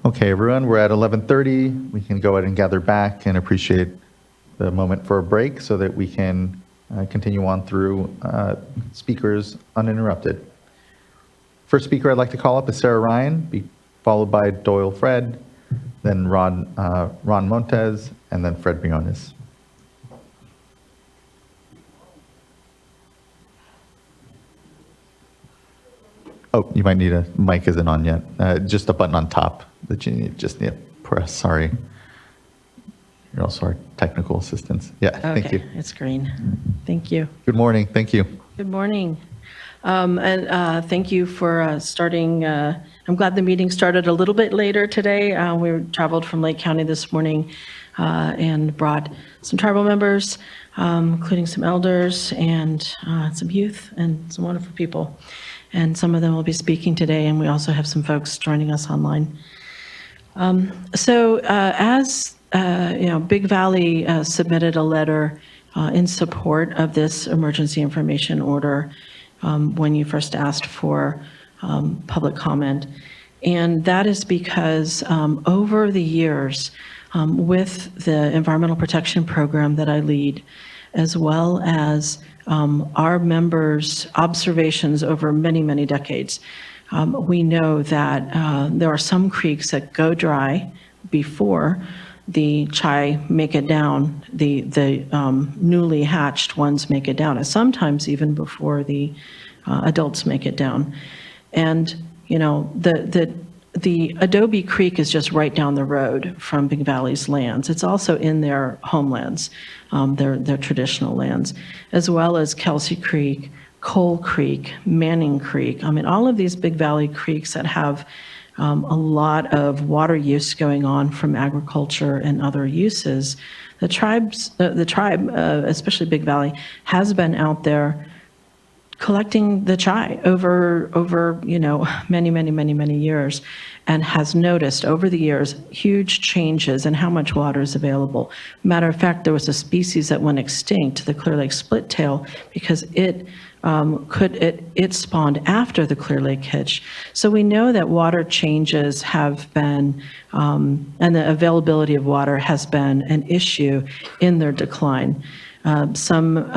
Okay, everyone, we're at 11:30. We can go ahead and gather back and appreciate the moment for a break so that we can continue on through speakers uninterrupted. First speaker I'd like to call up is Sarah Ryan, followed by Doyle Fred, then Ron Montes, and then Fred Briones. Oh, you might need a mic isn't on yet. Just a button on top that you just need to press. Sorry. You're also our technical assistants. Yeah, thank you. It's green. Thank you. Good morning. Thank you. Good morning. Thank you for starting. I'm glad the meeting started a little bit later today. We traveled from Lake County this morning and brought some tribal members, including some elders and some youth and some wonderful people. And some of them will be speaking today, and we also have some folks joining us online. Big Valley submitted a letter in support of this emergency information order when you first asked for public comment. And that is because over the years, with the environmental protection program that I lead, as well as our members' observations over many, many decades, we know that there are some creeks that go dry before the chai make it down, the newly hatched ones make it down, and sometimes even before the adults make it down. And, you know, the Adobe Creek is just right down the road from Big Valley's lands. It's also in their homelands, their traditional lands, as well as Kelsey Creek, Coal Creek, Manning Creek. I mean, all of these Big Valley creeks that have a lot of water use going on from agriculture and other uses. The tribe, especially Big Valley, has been out there collecting the chai over many years, and has noticed over the years huge changes in how much water is available. Matter of fact, there was a species that went extinct, the Clear Lake splittail, because it spawned after the Clear Lake hitch. So we know that water changes have been, and the availability of water has been an issue in their decline. Some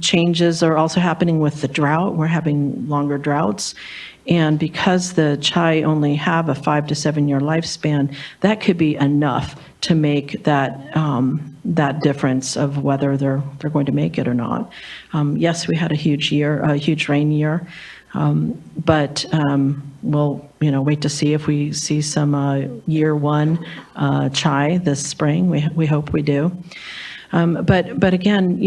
changes are also happening with the drought. We're having longer droughts. And because the chai only have a 5 to 7 year lifespan, that could be enough to make that difference of whether they're going to make it or not. Yes, we had a huge rain year, but we'll wait to see if we see some year one chai this spring. We hope we do. But again,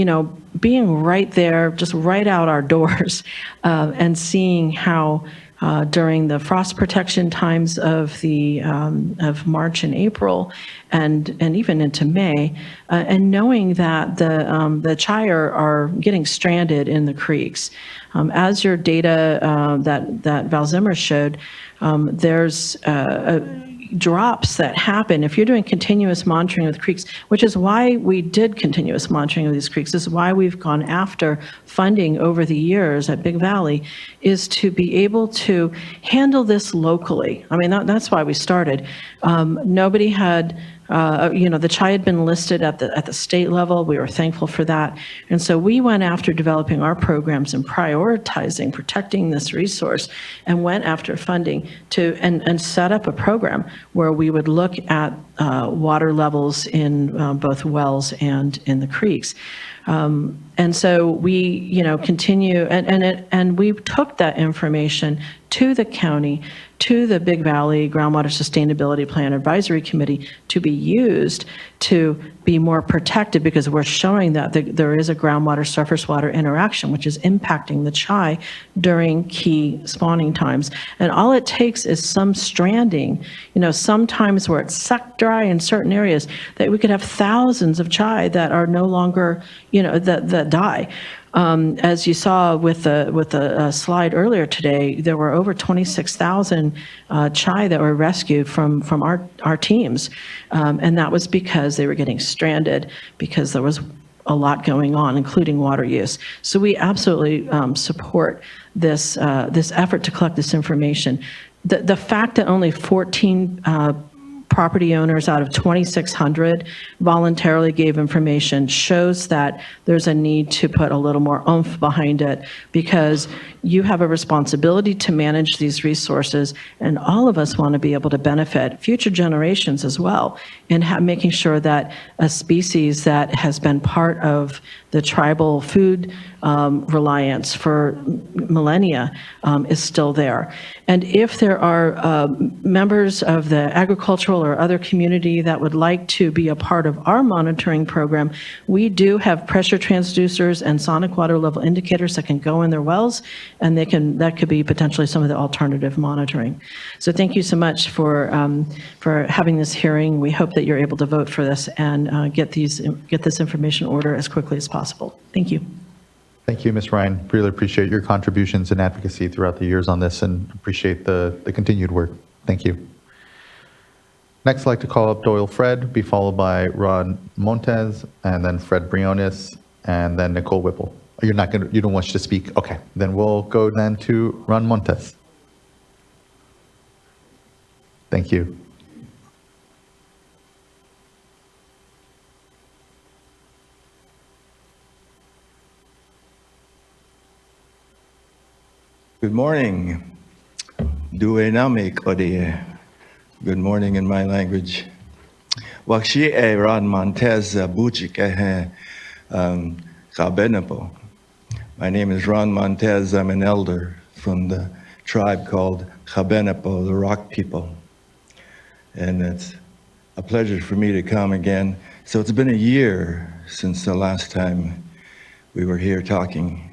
being right there, just right out our doors, and seeing how during the frost protection times of March and April, and even into May, and knowing that the chai are getting stranded in the creeks. As your data that Val Zimmer showed, there's drops that happen if you're doing continuous monitoring of the creeks, which is why we did continuous monitoring of these creeks. This is why we've gone after funding over the years at Big Valley, is to be able to handle this locally. I mean, that's why we started. Nobody had, the chai had been listed at the state level. We were thankful for that. And so we went after developing our programs and prioritizing protecting this resource, and went after funding and set up a program where we would look at water levels in both wells and in the creeks. And so we, continue, and we took that information to the county, to the Big Valley Groundwater Sustainability Plan Advisory Committee, to be used to be more protected, because we're showing that there is a groundwater surface water interaction, which is impacting the chai during key spawning times. And all it takes is some stranding, sometimes where it's sucked dry in certain areas, that we could have thousands of chai that are no longer, that die. As you saw with the slide earlier today, there were over 26,000 chai that were rescued from our teams, and that was because they were getting stranded because there was a lot going on, including water use. So we absolutely support this effort to collect this information. the fact that only 14 property owners out of 2,600 voluntarily gave information shows that there's a need to put a little more oomph behind it, because you have a responsibility to manage these resources, and all of us want to be able to benefit future generations as well, and making sure that a species that has been part of the tribal food reliance for millennia is still there. And if there are members of the agricultural or other community that would like to be a part of our monitoring program, we do have pressure transducers and sonic water level indicators that can go in their wells, and that could be potentially some of the alternative monitoring. So thank you so much for having this hearing. We hope that you're able to vote for this and get this information order as quickly as possible. Thank you. Thank you, Ms. Ryan. Really appreciate your contributions and advocacy throughout the years on this, and appreciate the continued work. Thank you. Next, I'd like to call up Doyle Fred, be followed by Ron Montez, and then Fred Briones, and then Nicole Whipple. You don't want to speak? Okay, then we'll go then to Ron Montez. Thank you. Good morning. Duenamik odie. Good morning in my language. Wakshi e Ron Montez buchike kabenapo. My name is Ron Montez. I'm an elder from the tribe called Kabenapo, the Rock People. And it's a pleasure for me to come again. So it's been a year since the last time we were here talking.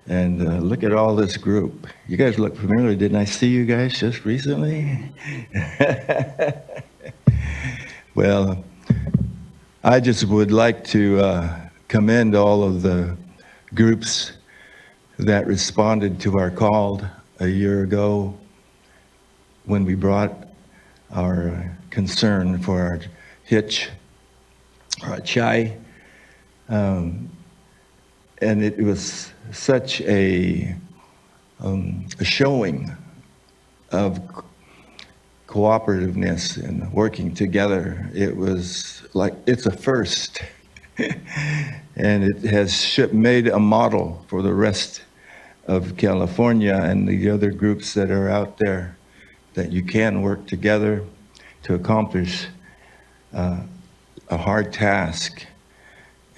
And look at all this group. You guys look familiar. Didn't I see you guys just recently? Well, I just would like to commend all of the groups that responded to our call a year ago when we brought our concern for our hitch, or our chai. And it was such a showing of cooperativeness and working together. It was like, it's a first. And it has made a model for the rest of California and the other groups that are out there, that you can work together to accomplish a hard task,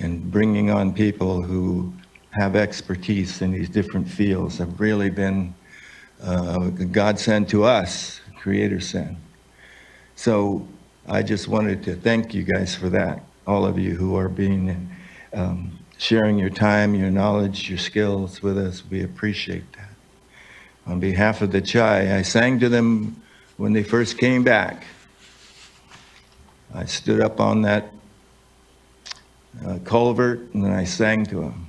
and bringing on people who have expertise in these different fields have really been a godsend to us, Creator sent. So I just wanted to thank you guys for that, all of you who are being sharing your time, your knowledge, your skills with us. We appreciate that. On behalf of the Chai, I sang to them when they first came back. I stood up on that culvert, and then I sang to them.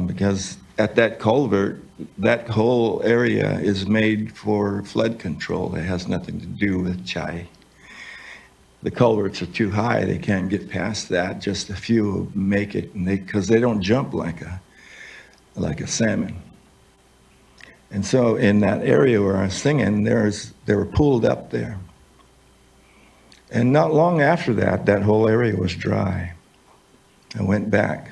Because at that culvert, that whole area is made for flood control. It has nothing to do with Chai. The culverts are too high. They can't get past that. Just a few make it, and because they don't jump like a salmon. And so in that area where I was singing, they were pulled up there. And not long after that, that whole area was dry. I went back,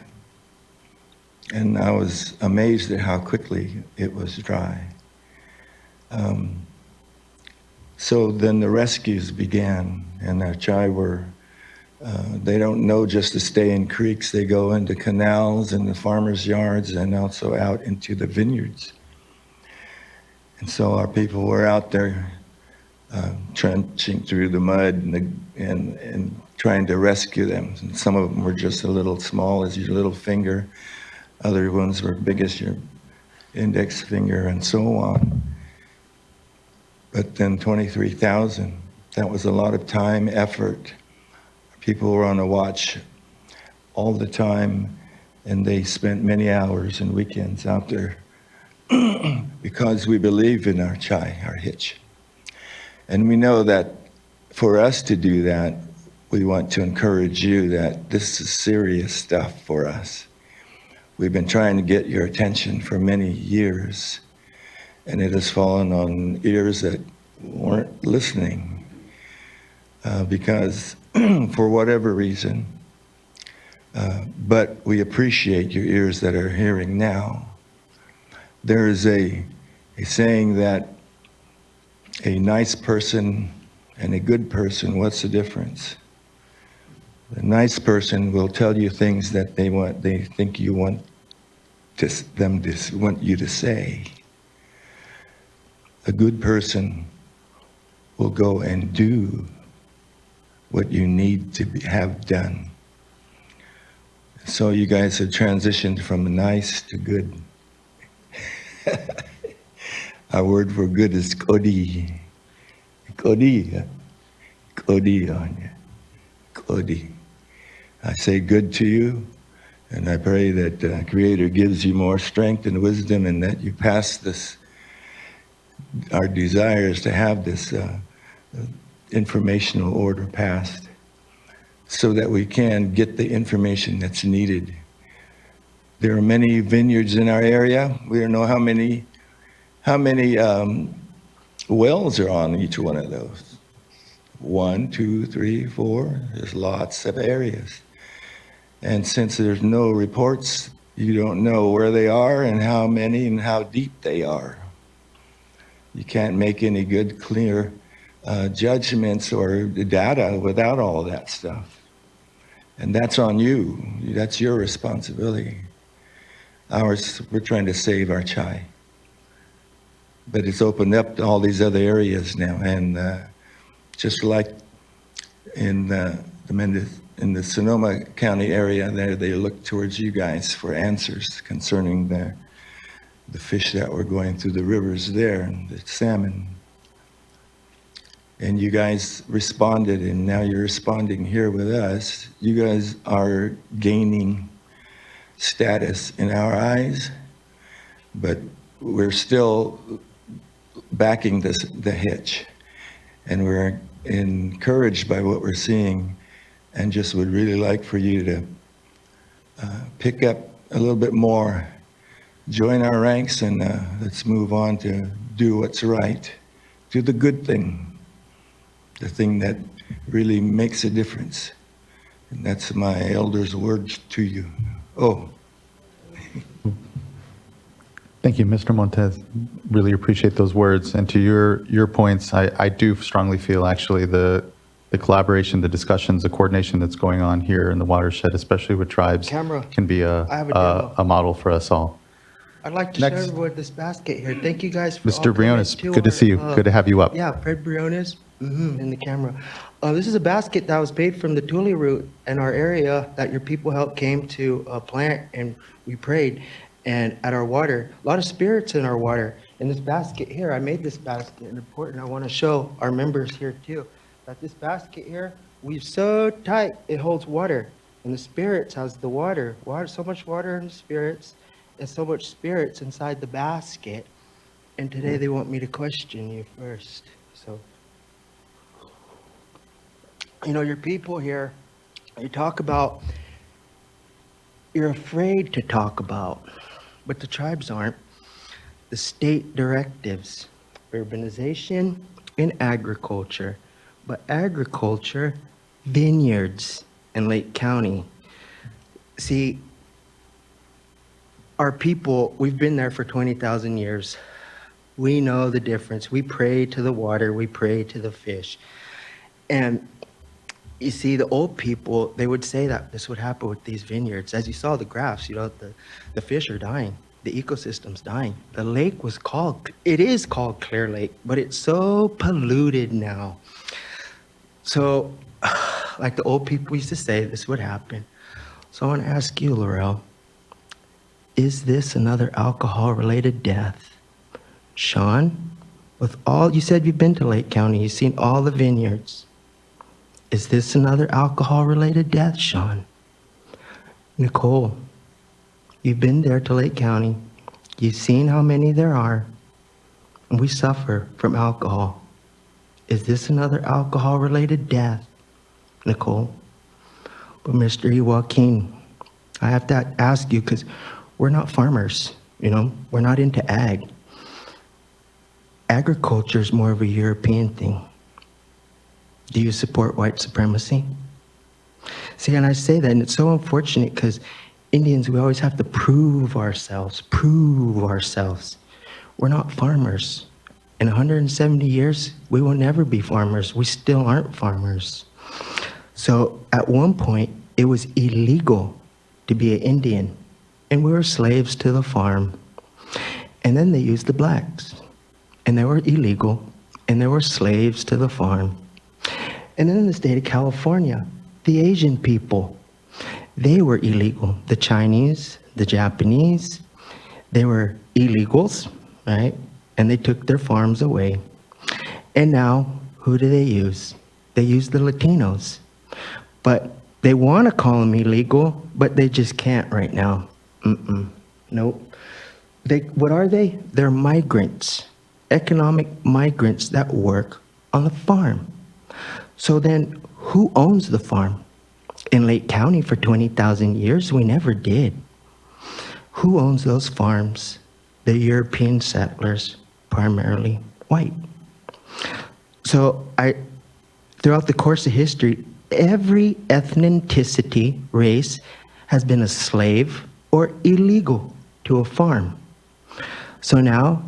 and I was amazed at how quickly it was dry. So then the rescues began, and our Chai were, they don't know just to stay in creeks. They go into canals and the farmers' yards, and also out into the vineyards. And so our people were out there trenching through the mud and trying to rescue them. And some of them were just a little small as your little finger. Other ones were big as your index finger, and so on. But then 23,000, that was a lot of time, effort. People were on a watch all the time, and they spent many hours and weekends out there because we believe in our Chai, our hitch. And we know that for us to do that, we want to encourage you that this is serious stuff for us. We've been trying to get your attention for many years. and it has fallen on ears that weren't listening because for whatever reason. But we appreciate your ears that are hearing now. There is a saying that a nice person and a good person, what's the difference? The nice person will tell you things that they think you want want you to say. A good person will go and do what you need to have done. So you guys have transitioned from nice to good. Our word for good is kodi. Kodi. Kodi on you. Kodi. I say good to you, and I pray that Creator gives you more strength and wisdom, and that you pass this, our desires to have this informational order passed, so that we can get the information that's needed. There are many vineyards in our area. We don't know how many wells are on each one of those. 1, 2, 3, 4. There's lots of areas. And since there's no reports, you don't know where they are and how many and how deep they are. You can't make any good, clear judgments or data without all that stuff. And that's on you. That's your responsibility. Ours, we're trying to save our chai. But it's opened up to all these other areas now. And just like in the Sonoma County area there, they look towards you guys for answers concerning the fish that were going through the rivers there, and the salmon. And you guys responded, and now you're responding here with us. You guys are gaining status in our eyes, but we're still backing the hitch. And we're encouraged by what we're seeing, and just would really like for you to pick up a little bit more. Join our ranks, and let's move on to do what's right. Do the good thing, the thing that really makes a difference. And that's my elder's words to you. Oh. Thank you, Mr. Montez. Really appreciate those words. And to your points, I do strongly feel actually the collaboration, the discussions, the coordination that's going on here in the watershed, especially with tribes, can be a model for us all. I'd like to Next. share with this basket here. Thank you guys for Mr. Briones, good to see you. Good to have you up. Yeah, Fred Briones in the camera. This is a basket that was made from the tule root in our area that your people helped came to plant, and we prayed. And at our water, a lot of spirits in our water. In this basket here, I made this basket, and important, I want to show our members here too, that this basket here, we've so tight, it holds water. And the spirits has the water, so much water in the spirits, and so much spirits inside the basket. And today they want me to question you first. So, you know, your people here, you talk about, you're afraid to talk about, but the tribes aren't. The state directives, urbanization and agriculture, but agriculture, vineyards in Lake County. See, our people, we've been there for 20,000 years. We know the difference. We pray to the water, we pray to the fish. And you see, the old people, they would say that this would happen with these vineyards. As you saw the graphs, you know, the fish are dying. The ecosystem's dying. The lake was called, it is called Clear Lake, but it's so polluted now. So, like the old people used to say, this would happen. So I want to ask you, Laurel, is this another alcohol-related death? Sean, with all, you said you've been to Lake County, you've seen all the vineyards. Is this another alcohol-related death, Sean? Nicole, you've been there to Lake County. You've seen how many there are. And we suffer from alcohol. Is this another alcohol-related death, Nicole? But Mr. Joaquin, I have to ask you, because we're not farmers, you know? We're not into ag. agriculture is more of a European thing. Do you support white supremacy? See, and I say that, and it's so unfortunate because Indians, we always have to prove ourselves, prove ourselves. We're not farmers. In 170 years, we will never be farmers. We still aren't farmers. So at one point, it was illegal to be an Indian, and we were slaves to the farm. And then they used the blacks, and they were illegal, and they were slaves to the farm. And then in the state of California, the Asian people, they were illegal. The Chinese, the Japanese, they were illegals, right? And they took their farms away. And now, who do they use? They use the Latinos. But they want to call them illegal, but they just can't right now. Nope. What are they? They're migrants, economic migrants that work on the farm. So then, who owns the farm? In Lake County for 20,000 years, we never did. Who owns those farms? The European settlers, primarily white. So throughout the course of history, every ethnicity, race, has been a slave or illegal to a farm. So now,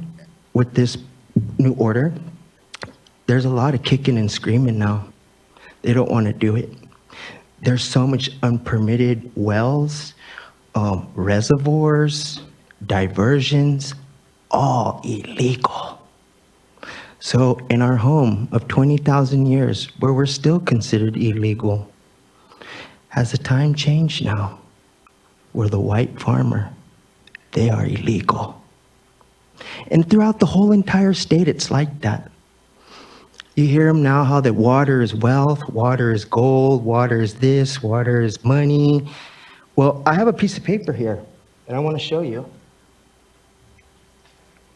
with this new order, there's a lot of kicking and screaming now. They don't want to do it. There's so much unpermitted wells, reservoirs, diversions, all illegal. So in our home of 20,000 years, where we're still considered illegal, has the time changed now? Where the white farmer, they are illegal. And throughout the whole entire state, it's like that. You hear them now how that water is wealth, water is gold, water is this, water is money. Well, I have a piece of paper here, and I want to show you.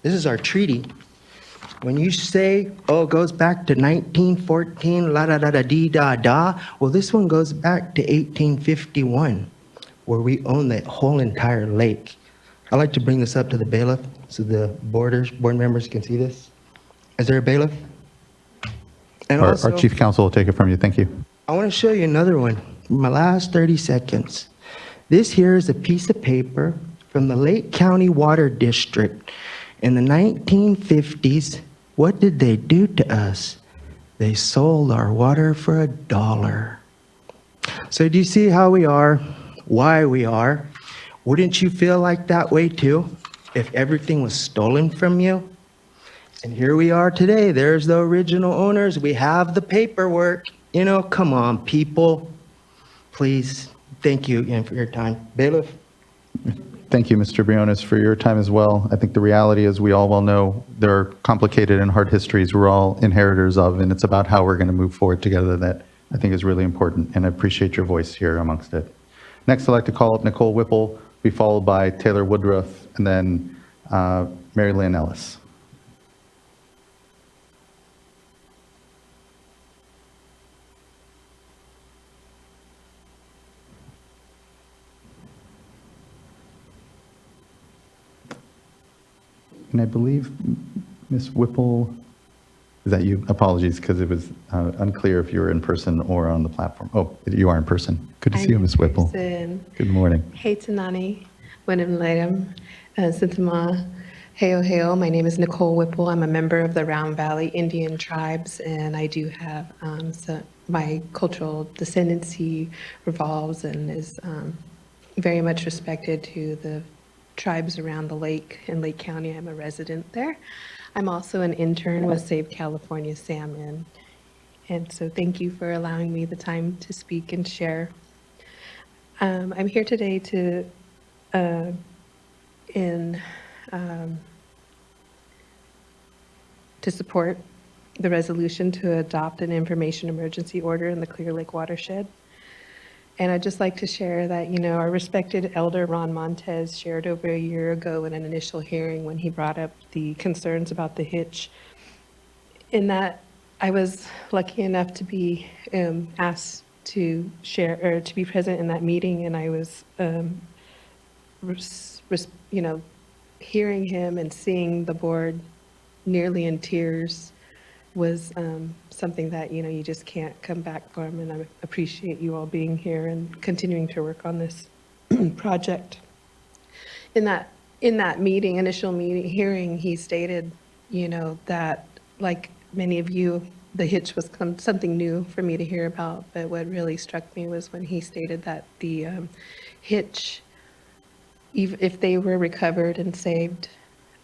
This is our treaty. When you say, oh, it goes back to 1914, la da da da dee da da, well, this one goes back to 1851, where we own the whole entire lake. I'd like to bring this up to the bailiff so the board members can see this. Is there a bailiff? And Our also, chief counsel will take it from you. Thank you. I want to show you another one. My last 30 seconds. This here is a piece of paper from the Lake County Water District. In the 1950s, what did they do to us? They sold our water for $1. So do you see how we are, why we are? Wouldn't you feel like that way too, if everything was stolen from you? And here we are today. There's the original owners. We have the paperwork. You know, come on, people. Please, thank you again for your time. Bailiff? Thank you, Mr. Briones, for your time as well. I think the reality is we all well know there are complicated and hard histories we're all inheritors of, and it's about how we're going to move forward together that I think is really important, and I appreciate your voice here amongst it. Next, I'd like to call up Nicole Whipple, be followed by Taylor Woodruff, and then Mary Lynn Ellis. And I believe Ms. Whipple, is that you? Apologies, because it was unclear if you were in person or on the platform. Oh, you are in person. Good to see you, Ms. Whipple. Good morning. Hey, Tanani, Wenham Latham, Sintama, Heo Heo. My name is Nicole Whipple. I'm a member of the Round Valley Indian Tribes, and I do have my cultural descendancy revolves and is very much respected to the tribes around the lake in Lake County. I'm a resident there. I'm also an intern with Save California Salmon. And so thank you for allowing me the time to speak and share. I'm here today to support the resolution to adopt an information emergency order in the Clear Lake watershed. And I'd just like to share that, you know, our respected elder Ron Montez shared over a year ago in an initial hearing when he brought up the concerns about the hitch. In that, I was lucky enough to be asked to share or to be present in that meeting, and I was, you know, hearing him and seeing the board nearly in tears was something that, you just can't come back from. And I appreciate you all being here and continuing to work on this project. In that initial hearing, he stated, that like many of you, the hitch was something new for me to hear about. But what really struck me was when he stated that the hitch, if they were recovered and saved,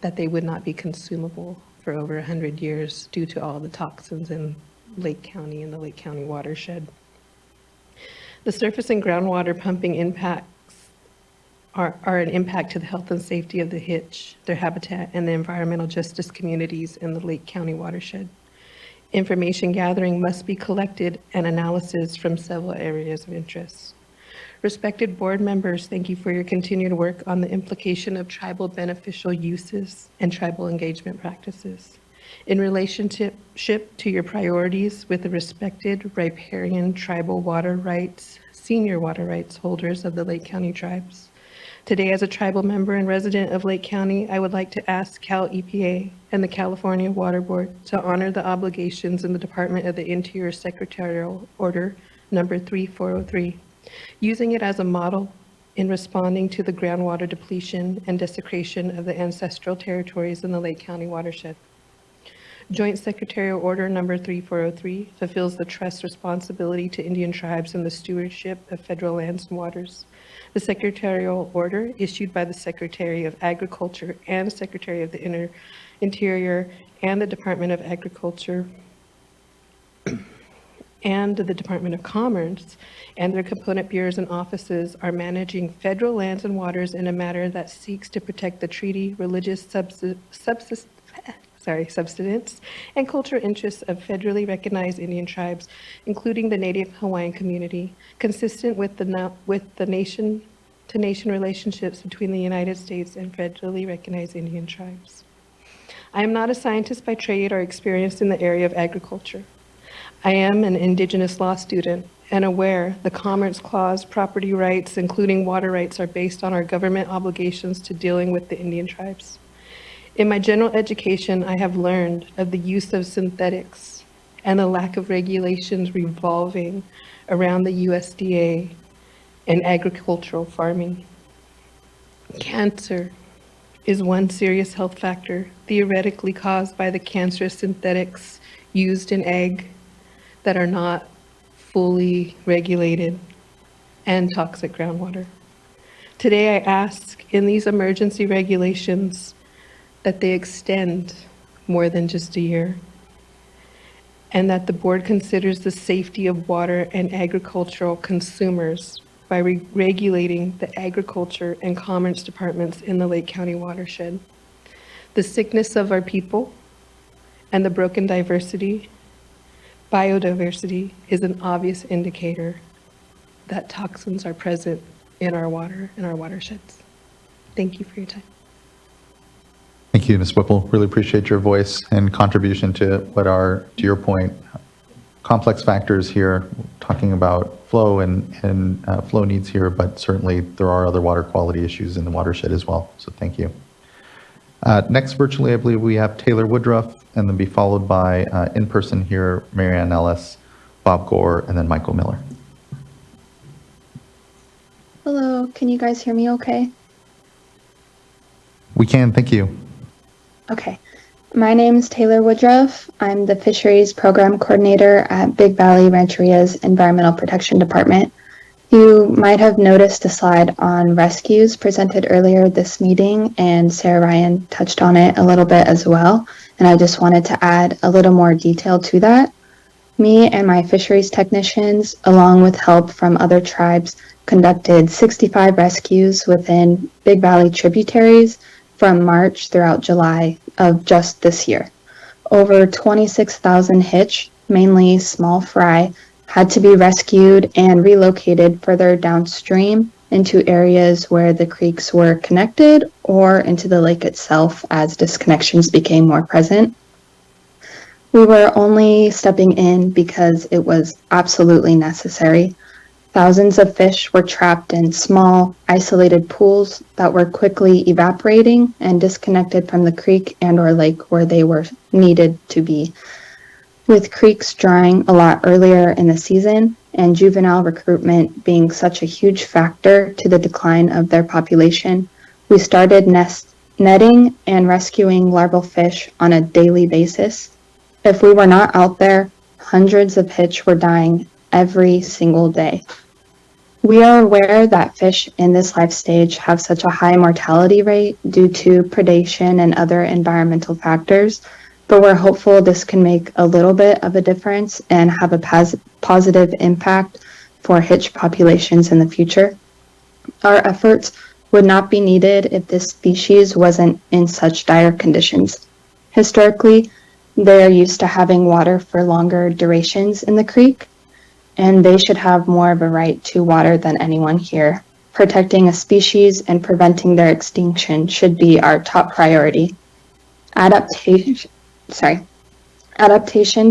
that they would not be consumable for over 100 years due to all the toxins in Lake County and the Lake County watershed. The surface and groundwater pumping impacts are an impact to the health and safety of the hitch, their habitat, and the environmental justice communities in the Lake County watershed. Information gathering must be collected and analysis from several areas of interest. Respected board members, thank you for your continued work on the implication of tribal beneficial uses and tribal engagement practices. In relationship to your priorities with the respected riparian tribal water rights, senior water rights holders of the Lake County tribes. Today, as a tribal member and resident of Lake County, I would like to ask Cal EPA and the California Water Board to honor the obligations in the Department of the Interior Secretarial Order number 3403, using it as a model in responding to the groundwater depletion and desecration of the ancestral territories in the Lake County watershed. Joint Secretarial Order number 3403 fulfills the trust responsibility to Indian tribes in the stewardship of federal lands and waters. The Secretarial Order, issued by the Secretary of Agriculture and Secretary of the Interior and the Department of Agriculture and the Department of Commerce and their component bureaus and offices, are managing federal lands and waters in a manner that seeks to protect the treaty, religious subsistence, and cultural interests of federally recognized Indian tribes, including the Native Hawaiian community, consistent with the nation-to-nation relationships between the United States and federally recognized Indian tribes. I am not a scientist by trade or experienced in the area of agriculture. I am an Indigenous law student and aware the Commerce Clause property rights, including water rights, are based on our government obligations to dealing with the Indian tribes. In my general education, I have learned of the use of synthetics and the lack of regulations revolving around the USDA and agricultural farming. Cancer is one serious health factor theoretically caused by the cancerous synthetics used in ag that are not fully regulated and toxic groundwater. Today I ask in these emergency regulations that they extend more than just a year, and that the board considers the safety of water and agricultural consumers by regulating the agriculture and commerce departments in the Lake County watershed. The sickness of our people and the broken biodiversity is an obvious indicator that toxins are present in our water and our watersheds. Thank you for your time. Thank you, Ms. Whipple. Really appreciate your voice and contribution to what are, to your point, complex factors here, talking about flow and flow needs here, but certainly there are other water quality issues in the watershed as well. So thank you. Next, virtually, I believe we have Taylor Woodruff, and then be followed by in person here, Marianne Ellis, Bob Gore, and then Michael Miller. Hello, can you guys hear me okay? We can, thank you. Okay. My name is Taylor Woodruff. I'm the Fisheries Program Coordinator at Big Valley Rancheria's Environmental Protection Department. You might have noticed a slide on rescues presented earlier this meeting, and Sarah Ryan touched on it a little bit as well, and I just wanted to add a little more detail to that. Me and my fisheries technicians, along with help from other tribes, conducted 65 rescues within Big Valley tributaries from March throughout July of just this year. Over 26,000 hitch, mainly small fry, had to be rescued and relocated further downstream into areas where the creeks were connected or into the lake itself as disconnections became more present. We were only stepping in because it was absolutely necessary. Thousands of fish were trapped in small, isolated pools that were quickly evaporating and disconnected from the creek and/or lake where they were needed to be. With creeks drying a lot earlier in the season and juvenile recruitment being such a huge factor to the decline of their population, we started netting and rescuing larval fish on a daily basis. If we were not out there, hundreds of hitch were dying every single day. We are aware that fish in this life stage have such a high mortality rate due to predation and other environmental factors, but we're hopeful this can make a little bit of a difference and have a positive impact for hitch populations in the future. Our efforts would not be needed if this species wasn't in such dire conditions. Historically, they are used to having water for longer durations in the creek, and they should have more of a right to water than anyone here. Protecting a species and preventing their extinction should be our top priority. Adaptation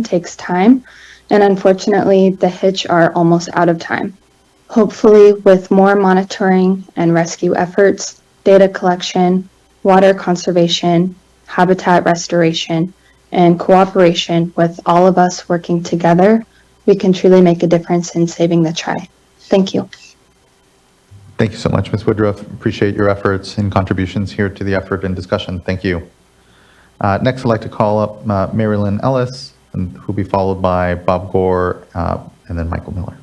takes time, and unfortunately, the hitch are almost out of time. Hopefully, with more monitoring and rescue efforts, data collection, water conservation, habitat restoration, and cooperation with all of us working together, we can truly make a difference in saving the tri. Thank you. Thank you so much, Ms. Woodruff. Appreciate your efforts and contributions here to the effort and discussion. Thank you. Next, I'd like to call up Marilyn Ellis, who will be followed by Bob Gore and then Michael Miller.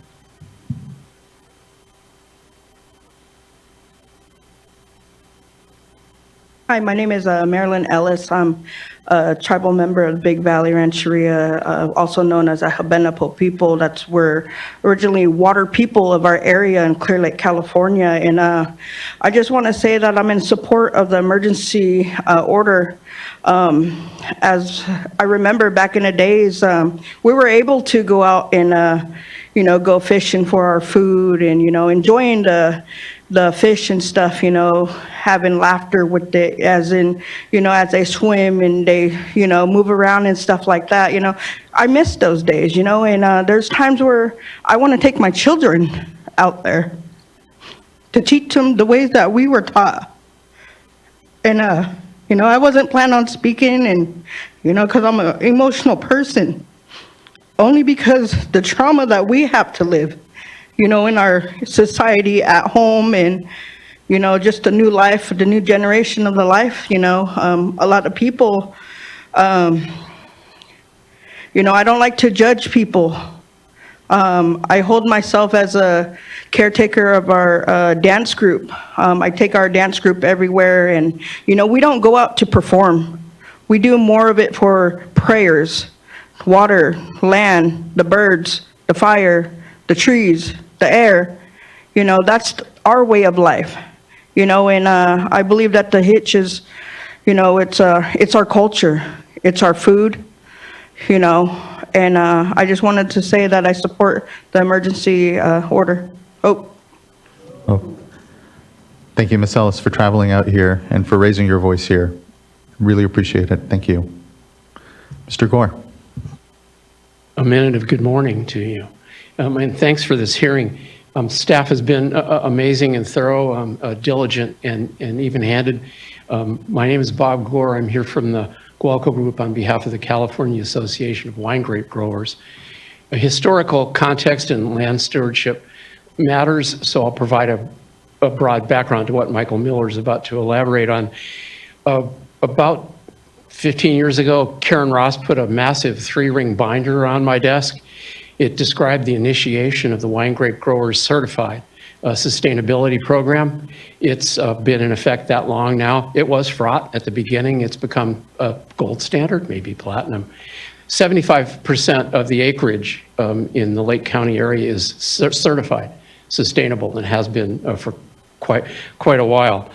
Hi, my name is Marilyn Ellis. I'm a tribal member of the Big Valley Rancheria, also known as a Habenapo people. That's where originally water people of our area in Clear Lake, California. And I just want to say that I'm in support of the emergency order. As I remember back in the days, we were able to go out and, go fishing for our food and, enjoying the fish and stuff, having laughter with it, as in, as they swim and they, move around and stuff like that, I miss those days, and there's times where I want to take my children out there to teach them the ways that we were taught. And, I wasn't planning on speaking and, because I'm an emotional person, only because the trauma that we have to live, in our society at home and, just the new life, the new generation of the life, a lot of people, I don't like to judge people. I hold myself as a caretaker of our dance group. I take our dance group everywhere and, we don't go out to perform. We do more of it for prayers, water, land, the birds, the fire, the trees, the air. That's our way of life, and I believe that the hitch is, it's our culture, it's our food, and I just wanted to say that I support the emergency order. Thank you, Ms. Ellis, for traveling out here and for raising your voice here. Really appreciate it. Thank you. Mr. Gore. A minute of good morning to you. And thanks for this hearing. Staff has been amazing and thorough, diligent, and even-handed. My name is Bob Gore. I'm here from the Gualco Group on behalf of the California Association of Wine Grape Growers. A historical context and land stewardship matters, so I'll provide a broad background to what Michael Miller is about to elaborate on. About 15 years ago, Karen Ross put a massive 3-ring binder on my desk. It described the initiation of the Wine Grape Growers Certified Sustainability Program. It's been in effect that long now. It was fraught at the beginning. It's become a gold standard, maybe platinum. 75% of the acreage in the Lake County area is certified sustainable and has been for quite a while.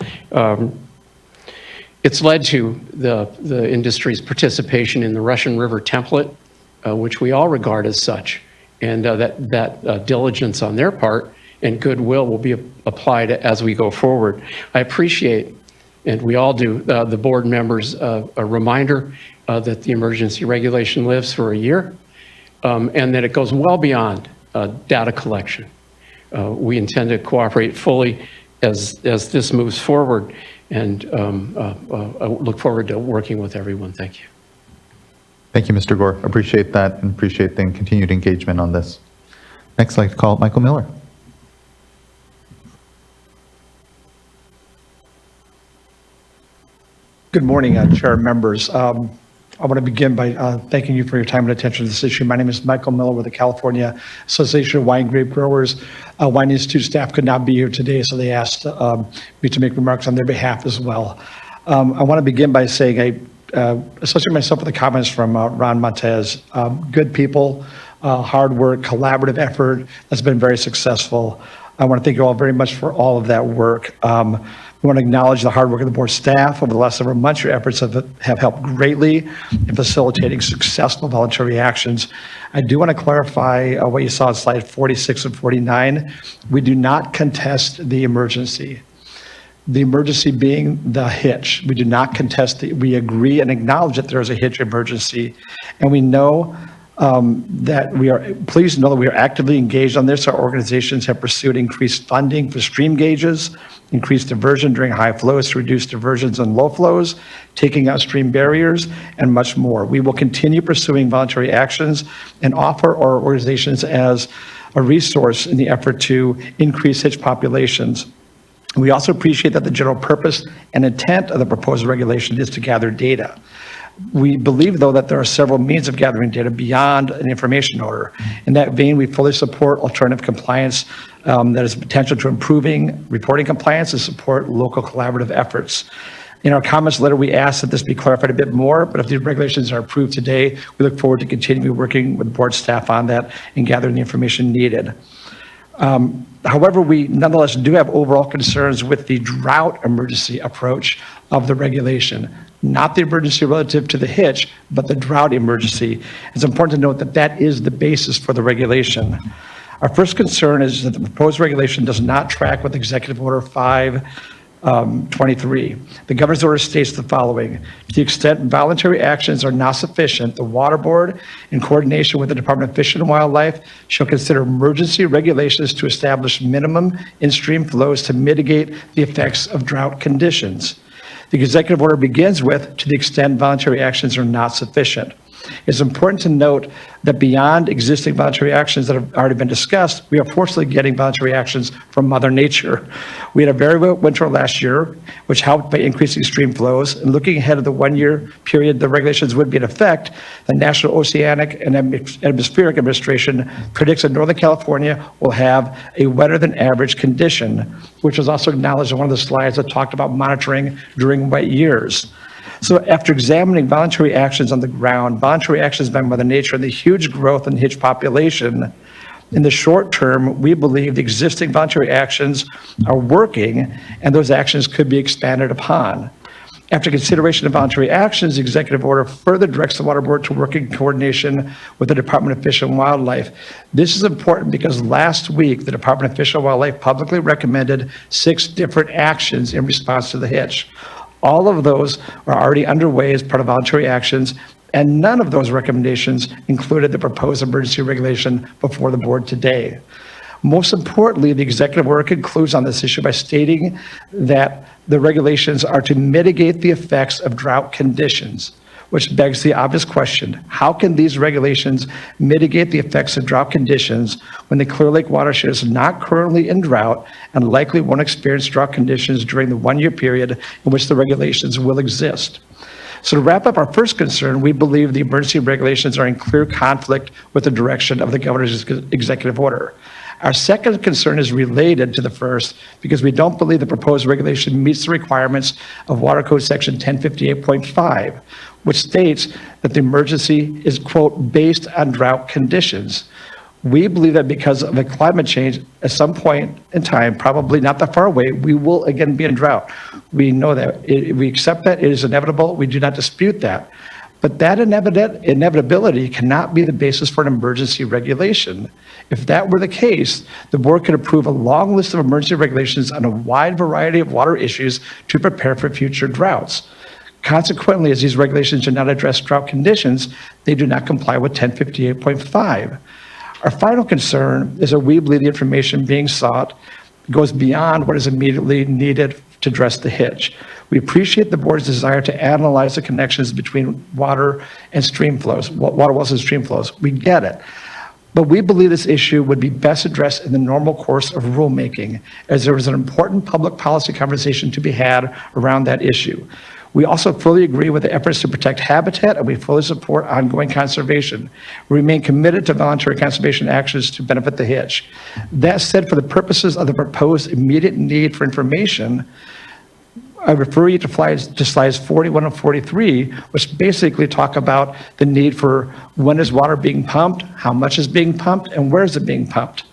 It's led to the industry's participation in the Russian River template, which we all regard as such, and that diligence on their part and goodwill will be applied as we go forward. I appreciate, and we all do, the board members a reminder that the emergency regulation lives for a year, and that it goes well beyond data collection. we intend to cooperate fully as this moves forward, and I look forward to working with everyone. Thank you. Thank you, Mr. Gore. Appreciate that and appreciate the continued engagement on this. Next, I'd like to call Michael Miller. Good morning, Chair and members. I want to begin by thanking you for your time and attention to this issue. My name is Michael Miller with the California Association of Wine Grape Growers. Wine Institute staff could not be here today, so they asked me to make remarks on their behalf as well. I want to begin by saying I associate myself with the comments from Ron Montez. Good people, hard work, collaborative effort that's been very successful. I want to thank you all very much for all of that work. We want to acknowledge the hard work of the board staff over the last several months. Your efforts have helped greatly in facilitating successful voluntary actions. I do want to clarify what you saw on slide 46 and 49. We do not contest the emergency. The emergency being the hitch. We do not contest it. We agree and acknowledge that there is a hitch emergency. And we know that please know that we are actively engaged on this. Our organizations have pursued increased funding for stream gauges, increased diversion during high flows to reduce diversions and low flows, taking out stream barriers, and much more. We will continue pursuing voluntary actions and offer our organizations as a resource in the effort to increase hitch populations. We also appreciate that the general purpose and intent of the proposed regulation is to gather data. We believe, though, that there are several means of gathering data beyond an information order. In that vein, we fully support alternative compliance that has potential to improving reporting compliance and support local collaborative efforts. In our comments letter, we ask that this be clarified a bit more, but if these regulations are approved today, we look forward to continuing working with board staff on that and gathering the information needed. However, we nonetheless do have overall concerns with the drought emergency approach of the regulation, not the emergency relative to the hitch, but the drought emergency. It's important to note that that is the basis for the regulation. Our first concern is that the proposed regulation does not track with Executive Order 523. The governor's order states the following: to the extent voluntary actions are not sufficient, the Water Board, in coordination with the Department of Fish and Wildlife, shall consider emergency regulations to establish minimum in-stream flows to mitigate the effects of drought conditions. The executive order begins with, to the extent voluntary actions are not sufficient. It's important to note that beyond existing voluntary actions that have already been discussed, we are fortunately getting voluntary actions from Mother Nature. We had a very wet winter last year, which helped by increasing stream flows. And looking ahead of the one-year period the regulations would be in effect, the National Oceanic and Atmospheric Administration predicts that Northern California will have a wetter than average condition, which was also acknowledged in one of the slides that talked about monitoring during wet years. So after examining voluntary actions on the ground, voluntary actions by Mother Nature, and the huge growth in hitch population, in the short term, we believe the existing voluntary actions are working and those actions could be expanded upon. After consideration of voluntary actions, the executive order further directs the Water Board to work in coordination with the Department of Fish and Wildlife. This is important because last week, the Department of Fish and Wildlife publicly recommended 6 different actions in response to the hitch. All of those are already underway as part of voluntary actions, and none of those recommendations included the proposed emergency regulation before the board today. Most importantly, the executive order concludes on this issue by stating that the regulations are to mitigate the effects of drought conditions, which begs the obvious question: how can these regulations mitigate the effects of drought conditions when the Clear Lake watershed is not currently in drought and likely won't experience drought conditions during the one-year period in which the regulations will exist? So to wrap up our first concern, we believe the emergency regulations are in clear conflict with the direction of the governor's executive order. Our second concern is related to the first because we don't believe the proposed regulation meets the requirements of Water Code Section 1058.5, which states that the emergency is, quote, based on drought conditions. We believe that because of the climate change, at some point in time, probably not that far away, we will again be in drought. We know that. We accept that. It is inevitable. We do not dispute that. But that inevitability cannot be the basis for an emergency regulation. If that were the case, the board could approve a long list of emergency regulations on a wide variety of water issues to prepare for future droughts. Consequently, as these regulations do not address drought conditions, they do not comply with 1058.5. Our final concern is that we believe the information being sought goes beyond what is immediately needed to address the hitch. We appreciate the board's desire to analyze the connections between water and stream flows, water wells and stream flows. We get it. But we believe this issue would be best addressed in the normal course of rulemaking, as there is an important public policy conversation to be had around that issue. We also fully agree with the efforts to protect habitat, and we fully support ongoing conservation. We remain committed to voluntary conservation actions to benefit the hitch. That said, for the purposes of the proposed immediate need for information, I refer you to slides 41 and 43, which basically talk about the need for when is water being pumped, how much is being pumped, and where is it being pumped.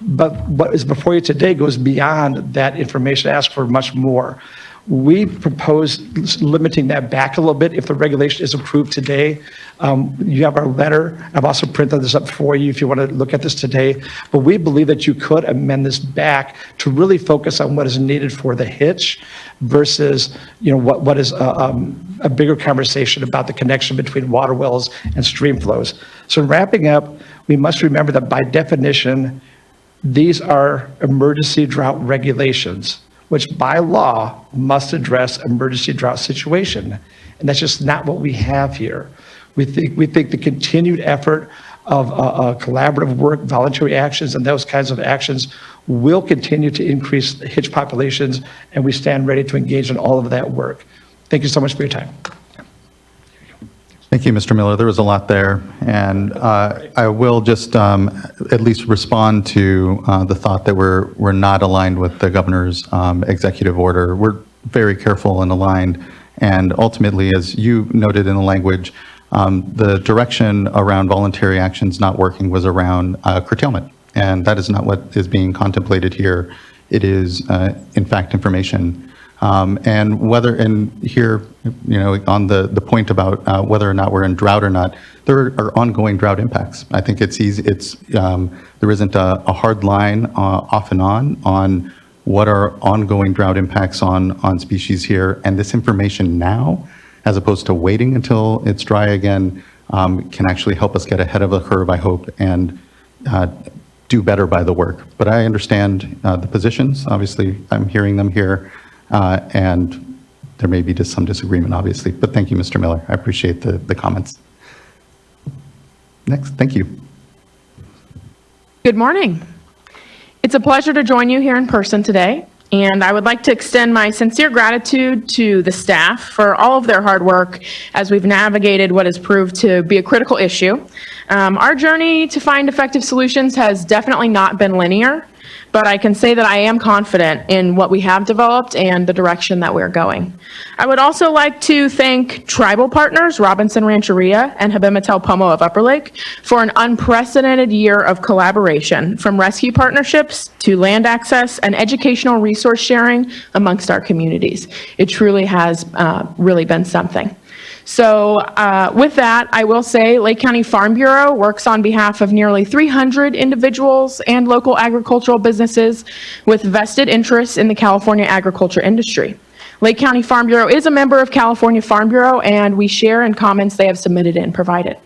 But what is before you today goes beyond that information, ask for much more. We propose limiting that back a little bit if the regulation is approved today. You have our letter. I've also printed this up for you if you want to look at this today. But we believe that you could amend this back to really focus on what is needed for the hitch versus, what is a bigger conversation about the connection between water wells and stream flows. So in wrapping up, we must remember that by definition, these are emergency drought regulations, which by law must address emergency drought situation. And that's just not what we have here. We think the continued effort of collaborative work, voluntary actions, and those kinds of actions will continue to increase hitch populations, and we stand ready to engage in all of that work. Thank you so much for your time. Thank you, Mr. Miller. There was a lot there, and I will just at least respond to the thought that we're not aligned with the governor's executive order. We're very careful and aligned, and ultimately, as you noted in the language, the direction around voluntary actions not working was around curtailment, and that is not what is being contemplated here. It is, in fact, information. And here, on the point about whether or not we're in drought or not, there are ongoing drought impacts. I think it's easy. There isn't a hard line off and on what are ongoing drought impacts on species here. And this information now, as opposed to waiting until it's dry again, can actually help us get ahead of the curve, I hope, and do better by the work. But I understand the positions. Obviously, I'm hearing them here. And there may be just some disagreement, obviously, but thank you, Mr. Miller. I appreciate the comments. Next, thank you. Good morning. It's a pleasure to join you here in person today, and I would like to extend my sincere gratitude to the staff for all of their hard work as we've navigated what has proved to be a critical issue. Our journey to find effective solutions has definitely not been linear, but I can say that I am confident in what we have developed and the direction that we're going. I would also like to thank tribal partners, Robinson Rancheria and Habimatel Pomo of Upper Lake, for an unprecedented year of collaboration, from rescue partnerships to land access and educational resource sharing amongst our communities. It truly has really been something. So with that, I will say Lake County Farm Bureau works on behalf of nearly 300 individuals and local agricultural businesses with vested interests in the California agriculture industry. Lake County Farm Bureau is a member of California Farm Bureau, and we share in comments they have submitted and provided.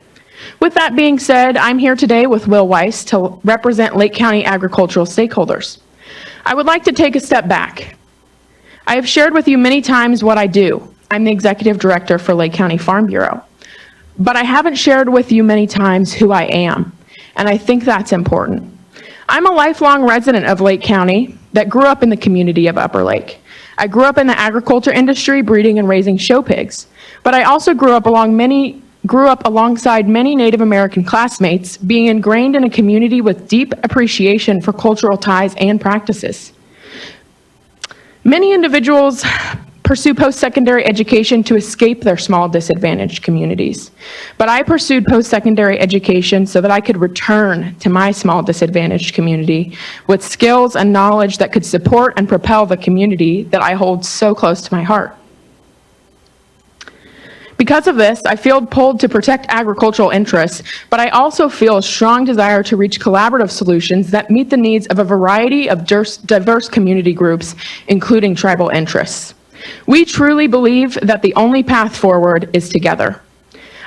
With that being said, I'm here today with Will Weiss to represent Lake County agricultural stakeholders. I would like to take a step back. I have shared with you many times what I do. I'm the executive director for Lake County Farm Bureau, but I haven't shared with you many times who I am, and I think that's important. I'm a lifelong resident of Lake County that grew up in the community of Upper Lake. I grew up in the agriculture industry, breeding and raising show pigs, but I also grew up alongside many Native American classmates, being ingrained in a community with deep appreciation for cultural ties and practices. Many individuals pursue post-secondary education to escape their small disadvantaged communities. But I pursued post-secondary education so that I could return to my small disadvantaged community with skills and knowledge that could support and propel the community that I hold so close to my heart. Because of this, I feel pulled to protect agricultural interests, but I also feel a strong desire to reach collaborative solutions that meet the needs of a variety of diverse community groups, including tribal interests. We truly believe that the only path forward is together.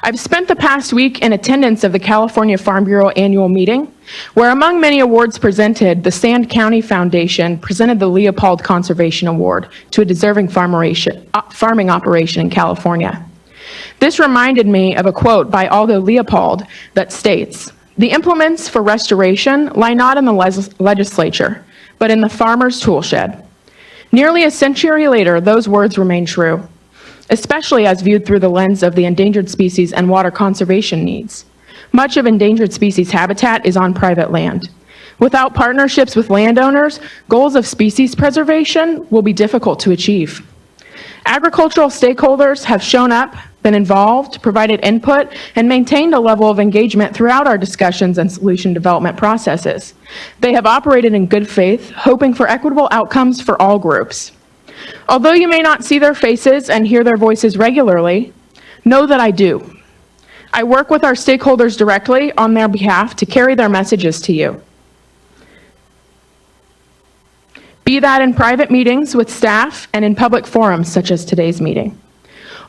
I've spent the past week in attendance of the California Farm Bureau annual meeting, where among many awards presented, the Sand County Foundation presented the Leopold Conservation Award to a deserving farming operation in California. This reminded me of a quote by Aldo Leopold that states, "The implements for restoration lie not in the legislature, but in the farmer's toolshed." Nearly a century later, those words remain true, especially as viewed through the lens of the endangered species and water conservation needs. Much of endangered species habitat is on private land. Without partnerships with landowners, goals of species preservation will be difficult to achieve. Agricultural stakeholders have shown up, been involved, provided input, and maintained a level of engagement throughout our discussions and solution development processes. They have operated in good faith, hoping for equitable outcomes for all groups. Although you may not see their faces and hear their voices regularly, know that I do. I work with our stakeholders directly on their behalf to carry their messages to you. Be that in private meetings with staff and in public forums such as today's meeting.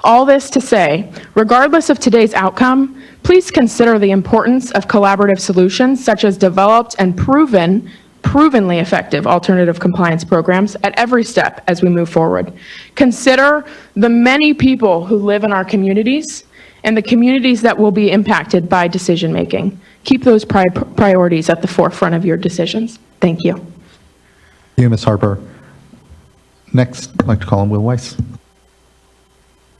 All this to say, regardless of today's outcome, please consider the importance of collaborative solutions such as developed and provenly effective alternative compliance programs at every step as we move forward. Consider the many people who live in our communities and the communities that will be impacted by decision making. Keep those priorities at the forefront of your decisions. Thank you. Thank you, Ms. Harper. Next, I'd like to call on Will Weiss.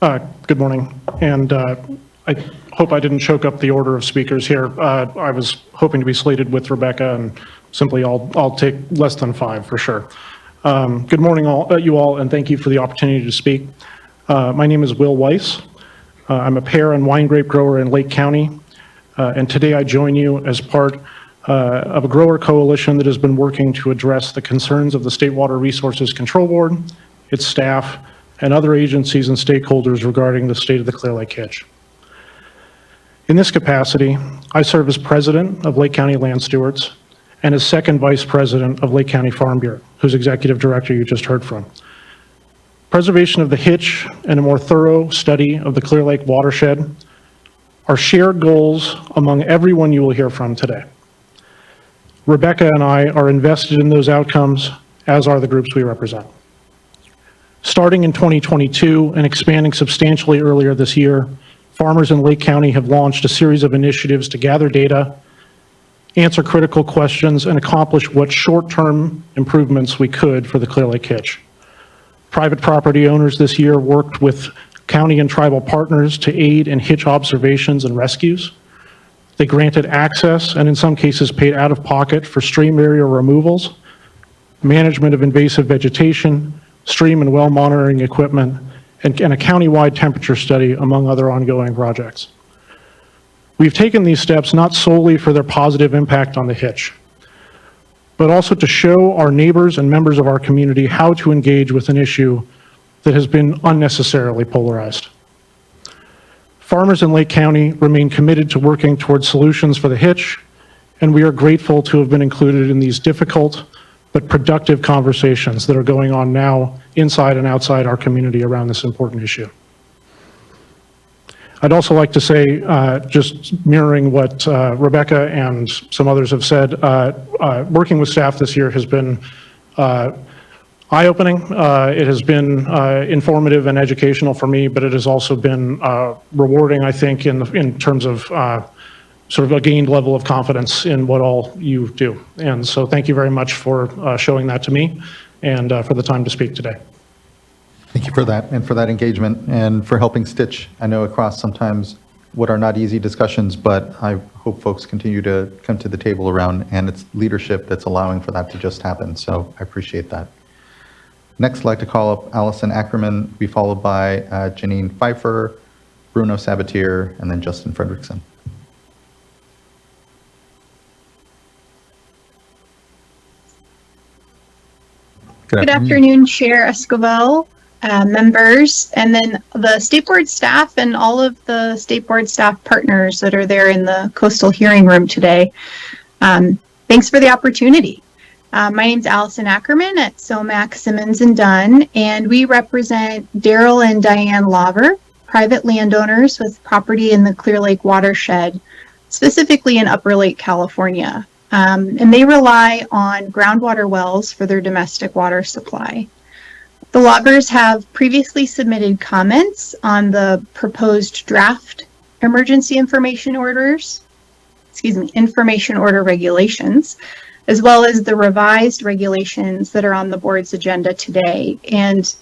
Good morning, and I hope I didn't choke up the order of speakers here. I was hoping to be slated with Rebecca, and simply I'll take less than 5 for sure. Good morning, you all, and thank you for the opportunity to speak. My name is Will Weiss. I'm a pear and wine grape grower in Lake County, and today I join you as part of a grower coalition that has been working to address the concerns of the State Water Resources Control Board, its staff, and other agencies and stakeholders regarding the state of the Clear Lake Hitch. In this capacity, I serve as president of Lake County Land Stewards and as second vice president of Lake County Farm Bureau, whose executive director you just heard from. Preservation of the Hitch and a more thorough study of the Clear Lake watershed are shared goals among everyone you will hear from today. Rebecca and I are invested in those outcomes, as are the groups we represent. Starting in 2022 and expanding substantially earlier this year, farmers in Lake County have launched a series of initiatives to gather data, answer critical questions, and accomplish what short-term improvements we could for the Clear Lake Hitch. Private property owners this year worked with county and tribal partners to aid in hitch observations and rescues. They granted access and in some cases paid out of pocket for stream area removals, management of invasive vegetation, stream and well monitoring equipment, and a county-wide temperature study, among other ongoing projects. We've taken these steps not solely for their positive impact on the hitch, but also to show our neighbors and members of our community how to engage with an issue that has been unnecessarily polarized. Farmers in Lake County remain committed to working towards solutions for the hitch, and we are grateful to have been included in these difficult but productive conversations that are going on now inside and outside our community around this important issue. I'd also like to say, just mirroring what Rebecca and some others have said, working with staff this year has been eye-opening. It has been informative and educational for me, but it has also been rewarding, I think, in terms of sort of a gained level of confidence in what all you do. And so thank you very much for showing that to me and for the time to speak today. Thank you for that and for that engagement and for helping stitch, I know, across sometimes what are not easy discussions, but I hope folks continue to come to the table around, and it's leadership that's allowing for that to just happen. So I appreciate that. Next, I'd like to call up Allison Ackerman, be followed by Janine Pfeiffer, Bruno Sabatier, and then Justin Fredrickson. Good afternoon, Chair Escobar, members, and then the State Board staff and all of the State Board staff partners that are there in the Coastal Hearing Room today. Thanks for the opportunity. My name's Allison Ackerman at SOMAC Simmons and Dunn, and we represent Daryl and Diane Lauver, private landowners with property in the Clear Lake watershed, specifically in Upper Lake, California. And they rely on groundwater wells for their domestic water supply. The loggers have previously submitted comments on the proposed draft emergency information order regulations, as well as the revised regulations that are on the board's agenda today. And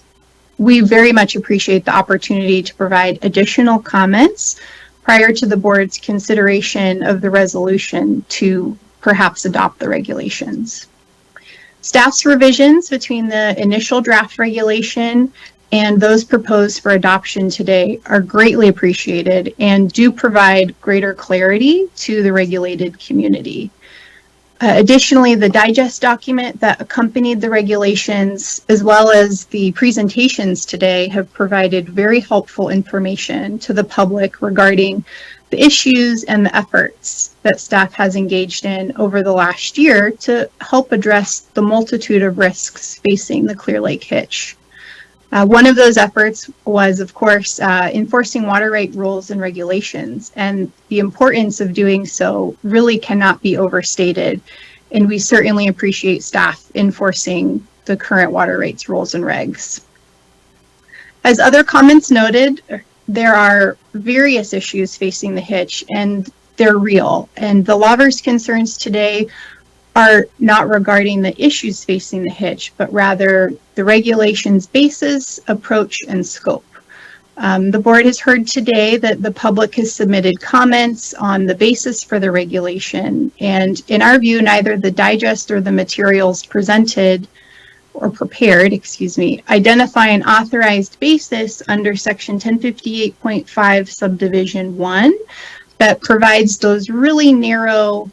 we very much appreciate the opportunity to provide additional comments prior to the board's consideration of the resolution to perhaps adopt the regulations. Staff's revisions between the initial draft regulation and those proposed for adoption today are greatly appreciated and do provide greater clarity to the regulated community. Additionally, the digest document that accompanied the regulations, as well as the presentations today, have provided very helpful information to the public regarding the issues and the efforts that staff has engaged in over the last year to help address the multitude of risks facing the Clear Lake Hitch. One of those efforts was, of course, enforcing water right rules and regulations, and the importance of doing so really cannot be overstated, and we certainly appreciate staff enforcing the current water rights rules and regs. As other comments noted, there are various issues facing the Hitch, and they're real, and the loggers' concerns today are not regarding the issues facing the Hitch, but rather the regulations' basis, approach, and scope. The board has heard today that the public has submitted comments on the basis for the regulation, and in our view, neither the digest or the materials presented or prepared, identify an authorized basis under section 1058.5 subdivision 1 that provides those really narrow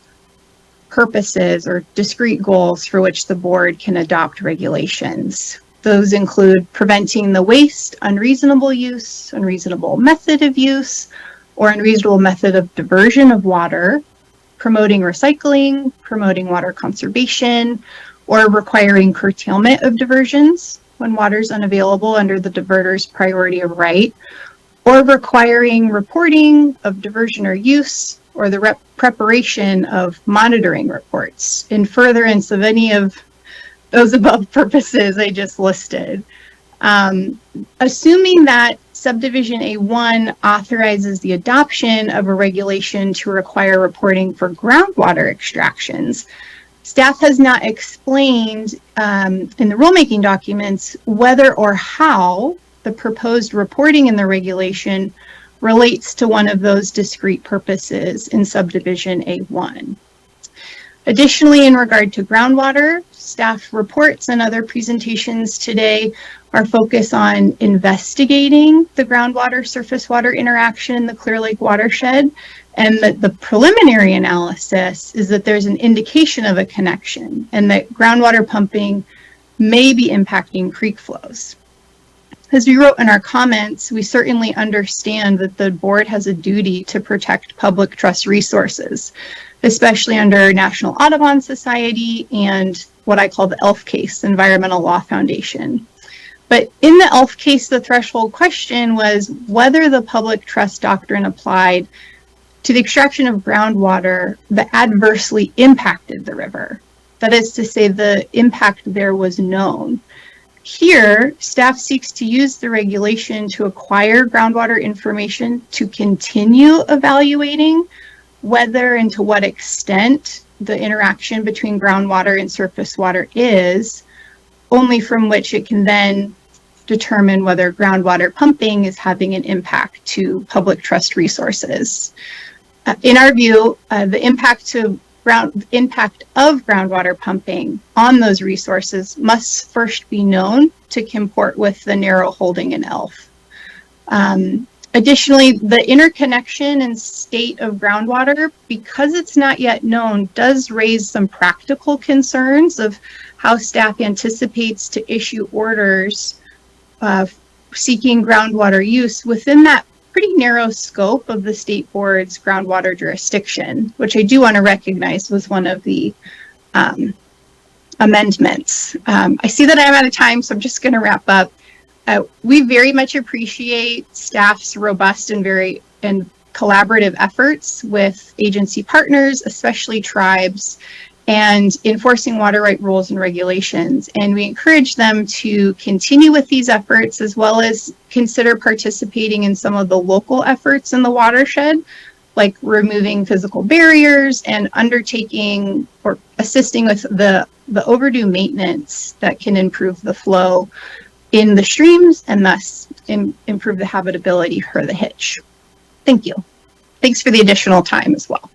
purposes or discrete goals for which the board can adopt regulations. Those include preventing the waste, unreasonable use, unreasonable method of use, or unreasonable method of diversion of water, promoting recycling, promoting water conservation, or requiring curtailment of diversions when water is unavailable under the diverter's priority of right, or requiring reporting of diversion or use, or the preparation of monitoring reports in furtherance of any of those above purposes I just listed. Assuming that subdivision A1 authorizes the adoption of a regulation to require reporting for groundwater extractions, staff has not explained in the rulemaking documents whether or how the proposed reporting in the regulation relates to one of those discrete purposes in subdivision A1. Additionally, in regard to groundwater, staff reports and other presentations today are focused on investigating the groundwater surface water interaction in the Clear Lake watershed, and the preliminary analysis is that there's an indication of a connection and that groundwater pumping may be impacting creek flows. As we wrote in our comments, we certainly understand that the board has a duty to protect public trust resources, especially under National Audubon Society and what I call the ELF case, Environmental Law Foundation. But in the ELF case, the threshold question was whether the public trust doctrine applied to the extraction of groundwater that adversely impacted the river. That is to say, the impact there was known. Here, staff seeks to use the regulation to acquire groundwater information to continue evaluating whether and to what extent the interaction between groundwater and surface water is, only from which it can then determine whether groundwater pumping is having an impact to public trust resources. In our view, the impact of groundwater pumping on those resources must first be known to comport with the narrow holding in ELF. Additionally, the interconnection and state of groundwater, because it's not yet known, does raise some practical concerns of how staff anticipates to issue orders seeking groundwater use within that pretty narrow scope of the state board's groundwater jurisdiction, which I do want to recognize was one of the amendments. I see that I'm out of time, so I'm just going to wrap up. We very much appreciate staff's robust and collaborative efforts with agency partners, especially tribes, and enforcing water right rules and regulations. And we encourage them to continue with these efforts, as well as consider participating in some of the local efforts in the watershed, like removing physical barriers and undertaking or assisting with the overdue maintenance that can improve the flow in the streams and thus improve the habitability for the hitch. Thank you. Thanks for the additional time as well.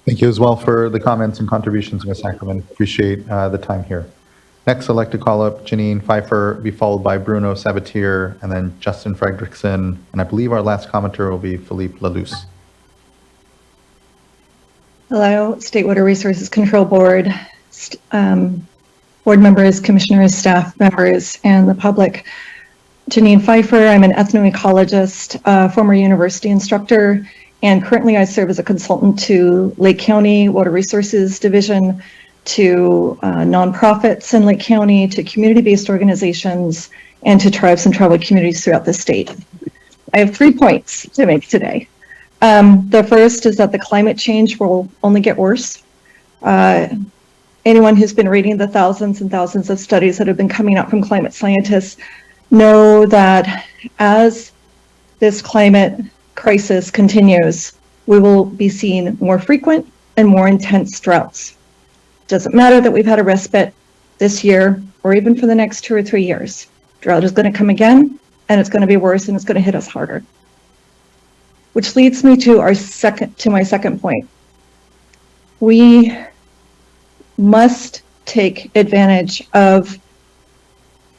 Thank you as well for the comments and contributions, Ms. Ackerman. Appreciate the time here. Next, I'd like to call up Janine Pfeiffer, be followed by Bruno Sabatier, and then Justin Fredrickson. And I believe our last commenter will be Philippe Laluse. Hello, State Water Resources Control Board, board members, commissioners, staff members, and the public. Janine Pfeiffer, I'm an ethnoecologist, former university instructor, and currently I serve as a consultant to Lake County Water Resources Division, to nonprofits in Lake County, to community-based organizations, and to tribes and tribal communities throughout the state. I have 3 points to make today. The first is that the climate change will only get worse. Anyone who's been reading the thousands and thousands of studies that have been coming out from climate scientists know that as this climate crisis continues, we will be seeing more frequent and more intense droughts. Doesn't matter that we've had a respite this year or even for the next 2 or 3 years. Drought is going to come again, and it's going to be worse, and it's going to hit us harder. Which leads me to my second point. We must take advantage of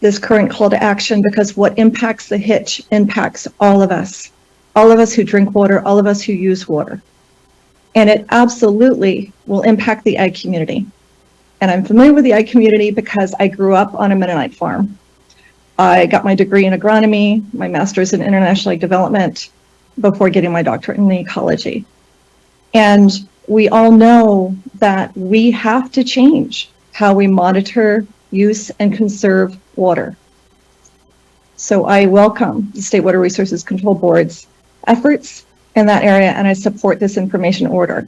this current call to action, because what impacts the hitch impacts all of us who drink water, all of us who use water. And it absolutely will impact the ag community. And I'm familiar with the ag community because I grew up on a Mennonite farm. I got my degree in agronomy, my master's in international ag development, before getting my doctorate in ecology. And we all know that we have to change how we monitor, use, and conserve water. So I welcome the State Water Resources Control Board's efforts in that area, and I support this information order.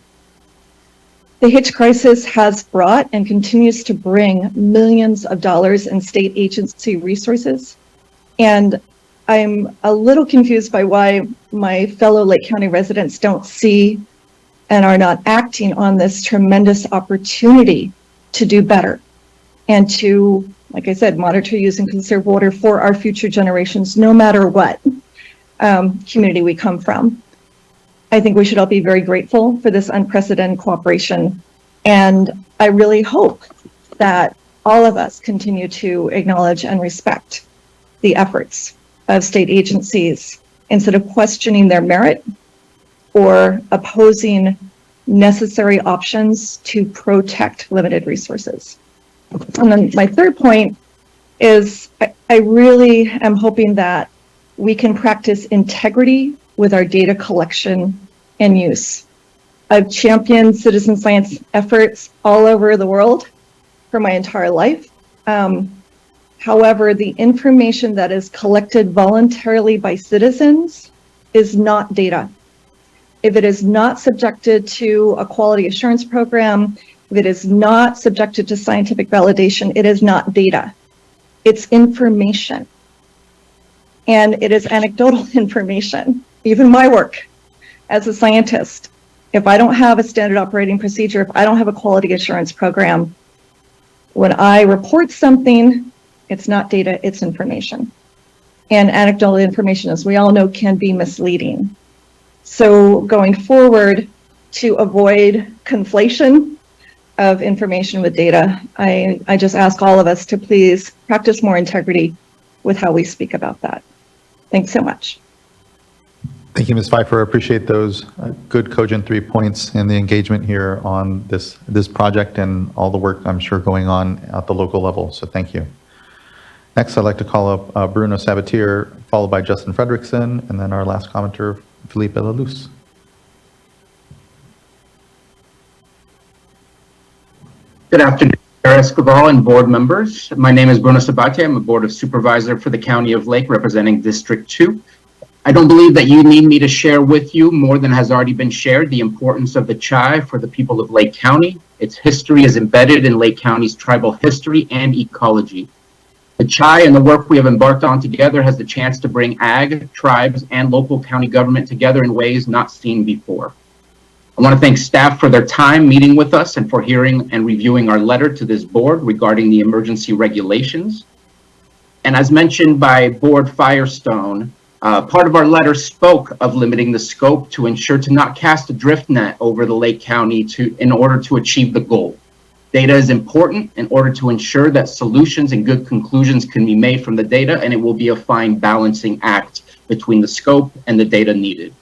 The hitch crisis has brought and continues to bring millions of dollars in state agency resources. And I'm a little confused by why my fellow Lake County residents don't see and are not acting on this tremendous opportunity to do better and to, like I said, monitor, use, and conserve water for our future generations, no matter what community we come from. I think we should all be very grateful for this unprecedented cooperation. And I really hope that all of us continue to acknowledge and respect the efforts of state agencies instead of questioning their merit or opposing necessary options to protect limited resources. And then my third point is I really am hoping that we can practice integrity with our data collection and use. I've championed citizen science efforts all over the world for my entire life. However, the information that is collected voluntarily by citizens is not data. If it is not subjected to a quality assurance program, if it is not subjected to scientific validation, it is not data. It's information. And it is anecdotal information. Even my work as a scientist, if I don't have a standard operating procedure, if I don't have a quality assurance program, when I report something, it's not data, it's information. And anecdotal information, as we all know, can be misleading. So going forward, to avoid conflation of information with data, I just ask all of us to please practice more integrity with how we speak about that. Thanks so much. Thank you, Ms. Pfeiffer. I appreciate those good, cogent 3 points and the engagement here on this project and all the work I'm sure going on at the local level. So thank you. Next, I'd like to call up Bruno Sabatier, followed by Justin Fredrickson, and then our last commenter, Philippe Laluse. Good afternoon, Chair Chair Escobar and board members. My name is Bruno Sabate. I'm a Board of Supervisor for the County of Lake representing District 2. I don't believe that you need me to share with you more than has already been shared the importance of the chai for the people of Lake County. Its history is embedded in Lake County's tribal history and ecology. The chai and the work we have embarked on together has the chance to bring ag, tribes, and local county government together in ways not seen before. I want to thank staff for their time meeting with us and for hearing and reviewing our letter to this board regarding the emergency regulations. And as mentioned by Board Firestone, part of our letter spoke of limiting the scope to ensure to not cast a drift net over the Lake County in order to achieve the goal. Data is important in order to ensure that solutions and good conclusions can be made from the data, and it will be a fine balancing act between the scope and the data needed.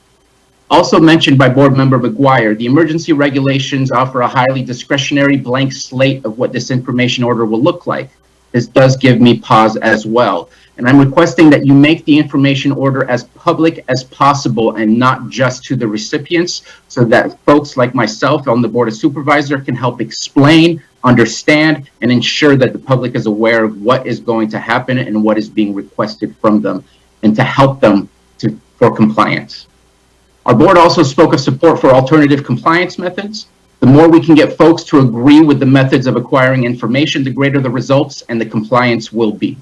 Also mentioned by Board Member McGuire, the emergency regulations offer a highly discretionary blank slate of what this information order will look like. This does give me pause as well. And I'm requesting that you make the information order as public as possible and not just to the recipients, so that folks like myself on the Board of Supervisors can help explain, understand, and ensure that the public is aware of what is going to happen and what is being requested from them, and to help them for compliance. Our board also spoke of support for alternative compliance methods. The more we can get folks to agree with the methods of acquiring information, the greater the results and the compliance will be.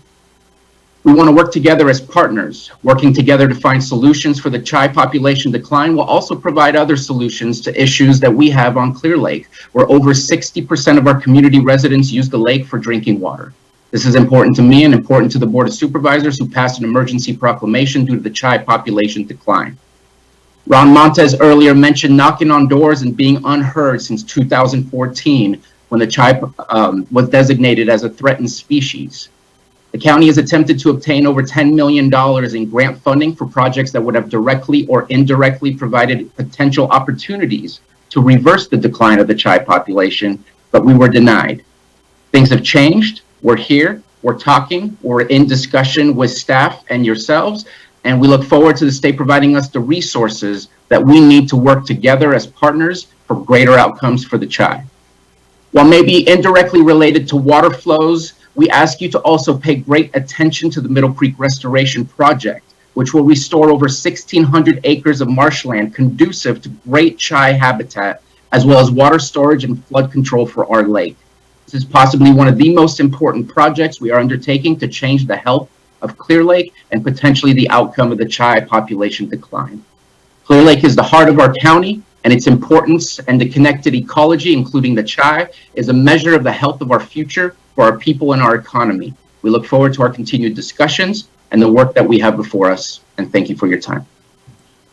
We want to work together as partners. Working together to find solutions for the chai population decline will also provide other solutions to issues that we have on Clear Lake, where over 60% of our community residents use the lake for drinking water. This is important to me and important to the Board of Supervisors who passed an emergency proclamation due to the chai population decline. Ron Montes earlier mentioned knocking on doors and being unheard since 2014 when the chai was designated as a threatened species. The county has attempted to obtain over $10 million in grant funding for projects that would have directly or indirectly provided potential opportunities to reverse the decline of the chai population, but we were denied. Things have changed. We're here, we're talking, we're in discussion with staff and yourselves, and we look forward to the state providing us the resources that we need to work together as partners for greater outcomes for the chai. While maybe indirectly related to water flows, we ask you to also pay great attention to the Middle Creek Restoration Project, which will restore over 1,600 acres of marshland conducive to great chai habitat, as well as water storage and flood control for our lake. This is possibly one of the most important projects we are undertaking to change the health of Clear Lake and potentially the outcome of the chai population decline. Clear Lake is the heart of our county, and its importance and the connected ecology, including the chai, is a measure of the health of our future for our people and our economy. We look forward to our continued discussions and the work that we have before us, and thank you for your time.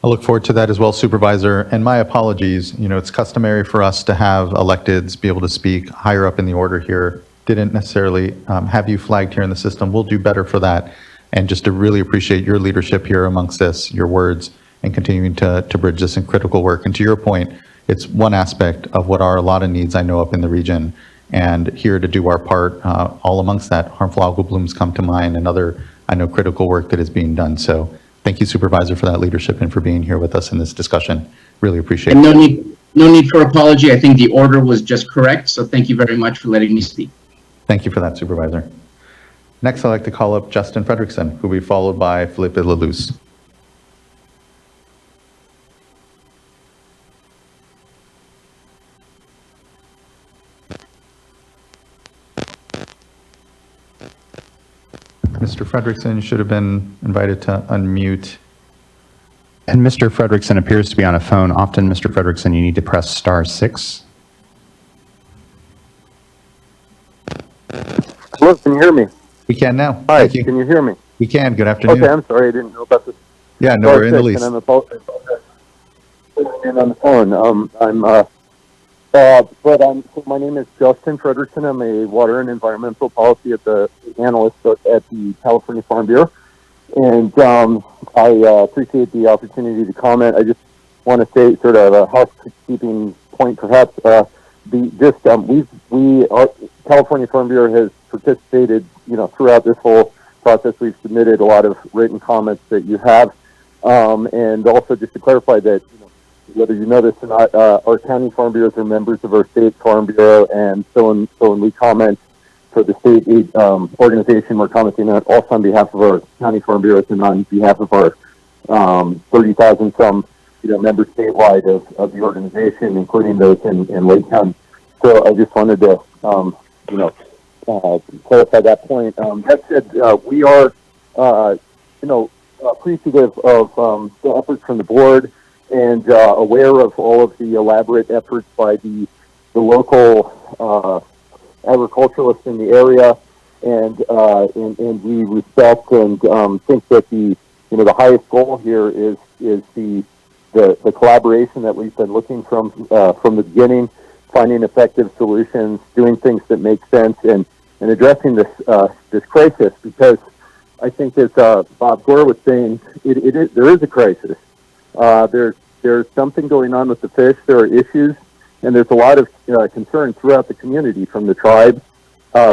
I look forward to that as well, Supervisor. And my apologies, it's customary for us to have electeds be able to speak higher up in the order here. Didn't necessarily have you flagged here in the system. We'll do better for that. And just to really appreciate your leadership here amongst this, your words, and continuing to bridge this in critical work. And to your point, it's one aspect of what are a lot of needs I know up in the region. And here to do our part, all amongst that, harmful algal blooms come to mind and other, I know, critical work that is being done. So thank you, Supervisor, for that leadership and for being here with us in this discussion. Really appreciate it. No need for apology. I think the order was just correct. So thank you very much for letting me speak. Thank you for that, Supervisor. Next, I'd like to call up Justin Fredrickson, who will be followed by Felipe LaLuz. Mr. Fredrickson should have been invited to unmute. And Mr. Fredrickson appears to be on a phone. Often, Mr. Fredrickson, you need to press *6. Hello, can you hear me? We can now. Hi, Thank you. Can you hear me? We can. Good afternoon. Okay, I'm sorry, I didn't know about this. Yeah, no, we're in the lease. And I'm about on the phone. So my name is Justin Fredrickson. I'm a water and environmental policy analyst at the California Farm Bureau. And I appreciate the opportunity to comment. I just want to say sort of a housekeeping point, perhaps. Our California Farm Bureau has participated, throughout this whole process. We've submitted a lot of written comments that you have. And also just to clarify that, whether you know this or not, our county farm bureaus are members of our state farm bureau, and so when we comment, for the state organization. We're commenting on also on behalf of our county farm bureaus and on behalf of our 30,000 some members statewide of the organization, including those in Lake County. So I just wanted to clarify that point. That said, we are appreciative of the efforts from the board and aware of all of the elaborate efforts by the local agriculturalists in the area, and we respect and think that the highest goal here is the collaboration that we've been looking from the beginning, finding effective solutions, doing things that make sense, and addressing this crisis, because I think as Bob Gore was saying, there is a crisis. There's something going on with the fish. There are issues, and there's a lot of concern throughout the community, from the tribe,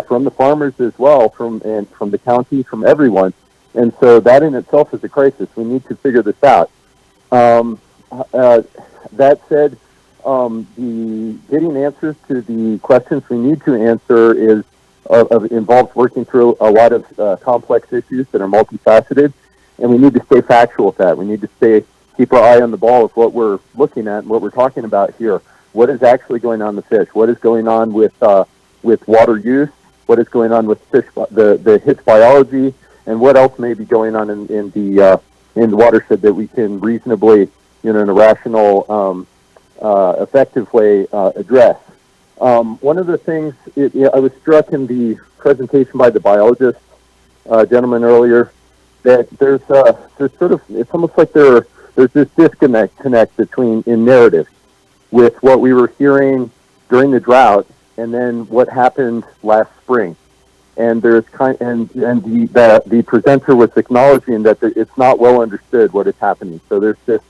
from the farmers as well, from the county, from everyone. And so that in itself is a crisis. We need to figure this out. That said, the getting answers to the questions we need to answer involves working through a lot of complex issues that are multifaceted, and we need to stay factual with that. We need to keep our eye on the ball of what we're looking at and what we're talking about here. What is actually going on with fish? What is going on with water use? What is going on with fish, the hitch biology, and what else may be going on in the watershed that we can reasonably, in a rational, effective way address. One of the things I was struck in the presentation by the biologist gentleman earlier, that there's sort of, it's almost like there's this disconnect between in narrative with what we were hearing during the drought and then what happened last spring. And there's the presenter was acknowledging that it's not well understood what is happening. So there's this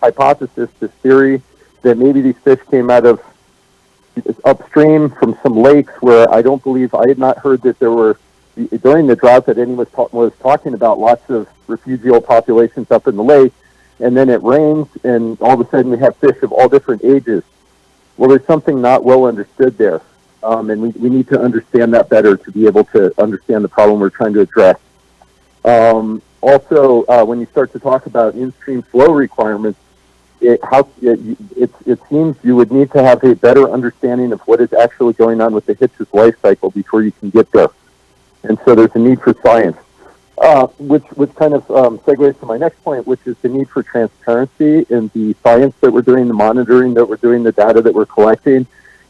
hypothesis, this theory that maybe these fish came out of upstream from some lakes where I had not heard that there were, during the drought, that anyone was talking about lots of refugial populations up in the lake, and then it rains and all of a sudden we have fish of all different ages. Well, there's something not well understood there. And we need to understand that better to be able to understand the problem we're trying to address. Also, when you start to talk about in-stream flow requirements, it seems you would need to have a better understanding of what is actually going on with the hitch's life cycle before you can get there. And so there's a need for science, which kind of segues to my next point, which is the need for transparency in the science that we're doing, the monitoring that we're doing, the data that we're collecting.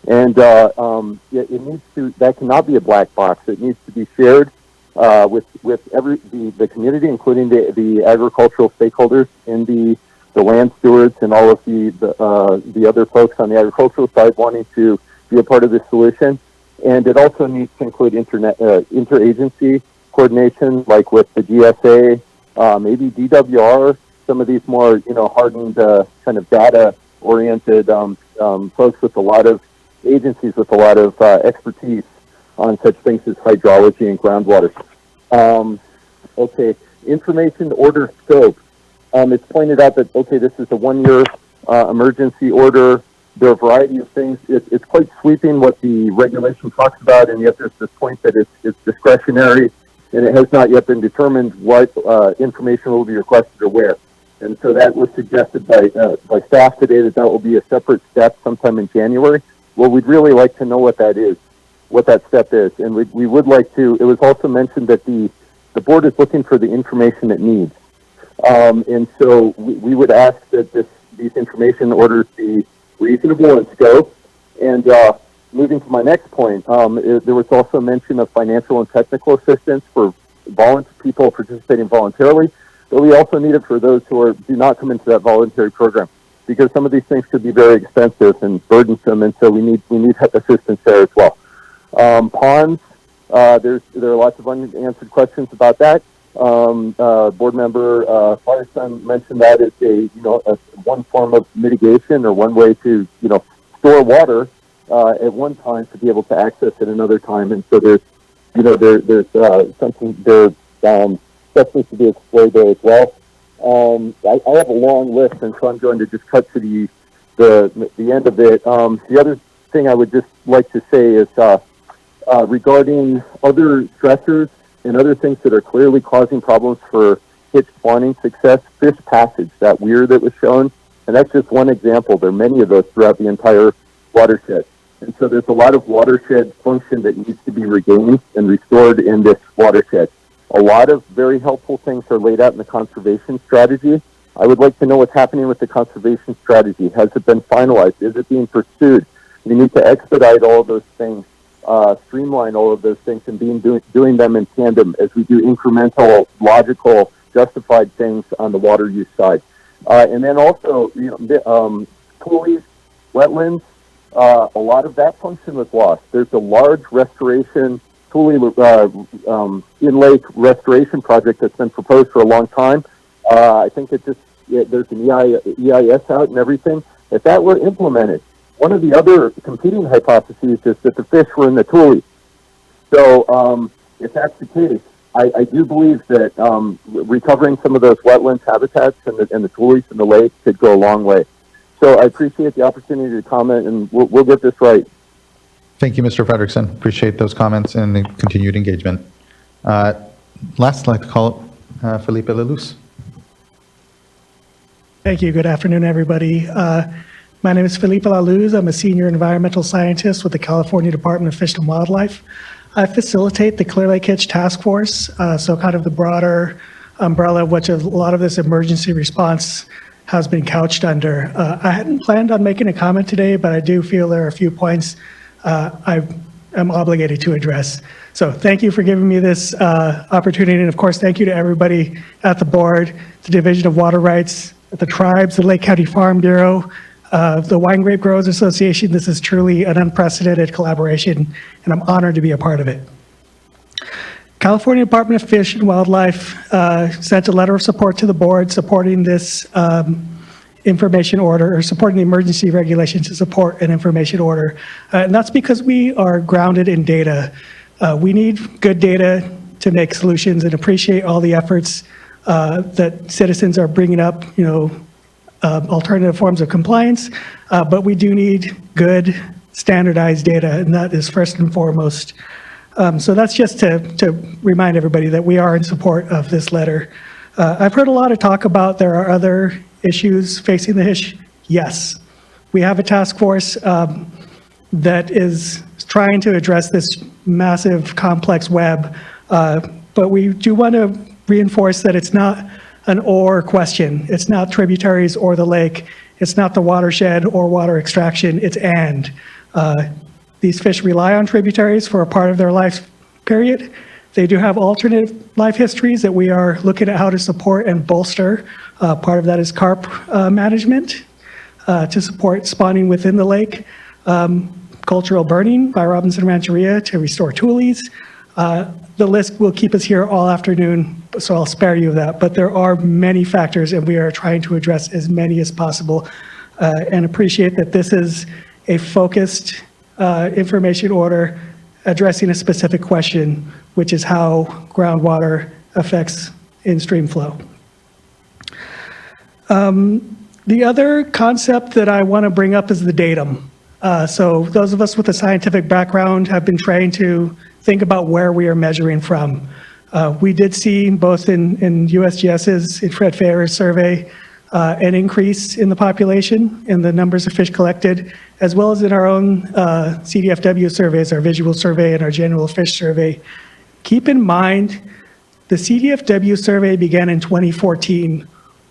And it needs to, that cannot be a black box. It needs to be shared with the community, including the agricultural stakeholders and the land stewards and all of the other folks on the agricultural side wanting to be a part of this solution. And it also needs to include interagency coordination, like with the GSA, maybe DWR, some of these more hardened kind of data-oriented folks with a lot of agencies with a lot of expertise on such things as hydrology and groundwater. Okay, information order scope. It's pointed out that, okay, this is a 1-year emergency order. There are a variety of things. It's quite sweeping what the regulation talks about, and yet there's this point that it's discretionary, and it has not yet been determined what information will be requested or where. And so that was suggested by staff today that will be a separate step sometime in January. Well, we'd really like to know what that is, what that step is. And we would like to, it was also mentioned that the board is looking for the information it needs. And so we would ask that these information orders be reasonable in scope. And moving to my next point, there was also mention of financial and technical assistance for people participating voluntarily, but we also need it for those who do not come into that voluntary program, because some of these things could be very expensive and burdensome, and so we need assistance there as well. Ponds, there are lots of unanswered questions about that. Board member Firestone mentioned that as one form of mitigation or one way to store water at one time to be able to access it another time, and so there's something there that needs to be explored there as well. I have a long list, and so I'm going to just cut to the end of it. The other thing I would just like to say is regarding other stressors and other things that are clearly causing problems for fish spawning success, fish passage, that weir that was shown, and that's just one example. There are many of those throughout the entire watershed. And so there's a lot of watershed function that needs to be regained and restored in this watershed. A lot of very helpful things are laid out in the conservation strategy. I would like to know what's happening with the conservation strategy. Has it been finalized? Is it being pursued? We need to expedite all of those things, streamline all of those things, and doing them in tandem as we do incremental, logical, justified things on the water use side. And then also, pools, wetlands, a lot of that function was lost. There's a large restoration, in-lake restoration project that's been proposed for a long time. I think there's an EIS out and everything. If that were implemented, one of the other competing hypotheses is that the fish were in the tules. So if that's the case, I do believe that recovering some of those wetlands habitats and the tules in the lake could go a long way. So I appreciate the opportunity to comment, and we'll get this right. Thank you, Mr. Frederickson. Appreciate those comments and the continued engagement. Last, I'd like to call up Felipe Laluz. Thank you. Good afternoon, everybody. My name is Felipe Laluz. I'm a senior environmental scientist with the California Department of Fish and Wildlife. I facilitate the Clear Lake Hitch Task Force, so kind of the broader umbrella of which a lot of this emergency response has been couched under. I hadn't planned on making a comment today, but I do feel there are a few points I am obligated to address. So thank you for giving me this opportunity, and of course, thank you to everybody at the board, the Division of Water Rights, the tribes, the Lake County Farm Bureau, the Wine Grape Growers Association. This is truly an unprecedented collaboration, and I'm honored to be a part of it. California Department of Fish and Wildlife sent a letter of support to the board supporting this information order, or supporting the emergency regulation to support an information order. And that's because we are grounded in data. We need good data to make solutions, and appreciate all the efforts that citizens are bringing up, alternative forms of compliance, but we do need good standardized data, and that is first and foremost. So that's just to remind everybody that we are in support of this letter. I've heard a lot of talk about there are other issues facing the Hitch. Yes, we have a task force that is trying to address this massive complex web, but we do want to reinforce that it's not an or question. It's not tributaries or the lake. It's not the watershed or water extraction. It's and. These fish rely on tributaries for a part of their life period. They do have alternate life histories that we are looking at how to support and bolster. Part of that is carp management to support spawning within the lake. Cultural burning by Robinson Rancheria to restore tules. The list will keep us here all afternoon, so I'll spare you of that. But there are many factors, and we are trying to address as many as possible, and appreciate that this is a focused information order addressing a specific question, which is how groundwater affects in-stream flow. The other concept that I want to bring up is the datum. So those of us with a scientific background have been trained to think about where we are measuring from. We did see both in USGS's, in Fred Fair's survey, an increase in the population and the numbers of fish collected, as well as in our own CDFW surveys, our visual survey and our general fish survey. Keep in mind, the CDFW survey began in 2014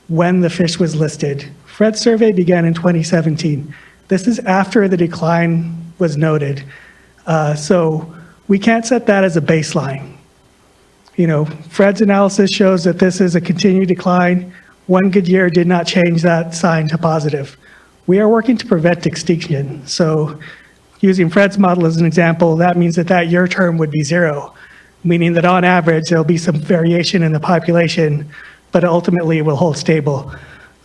when the fish was listed. Fred's survey began in 2017. This is after the decline was noted. So we can't set that as a baseline. Fred's analysis shows that this is a continued decline. One good year did not change that sign to positive. We are working to prevent extinction. So using Fred's model as an example, that means that year term would be 0, meaning that on average, there'll be some variation in the population, but ultimately it will hold stable.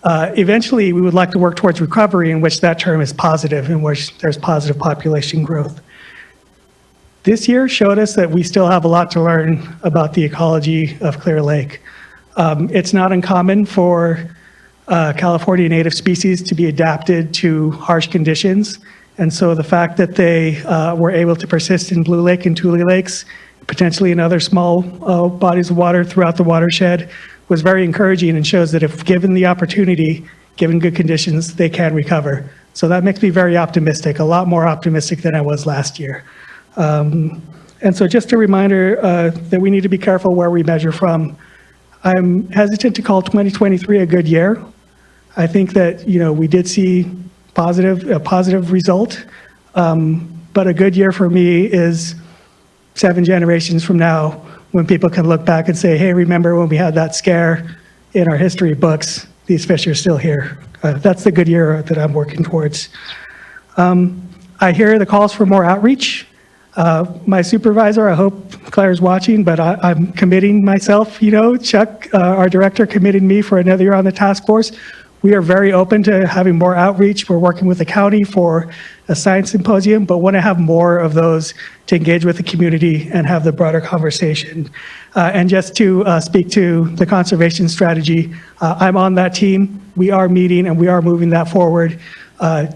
Eventually, we would like to work towards recovery in which that term is positive, in which there's positive population growth. This year showed us that we still have a lot to learn about the ecology of Clear Lake. It's not uncommon for California native species to be adapted to harsh conditions And so the fact that they were able to persist in Blue Lake and Tule Lakes, potentially in other small bodies of water throughout the watershed, was very encouraging and shows that if given the opportunity, given good conditions, they can recover. So that makes me very optimistic, a lot more optimistic than I was last year. And so just a reminder that we need to be careful where we measure from. I'm hesitant to call 2023 a good year. I think that, we did see a positive result, but a good year for me is 7 generations from now when people can look back and say, hey, remember when we had that scare in our history books? These fish are still here. That's the good year that I'm working towards. I hear the calls for more outreach. My supervisor, I hope Claire's watching, but I'm committing myself, Chuck, our director, committed me for another year on the task force. We are very open to having more outreach. We're working with the county for a science symposium, but want to have more of those to engage with the community and have the broader conversation. And just to speak to the conservation strategy, I'm on that team. We are meeting and we are moving that forward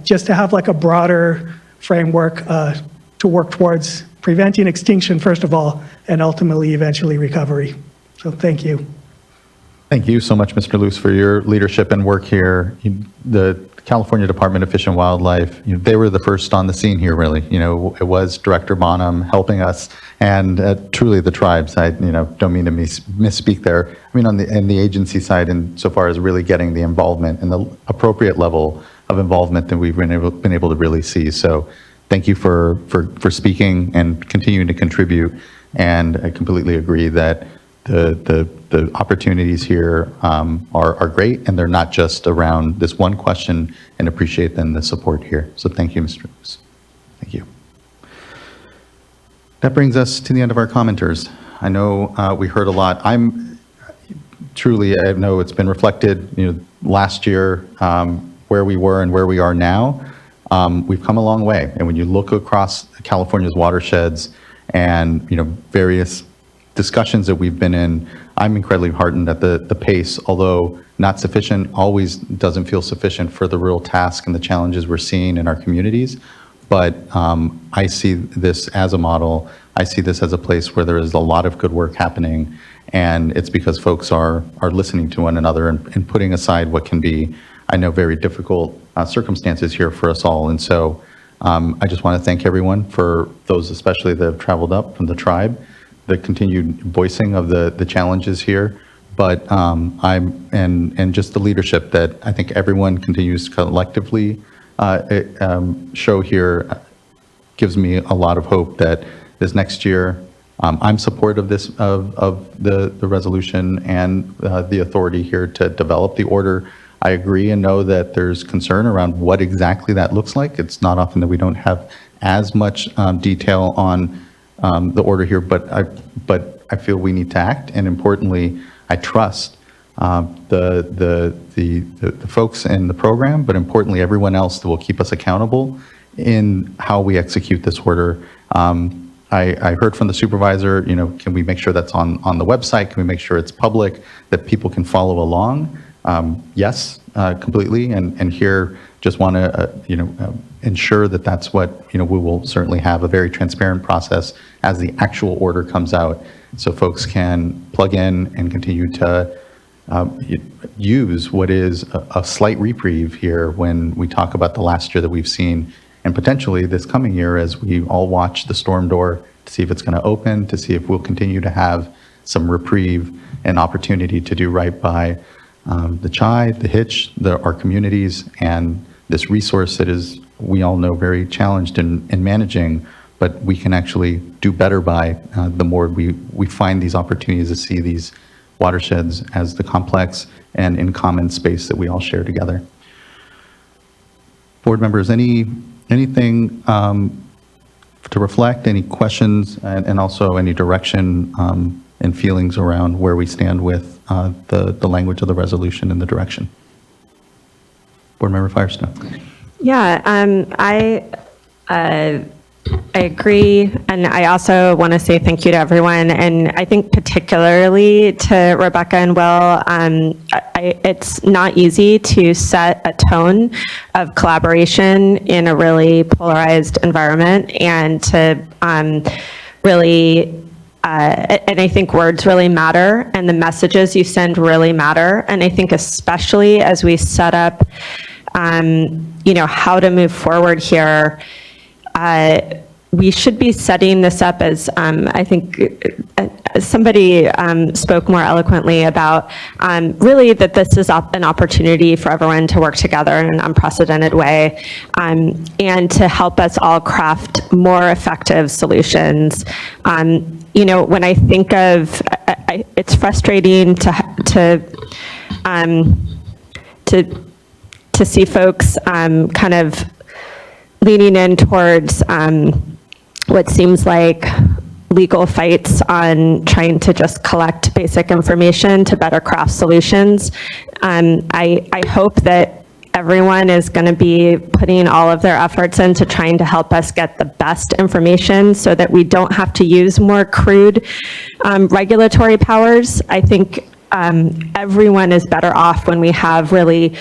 just to have like a broader framework to work towards preventing extinction, first of all, and ultimately, eventually recovery. So thank you. Thank you so much, Mr. Luce, for your leadership and work here. The California Department of Fish and Wildlife, they were the first on the scene here, really. It was Director Bonham helping us, and truly the tribes. I don't mean to misspeak there. I mean, on the agency side, insofar as really getting the involvement and the appropriate level of involvement that we've been able to really see. So thank you for speaking and continuing to contribute. And I completely agree that the opportunities here are great, and they're not just around this one question, and appreciate then the support here. So thank you, Mr. Luce. Thank you. That brings us to the end of our commenters. I know we heard a lot. I know it's been reflected, last year, where we were and where we are now. We've come a long way. And when you look across California's watersheds and, various discussions that we've been in, I'm incredibly heartened at the pace, although not sufficient, always doesn't feel sufficient for the real task and the challenges we're seeing in our communities. But I see this as a model. I see this as a place where there is a lot of good work happening, and it's because folks are listening to one another and putting aside what can be, I know, very difficult circumstances here for us all. And so I just want to thank everyone, for those especially that have traveled up from the tribe, the continued voicing of the challenges here, but and just the leadership that I think everyone continues to collectively show here gives me a lot of hope that this next year, I'm supportive of the resolution and the authority here to develop the order. I agree and know that there's concern around what exactly that looks like. It's not often that we don't have as much detail on the order here, but I feel we need to act, and importantly, I trust the folks in the program, but importantly, everyone else that will keep us accountable in how we execute this order. I heard from the supervisor, can we make sure that's on the website? Can we make sure it's public, that people can follow along? Yes, completely, and here just want to ensure that that's what we will certainly have a very transparent process as the actual order comes out, so folks can plug in and continue to use what is a slight reprieve here when we talk about the last year that we've seen, and potentially this coming year as we all watch the storm door to see if it's going to open, to see if we'll continue to have some reprieve and opportunity to do right by the Chai, the Hitch, our communities, and this resource that is, we all know, very challenged in managing, but we can actually do better by the more we find these opportunities to see these watersheds as the complex and in common space that we all share together. Board members, anything to reflect, any questions, and also any direction and feelings around where we stand with the language of the resolution and the direction? Board Member Firestone. Yeah, I agree, and I also want to say thank you to everyone, and I think particularly to Rebecca and Will. It's not easy to set a tone of collaboration in a really polarized environment, and to really, and I think words really matter, and the messages you send really matter, and I think especially as we set up, how to move forward here. We should be setting this up as, I think somebody spoke more eloquently about really that this is an opportunity for everyone to work together in an unprecedented way, and to help us all craft more effective solutions. When I think of, it's frustrating to see folks kind of leaning in towards what seems like legal fights on trying to just collect basic information to better craft solutions. I hope that everyone is going to be putting all of their efforts into trying to help us get the best information so that we don't have to use more crude regulatory powers. I think everyone is better off when we have really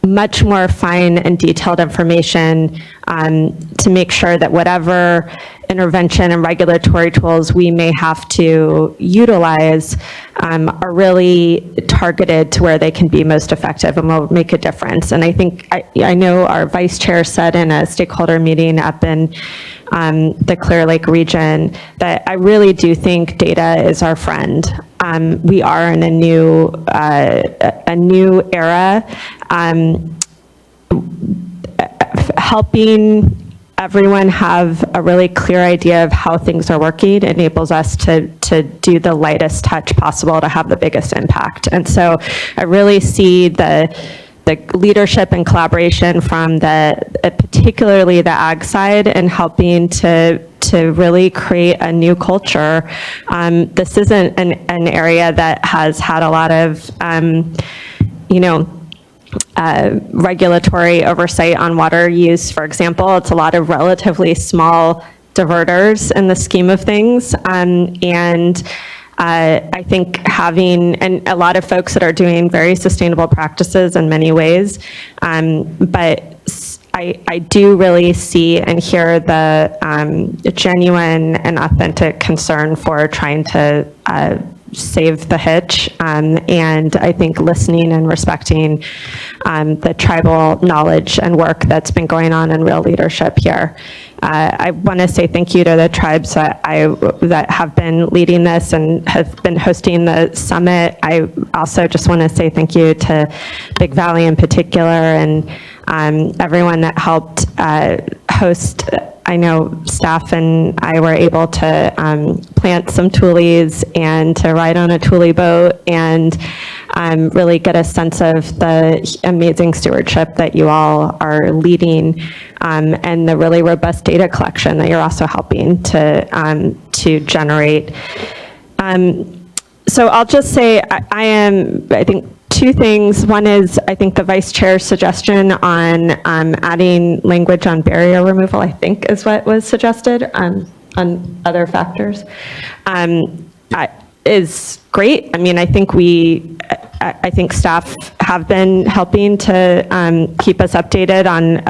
much more fine and detailed information to make sure that whatever intervention and regulatory tools we may have to utilize are really targeted to where they can be most effective and will make a difference. And I think, I know our vice chair said in a stakeholder meeting up in the Clear Lake region that I really do think data is our friend. We are in a new era. Helping everyone have a really clear idea of how things are working enables us to do the lightest touch possible to have the biggest impact. And so I really see the leadership and collaboration from particularly the ag side, and helping to really create a new culture. This isn't an area that has had a lot of, regulatory oversight on water use, for example. It's a lot of relatively small diverters in the scheme of things. And I think and a lot of folks that are doing very sustainable practices in many ways, but I do really see and hear the genuine and authentic concern for trying to save the hitch, and I think listening and respecting the tribal knowledge and work that's been going on in real leadership here. I want to say thank you to the tribes that have been leading this and have been hosting the summit. I also just want to say thank you to Big Valley in particular, and everyone that helped host. I know staff and I were able to plant some tules and to ride on a tule boat, and really get a sense of the amazing stewardship that you all are leading, and the really robust data collection that you're also helping to generate. So I'll just say I think two things. One is, I think the vice chair's suggestion on adding language on barrier removal, I think is what was suggested on other factors, is great. I mean, I think staff have been helping to keep us updated on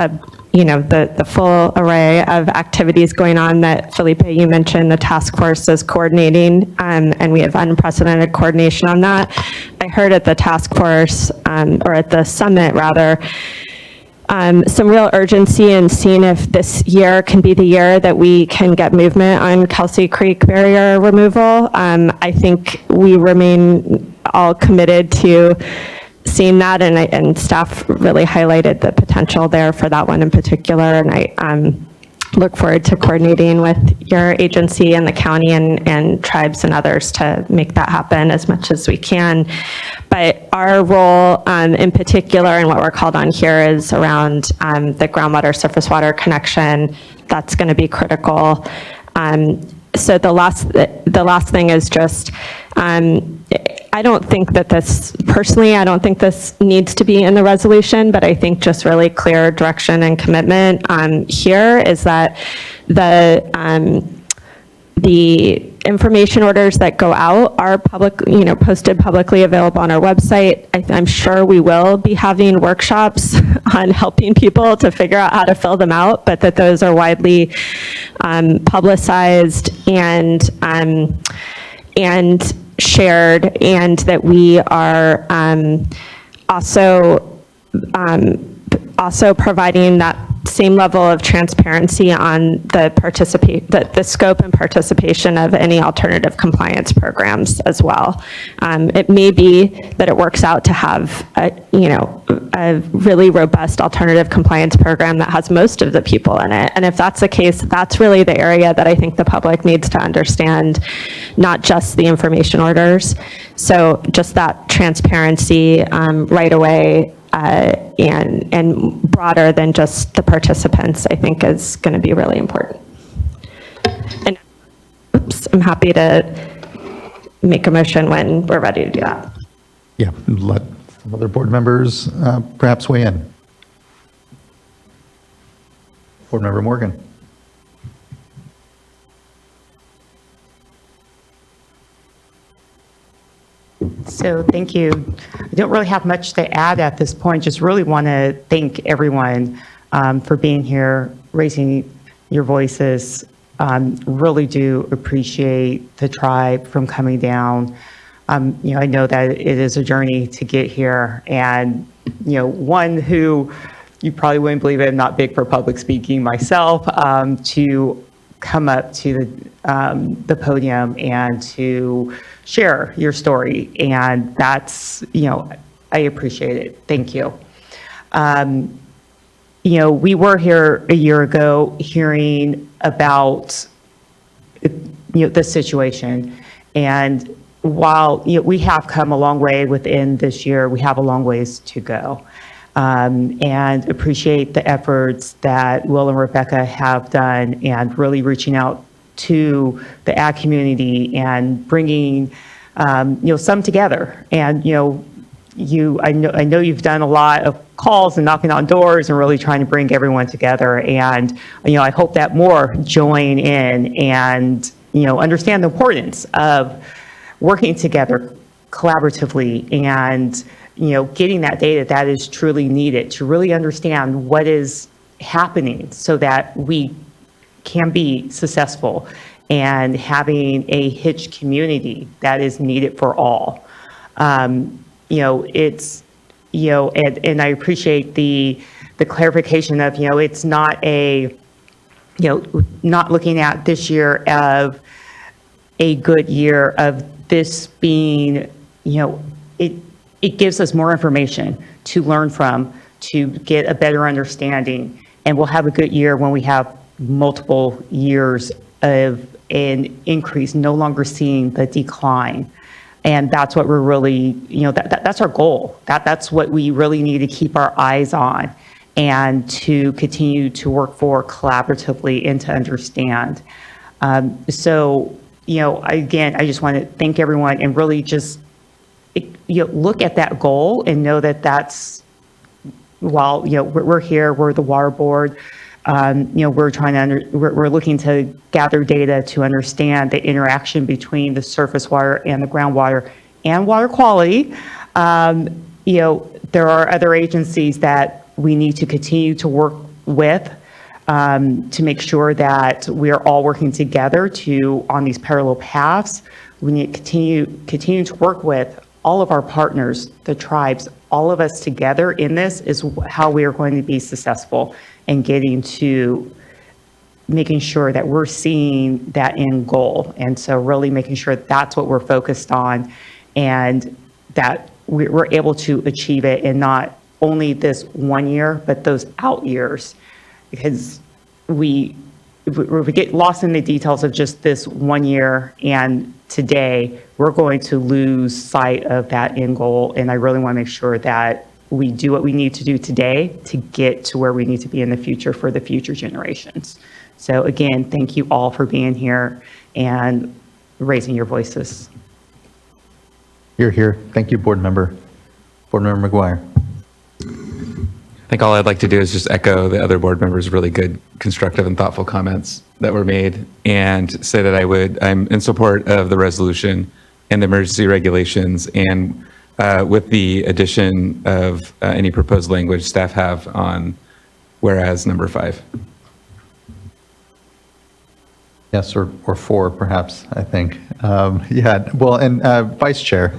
the full array of activities going on that Felipe, you mentioned the task force is coordinating, and we have unprecedented coordination on that. I heard at the task force, or at the summit rather, some real urgency in seeing if this year can be the year that we can get movement on Kelsey Creek barrier removal. I think we remain all committed to seeing that, and staff really highlighted the potential there for that one in particular, and I look forward to coordinating with your agency and the county and tribes and others to make that happen as much as we can. But our role in particular, and what we're called on here, is around the groundwater surface water connection. That's going to be critical. So the last thing is just I don't think that personally, I don't think this needs to be in the resolution, but I think just really clear direction and commitment here is that the information orders that go out are posted publicly available on our website. I'm sure we will be having workshops on helping people to figure out how to fill them out, but that those are widely publicized and shared, and that we are also providing that same level of transparency on the scope and participation of any alternative compliance programs as well. It may be that it works out to have a really robust alternative compliance program that has most of the people in it. And if that's the case, that's really the area that I think the public needs to understand, not just the information orders. So just that transparency right away, and broader than just the participants, I think is going to be really important. And I'm happy to make a motion when we're ready to do that. Yeah, let some other board members perhaps weigh in. Board Member Morgan. So thank you. I don't really have much to add at this point. Just really want to thank everyone for being here, raising your voices. Really do appreciate the tribe from coming down. I know that it is a journey to get here, and one who you probably wouldn't believe it, I'm not big for public speaking myself, to come up to the podium and to share your story. And that's, I appreciate it. Thank you. We were here a year ago hearing about, the situation. And while we have come a long way within this year, we have a long ways to go. And appreciate the efforts that Will and Rebecca have done, and really reaching out to the ag community and bringing, some together. And, I know you've done a lot of calls and knocking on doors and really trying to bring everyone together. And, I hope that more join in and, understand the importance of working together collaboratively and, getting that data that is truly needed to really understand what is happening so that we can be successful and having a hitch community that is needed for all. It's, and I appreciate the clarification of, it's not not looking at this year of a good year of this being, it gives us more information to learn from, to get a better understanding, and we'll have a good year when we have multiple years of an increase, no longer seeing the decline. And that's what we're really, that's our goal. That's what we really need to keep our eyes on and to continue to work for collaboratively and to understand. So, again, I just want to thank everyone and really just look at that goal and know that that's, while, we're here, we're the water board, we're trying to, we're looking to gather data to understand the interaction between the surface water and the groundwater and water quality. There are other agencies that we need to continue to work with to make sure that we are all working together on these parallel paths. We need to continue to work with all of our partners, the tribes, all of us together in this is how we are going to be successful in getting to making sure that we're seeing that end goal. And so really making sure that's what we're focused on and that we're able to achieve it in not only this 1 year, but those out years. Because we get lost in the details of just this 1 year, and today we're going to lose sight of that end goal. And I really want to make sure that we do what we need to do today to get to where we need to be in the future for the future generations. So again, thank you all for being here and raising your voices. Here. Thank you, Board Member. Board Member McGuire. I think all I'd like to do is just echo the other board members' really good, constructive, and thoughtful comments that were made, and say that I'm in support of the resolution and the emergency regulations, and with the addition of any proposed language staff have on whereas number 5. Yes, or 4, perhaps, I think. Yeah, well, and Vice Chair,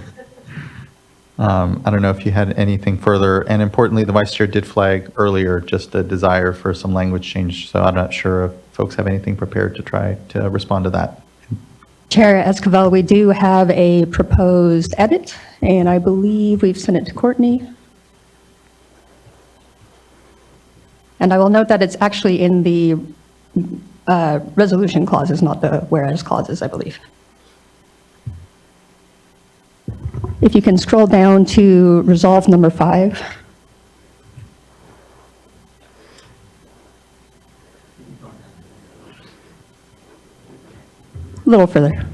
I don't know if you had anything further, and importantly, the Vice Chair did flag earlier just a desire for some language change, so I'm not sure if folks have anything prepared to try to respond to that. Chair Esquivel, we do have a proposed edit, and I believe we've sent it to Courtney. And I will note that it's actually in the resolution clauses, not the whereas clauses, I believe. If you can scroll down to resolve number 5. A little further.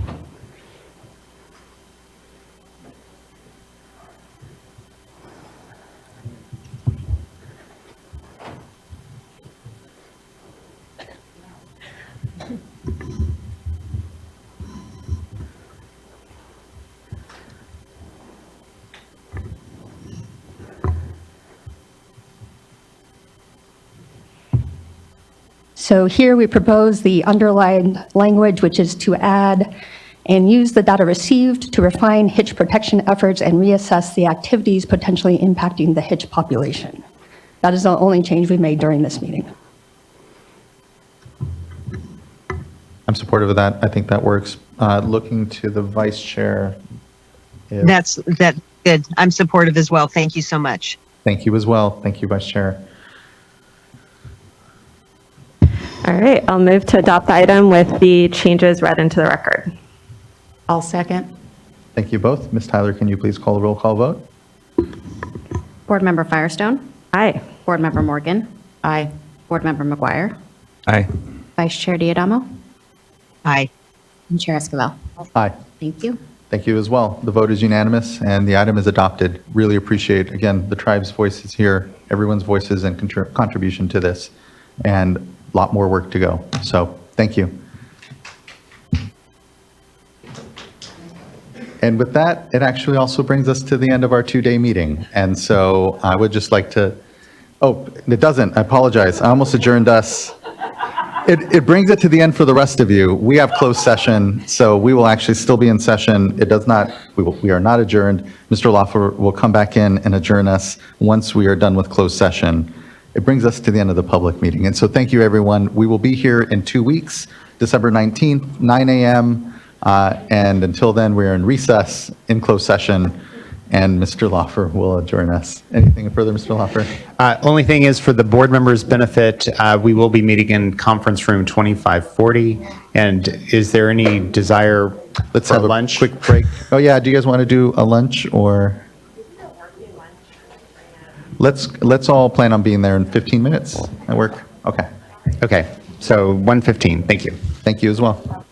So here we propose the underlined language, which is to add and use the data received to refine hitch protection efforts and reassess the activities potentially impacting the hitch population. That is the only change we made during this meeting. I'm supportive of that. I think that works. Looking to the Vice Chair. That's good. I'm supportive as well. Thank you so much. Thank you as well. Thank you, Vice Chair. All right, I'll move to adopt the item with the changes read into the record. I'll second. Thank you both. Ms. Tyler, can you please call the roll call vote? Board Member Firestone. Aye. Board Member Morgan. Aye. Board Member McGuire. Aye. Vice Chair Diadamo. Aye. And Chair Esquivel. Aye. Thank you. Thank you as well. The vote is unanimous and the item is adopted. Really appreciate, again, the tribe's voices here, everyone's voices and contribution to this, and a lot more work to go. So thank you. And with that, it actually also brings us to the end of our 2-day meeting. And so I would just like to, oh, it doesn't, I apologize. I almost adjourned us. It brings it to the end for the rest of you. We have closed session, so we will actually still be in session. It does not, we are not adjourned. Mr. Loffer will come back in and adjourn us once we are done with closed session. It brings us to the end of the public meeting. And so thank you, everyone. We will be here in 2 weeks, December 19th, 9 a.m. And until then, we're in recess in closed session, and Mr. Loffer will adjourn us. Anything further, Mr. Loffer? Only thing is, for the board members' benefit, we will be meeting in conference room 2540. And is there any desire Let's for have lunch? a quick break. Oh yeah, do you guys want to do a lunch or? Let's all plan on being there in 15 minutes. That work? Okay. Okay, so 1:15. Thank you. Thank you as well.